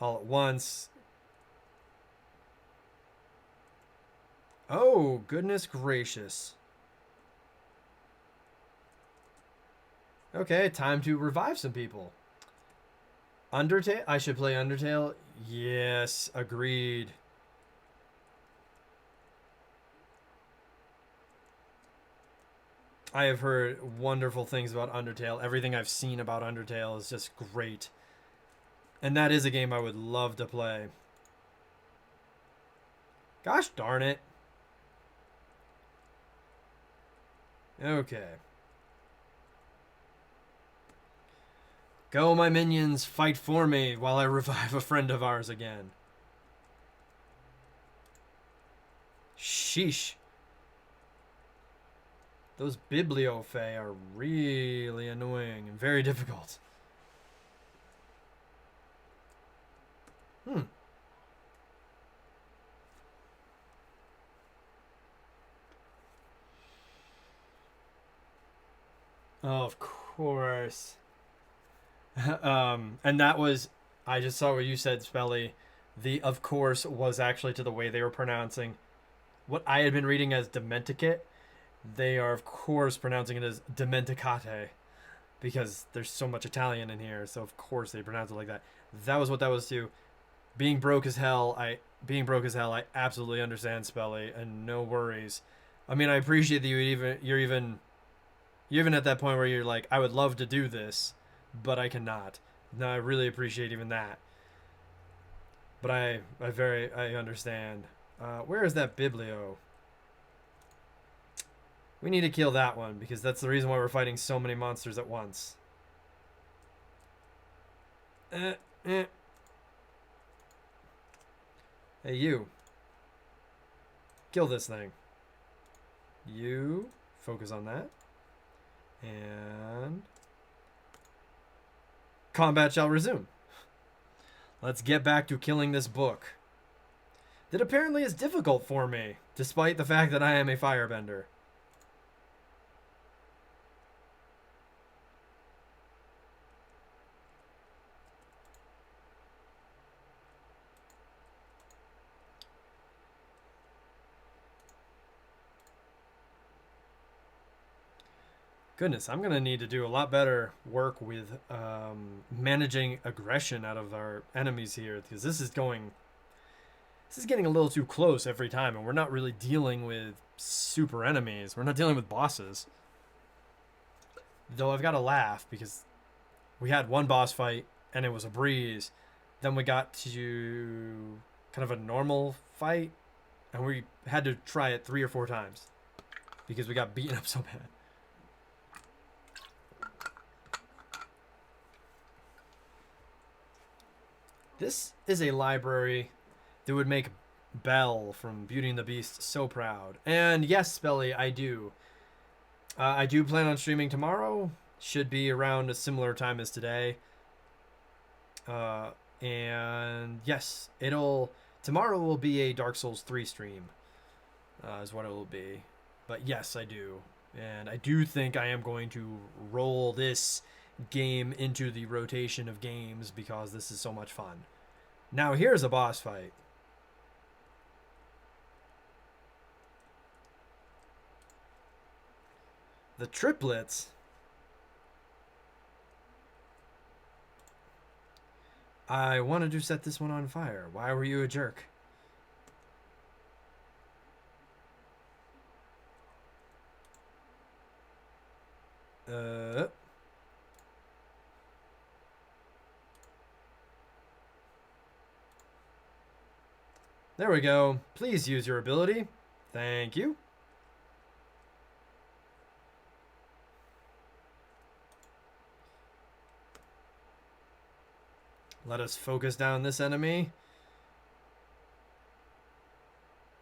all at once. Oh, goodness gracious. Okay, time to revive some people. Undertale? I should play Undertale? Yes, agreed. I have heard wonderful things about Undertale. Everything I've seen about Undertale is just great. And that is a game I would love to play. Gosh darn it. Okay. Go, my minions, fight for me while I revive a friend of ours again. Sheesh. Those Bibliofay are really annoying and very difficult. Oh, of course. And that was, I just saw what you said, Spelly. The of course was actually to the way they were pronouncing what I had been reading as Dementicate. They are, of course, pronouncing it as Dementicate because there's so much Italian in here. So of course they pronounce it like that. That was what that was too. Being broke as hell, I absolutely understand, Spelly, and no worries. I mean, I appreciate that you're even at that point where you're like, I would love to do this, but I cannot. No, I really appreciate even that. But I understand. Where is that Biblio? We need to kill that one because that's the reason why we're fighting so many monsters at once. Hey, you. Kill this thing. You. Focus on that. And combat shall resume. Let's get back to killing this book. That apparently is difficult for me, despite the fact that I am a firebender. Goodness, I'm gonna need to do a lot better work with managing aggression out of our enemies here, because this is getting a little too close every time, and we're not really dealing with super enemies. We're not dealing with bosses. Though I've got to laugh because we had one boss fight and it was a breeze. Then we got to kind of a normal fight, and we had to try it 3 or 4 times because we got beaten up so bad. This is a library that would make Belle from Beauty and the Beast so proud. And yes, Belly, I do. I do plan on streaming tomorrow. Should be around a similar time as today. And yes, tomorrow will be a Dark Souls 3 stream. Is what it will be. But yes, I do. And I do think I am going to roll this game into the rotation of games because this is so much fun. Now here's a boss fight. The triplets. I wanted to set this one on fire. Why were you a jerk? There we go. Please use your ability. Thank you. Let us focus down this enemy.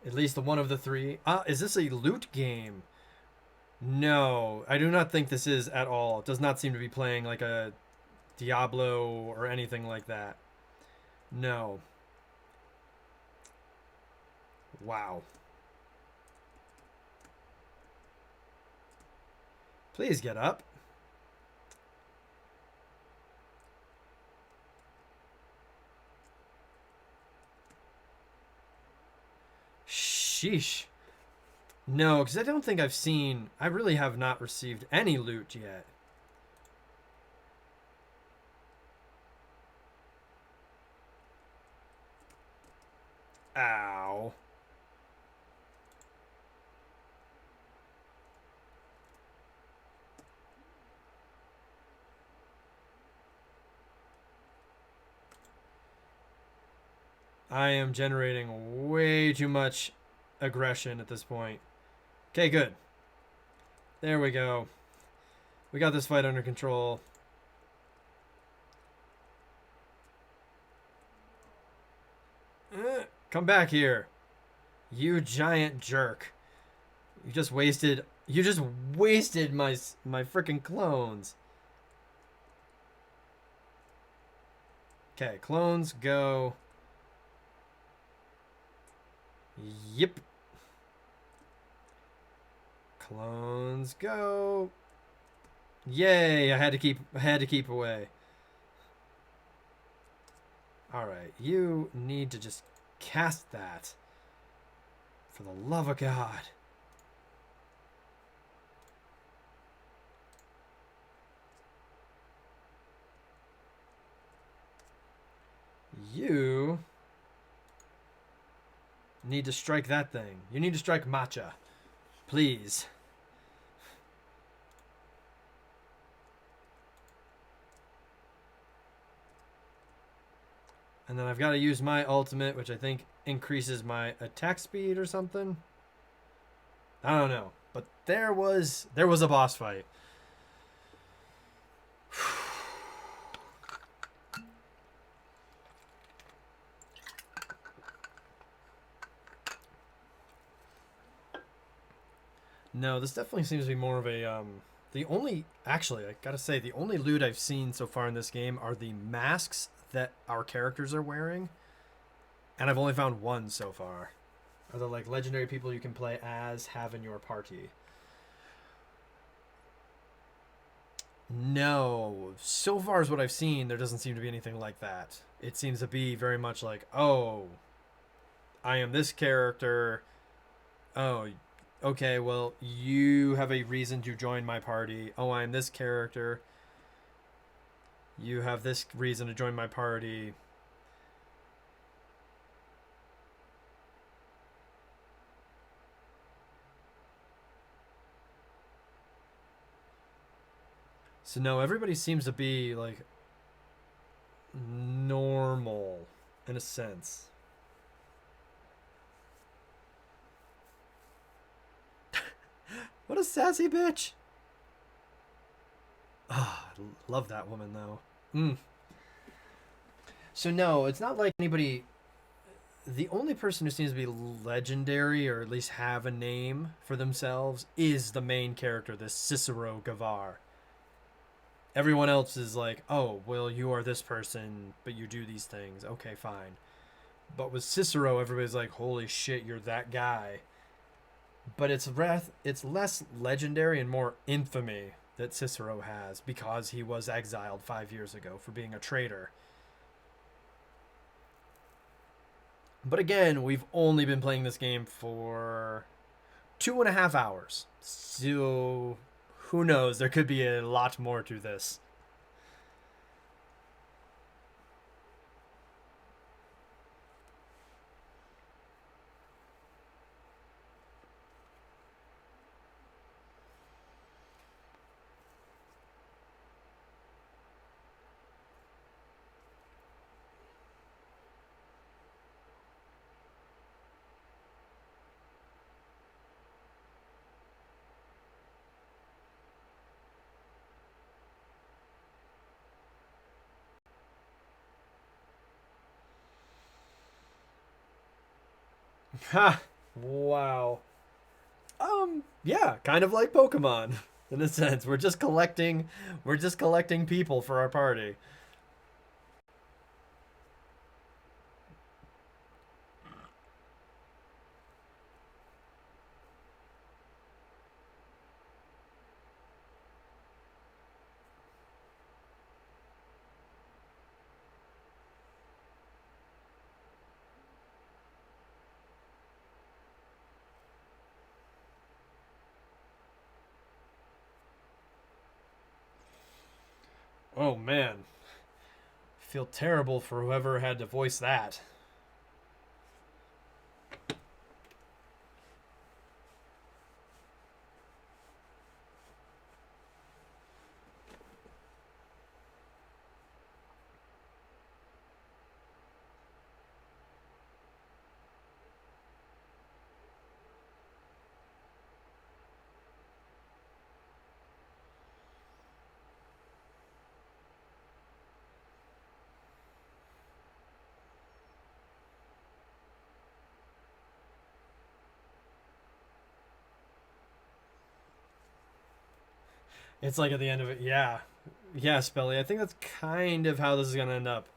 At least the one of the three. Is this a loot game? No, I do not think this is at all. It does not seem to be playing like a Diablo or anything like that. No. Wow. Please get up. Sheesh. No, because I don't think I really have not received any loot yet. Ow. I am generating way too much aggression at this point. Okay, good. There we go. We got this fight under control. Come back here. You giant jerk. You just wasted my freaking clones. Okay, clones go. Yep. Clones go. Yay, I had to keep away. All right, you need to just cast that. For the love of God. You need to strike that thing. You need to strike Matcha. Please. And then I've got to use my ultimate, which I think increases my attack speed or something. I don't know. But there was a boss fight. No, this definitely seems to be more of a I gotta say, the only loot I've seen so far in this game are the masks that our characters are wearing, and I've only found one so far. Are the like legendary people you can play as have in your party? No, so far as what I've seen, there doesn't seem to be anything like that. It seems to be very much like, oh, I am this character. Oh, okay, well, you have a reason to join my party. Oh, I'm this character. You have this reason to join my party. So no, everybody seems to be like normal in a sense. What a sassy bitch. Ah, oh, love that woman though. Mm. So no, it's not like anybody. The only person who seems to be legendary or at least have a name for themselves is the main character, this Cicero Gavar. Everyone else is like, oh, well, you are this person, but you do these things. Okay, fine. But with Cicero, everybody's like, holy shit, you're that guy. But it's less legendary and more infamy that Cicero has because he was exiled 5 years ago for being a traitor. But again, we've only been playing this game for 2.5 hours. So who knows? There could be a lot more to this. Ha! Wow. Yeah, kind of like Pokemon in a sense. We're just collecting people for our party. Oh man, I feel terrible for whoever had to voice that. It's like at the end of it, yeah. Yeah, Spelly, I think that's kind of how this is going to end up.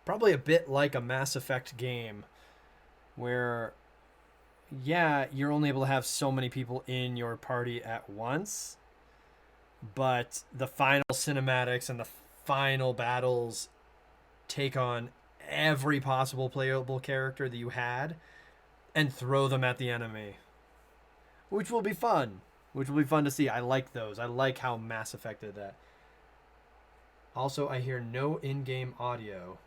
Probably a bit like a Mass Effect game where, yeah, you're only able to have so many people in your party at once, but the final cinematics and the final battles take on every possible playable character that you had and throw them at the enemy, which will be fun. Which will be fun to see. I like those. I like how Mass Effect did that. Also, I hear no in-game audio.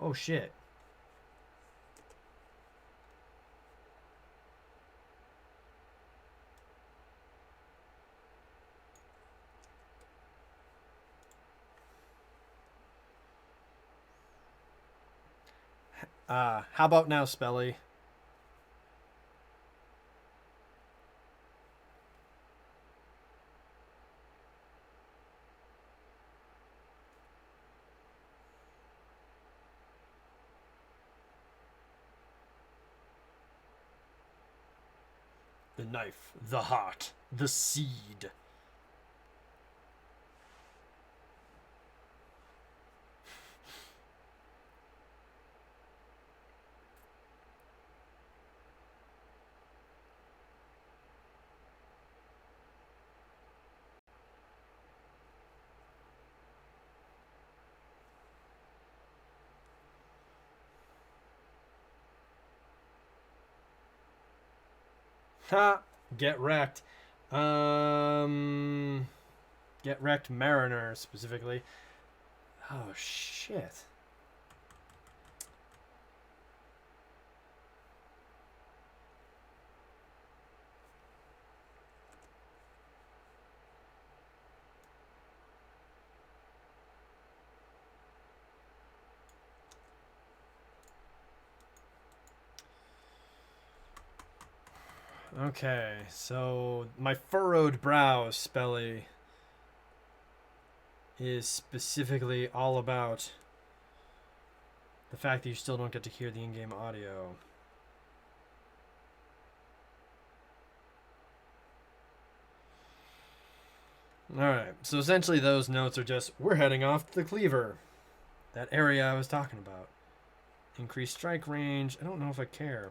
Oh shit. How about now, Spelly? The knife, the heart, the seed. Ha! Get wrecked. Get wrecked Mariner, specifically. Oh, shit. Okay, so my furrowed brow, Spelly, is specifically all about the fact that you still don't get to hear the in-game audio. Alright, so essentially those notes are just, we're heading off to the cleaver. That area I was talking about. Increased strike range. I don't know if I care.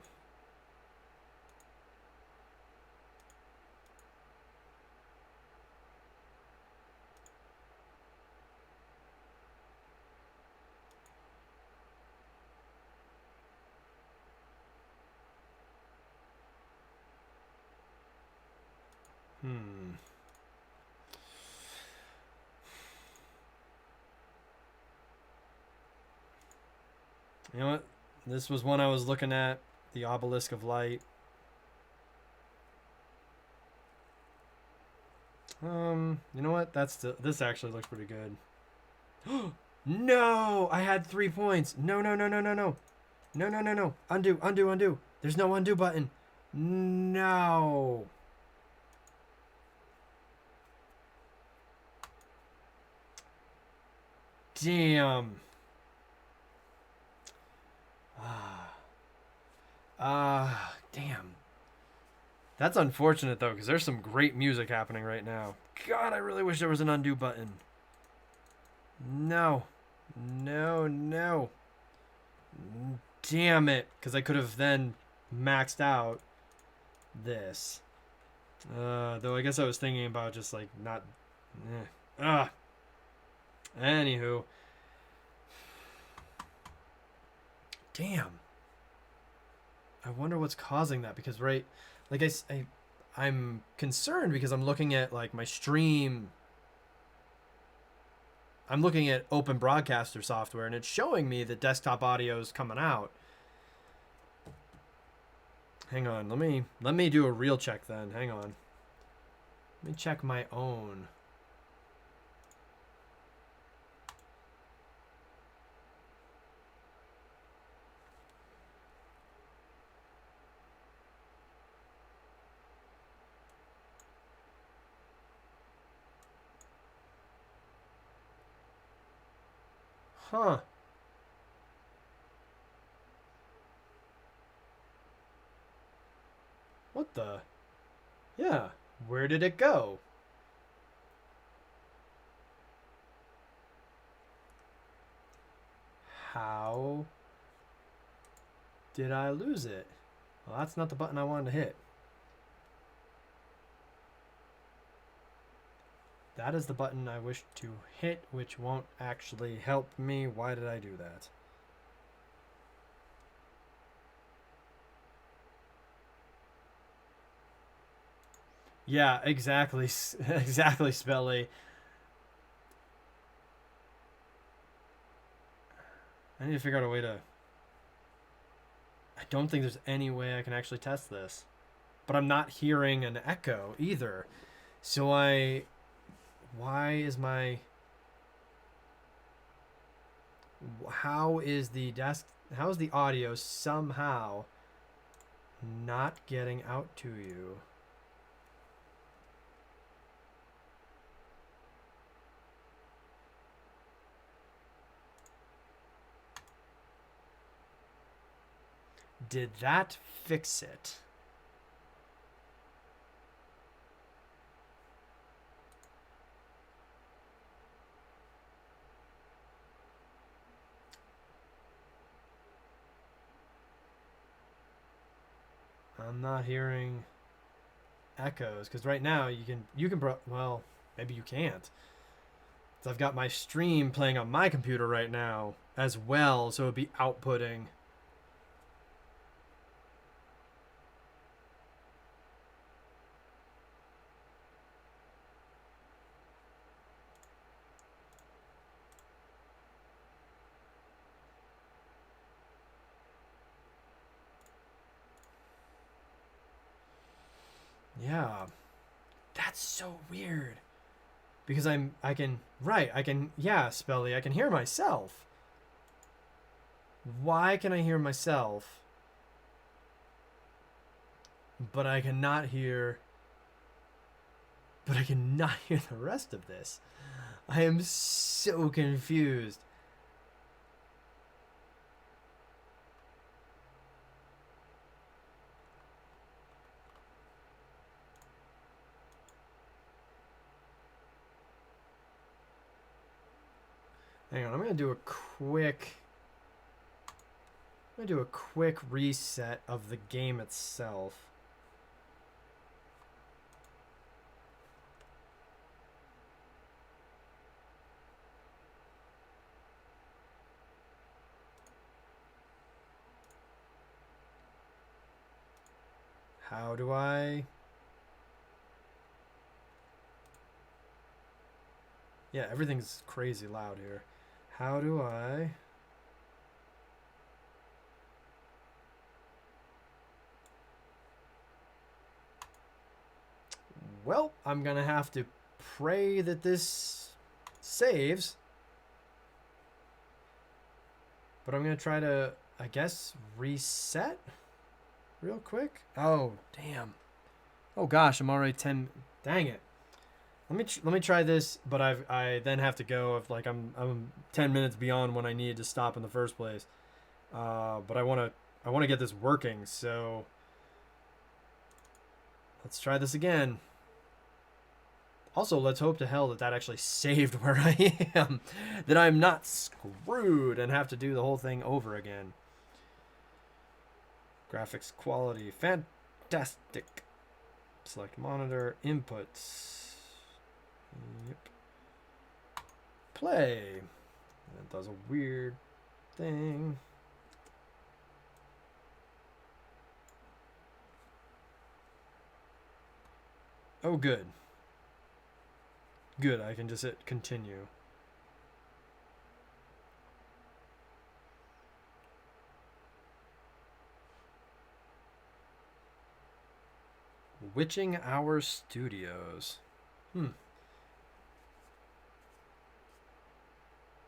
You know what? This was one I was looking at. The Obelisk of Light. You know what? This actually looks pretty good. No! I had 3 points. No, no, no, no, no, no. No, no, no, no. Undo, undo, undo. There's no undo button. No. Damn. Damn. That's unfortunate, though, because there's some great music happening right now. God, I really wish there was an undo button. No. No, no. Damn it. Because I could have then maxed out this. Though I guess I was thinking about just, like, not... Anywho. Damn. I wonder what's causing that, because like I'm concerned because I'm looking at like my stream. I'm looking at Open Broadcaster software and it's showing me that desktop audio is coming out. Hang on, let me do a real check then. Hang on. Let me check my own. Huh. What the? Yeah. Where did it go? How did I lose it? Well, that's not the button I wanted to hit. That is the button I wish to hit, which won't actually help me. Why did I do that? Yeah, exactly. Exactly, Spelly. I need to figure out a way to... I don't think there's any way I can actually test this. But I'm not hearing an echo either. So why is my... How is the audio somehow not getting out to you? Did that fix it? I'm not hearing echoes because right now you can well, maybe you can't. So I've got my stream playing on my computer right now as well, so it'd be outputting. Yeah. That's so weird. Because I can, yeah, Spelly, I can hear myself. Why can I hear myself? But I cannot hear, but I cannot hear the rest of this. I am so confused. Hang on, I'm gonna do a quick reset of the game itself. How do I? Yeah, everything's crazy loud here. How do I? Well, I'm gonna have to pray that this saves. But I'm gonna try to, I guess, reset real quick. Oh, damn. Oh gosh, I'm already 10. Dang it. Let me try this, but I then have to go if like I'm 10 minutes beyond when I needed to stop in the first place. But I wanna get this working, so let's try this again. Also, let's hope to hell that that actually saved where I am, that I'm not screwed and have to do the whole thing over again. Graphics quality, fantastic. Select monitor, inputs. Yep. Play. That does a weird thing. Oh, good. Good, I can just hit continue. Witching Hour Studios.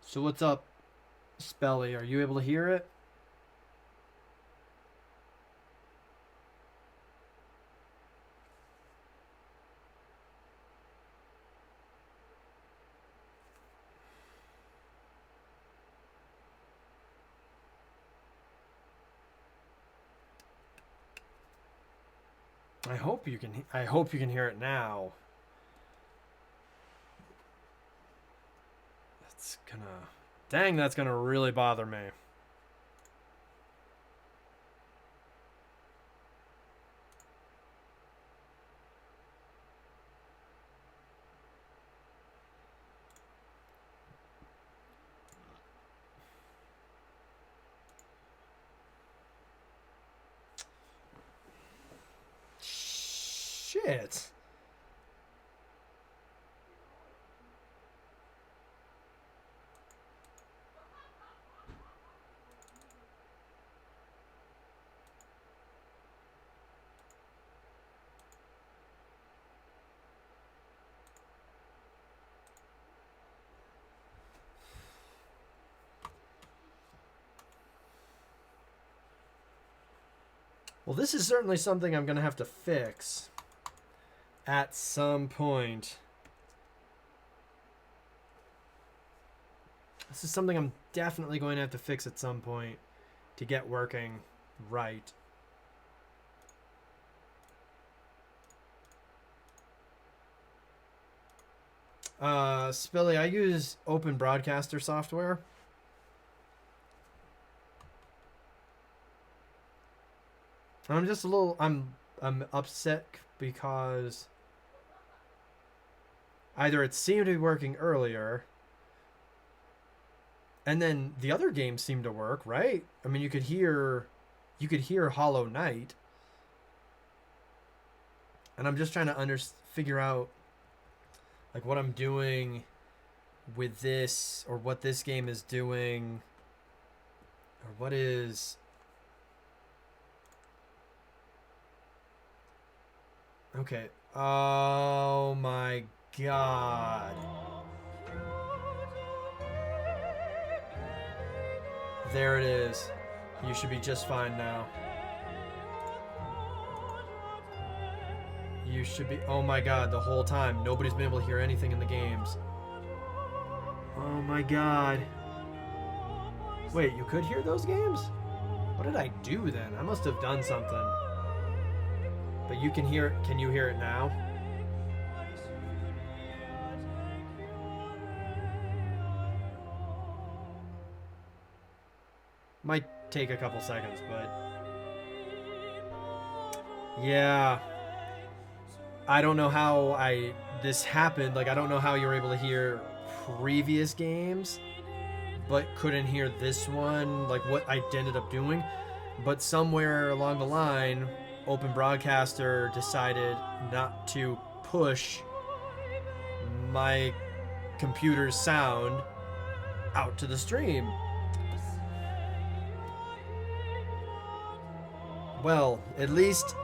So what's up, Spelly? Are you able to hear it? I hope you can hear it now. That's gonna really bother me. Shit. Well, this is certainly something I'm gonna have to fix at some point. This is something I'm definitely going to have to fix at some point to get working right. Spilly, I use Open Broadcaster software. I'm just a little I'm upset because either it seemed to be working earlier and then the other games seemed to work, right? I mean, you could hear Hollow Knight. And I'm just trying to figure out like what I'm doing with this or what this game is doing or what is Okay. Oh my god. There it is. You should be just fine now. You should be. Oh my god, the whole time. Nobody's been able to hear anything in the games. Oh my god. Wait, you could hear those games? What did I do then? I must have done something. But you can hear it. Can you hear it now? Might take a couple seconds, but yeah. I don't know how this happened. Like I don't know how you were able to hear previous games but couldn't hear this one, like what I ended up doing. But somewhere along the line, Open Broadcaster decided not to push my computer's sound out to the stream. Well, at least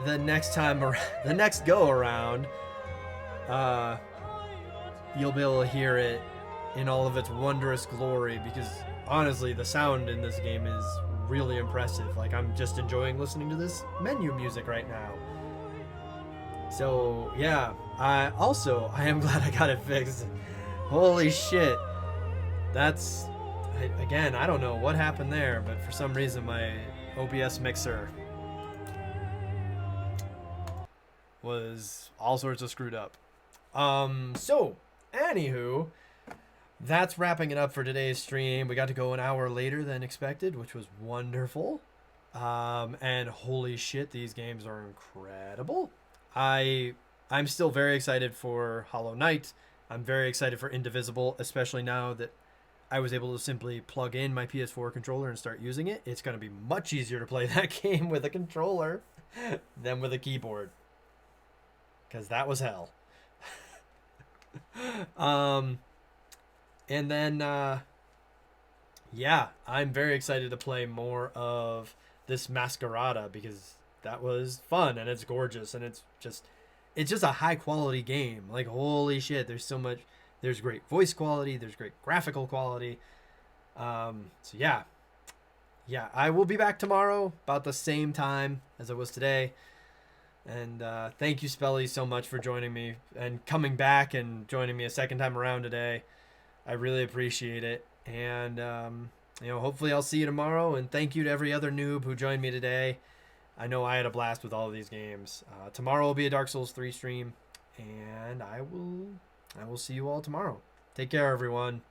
the next time, the next go around, you'll be able to hear it in all of its wondrous glory, because honestly, the sound in this game is really impressive. Like, I'm just enjoying listening to this menu music right now. So, yeah. I am glad I got it fixed. Holy shit. That's... Again, I don't know what happened there, but for some reason my OBS mixer was all sorts of screwed up. So, anywho, that's wrapping it up for today's stream. We got to go an hour later than expected, which was wonderful. And holy shit, these games are incredible. I'm still very excited for Hollow Knight. I'm very excited for Indivisible, especially now that I was able to simply plug in my PS4 controller and start using it. It's going to be much easier to play that game with a controller than with a keyboard, because that was hell. And then, yeah, I'm very excited to play more of this Masquerada, because that was fun and it's gorgeous and it's just a high quality game. Like, holy shit, there's so much. There's great voice quality. There's great graphical quality. So yeah, I will be back tomorrow about the same time as I was today. And thank you, Spelly, so much for joining me and coming back and joining me a second time around today. I really appreciate it. And, hopefully I'll see you tomorrow. And thank you to every other noob who joined me today. I know I had a blast with all of these games. Tomorrow will be a Dark Souls 3 stream. And I will see you all tomorrow. Take care, everyone.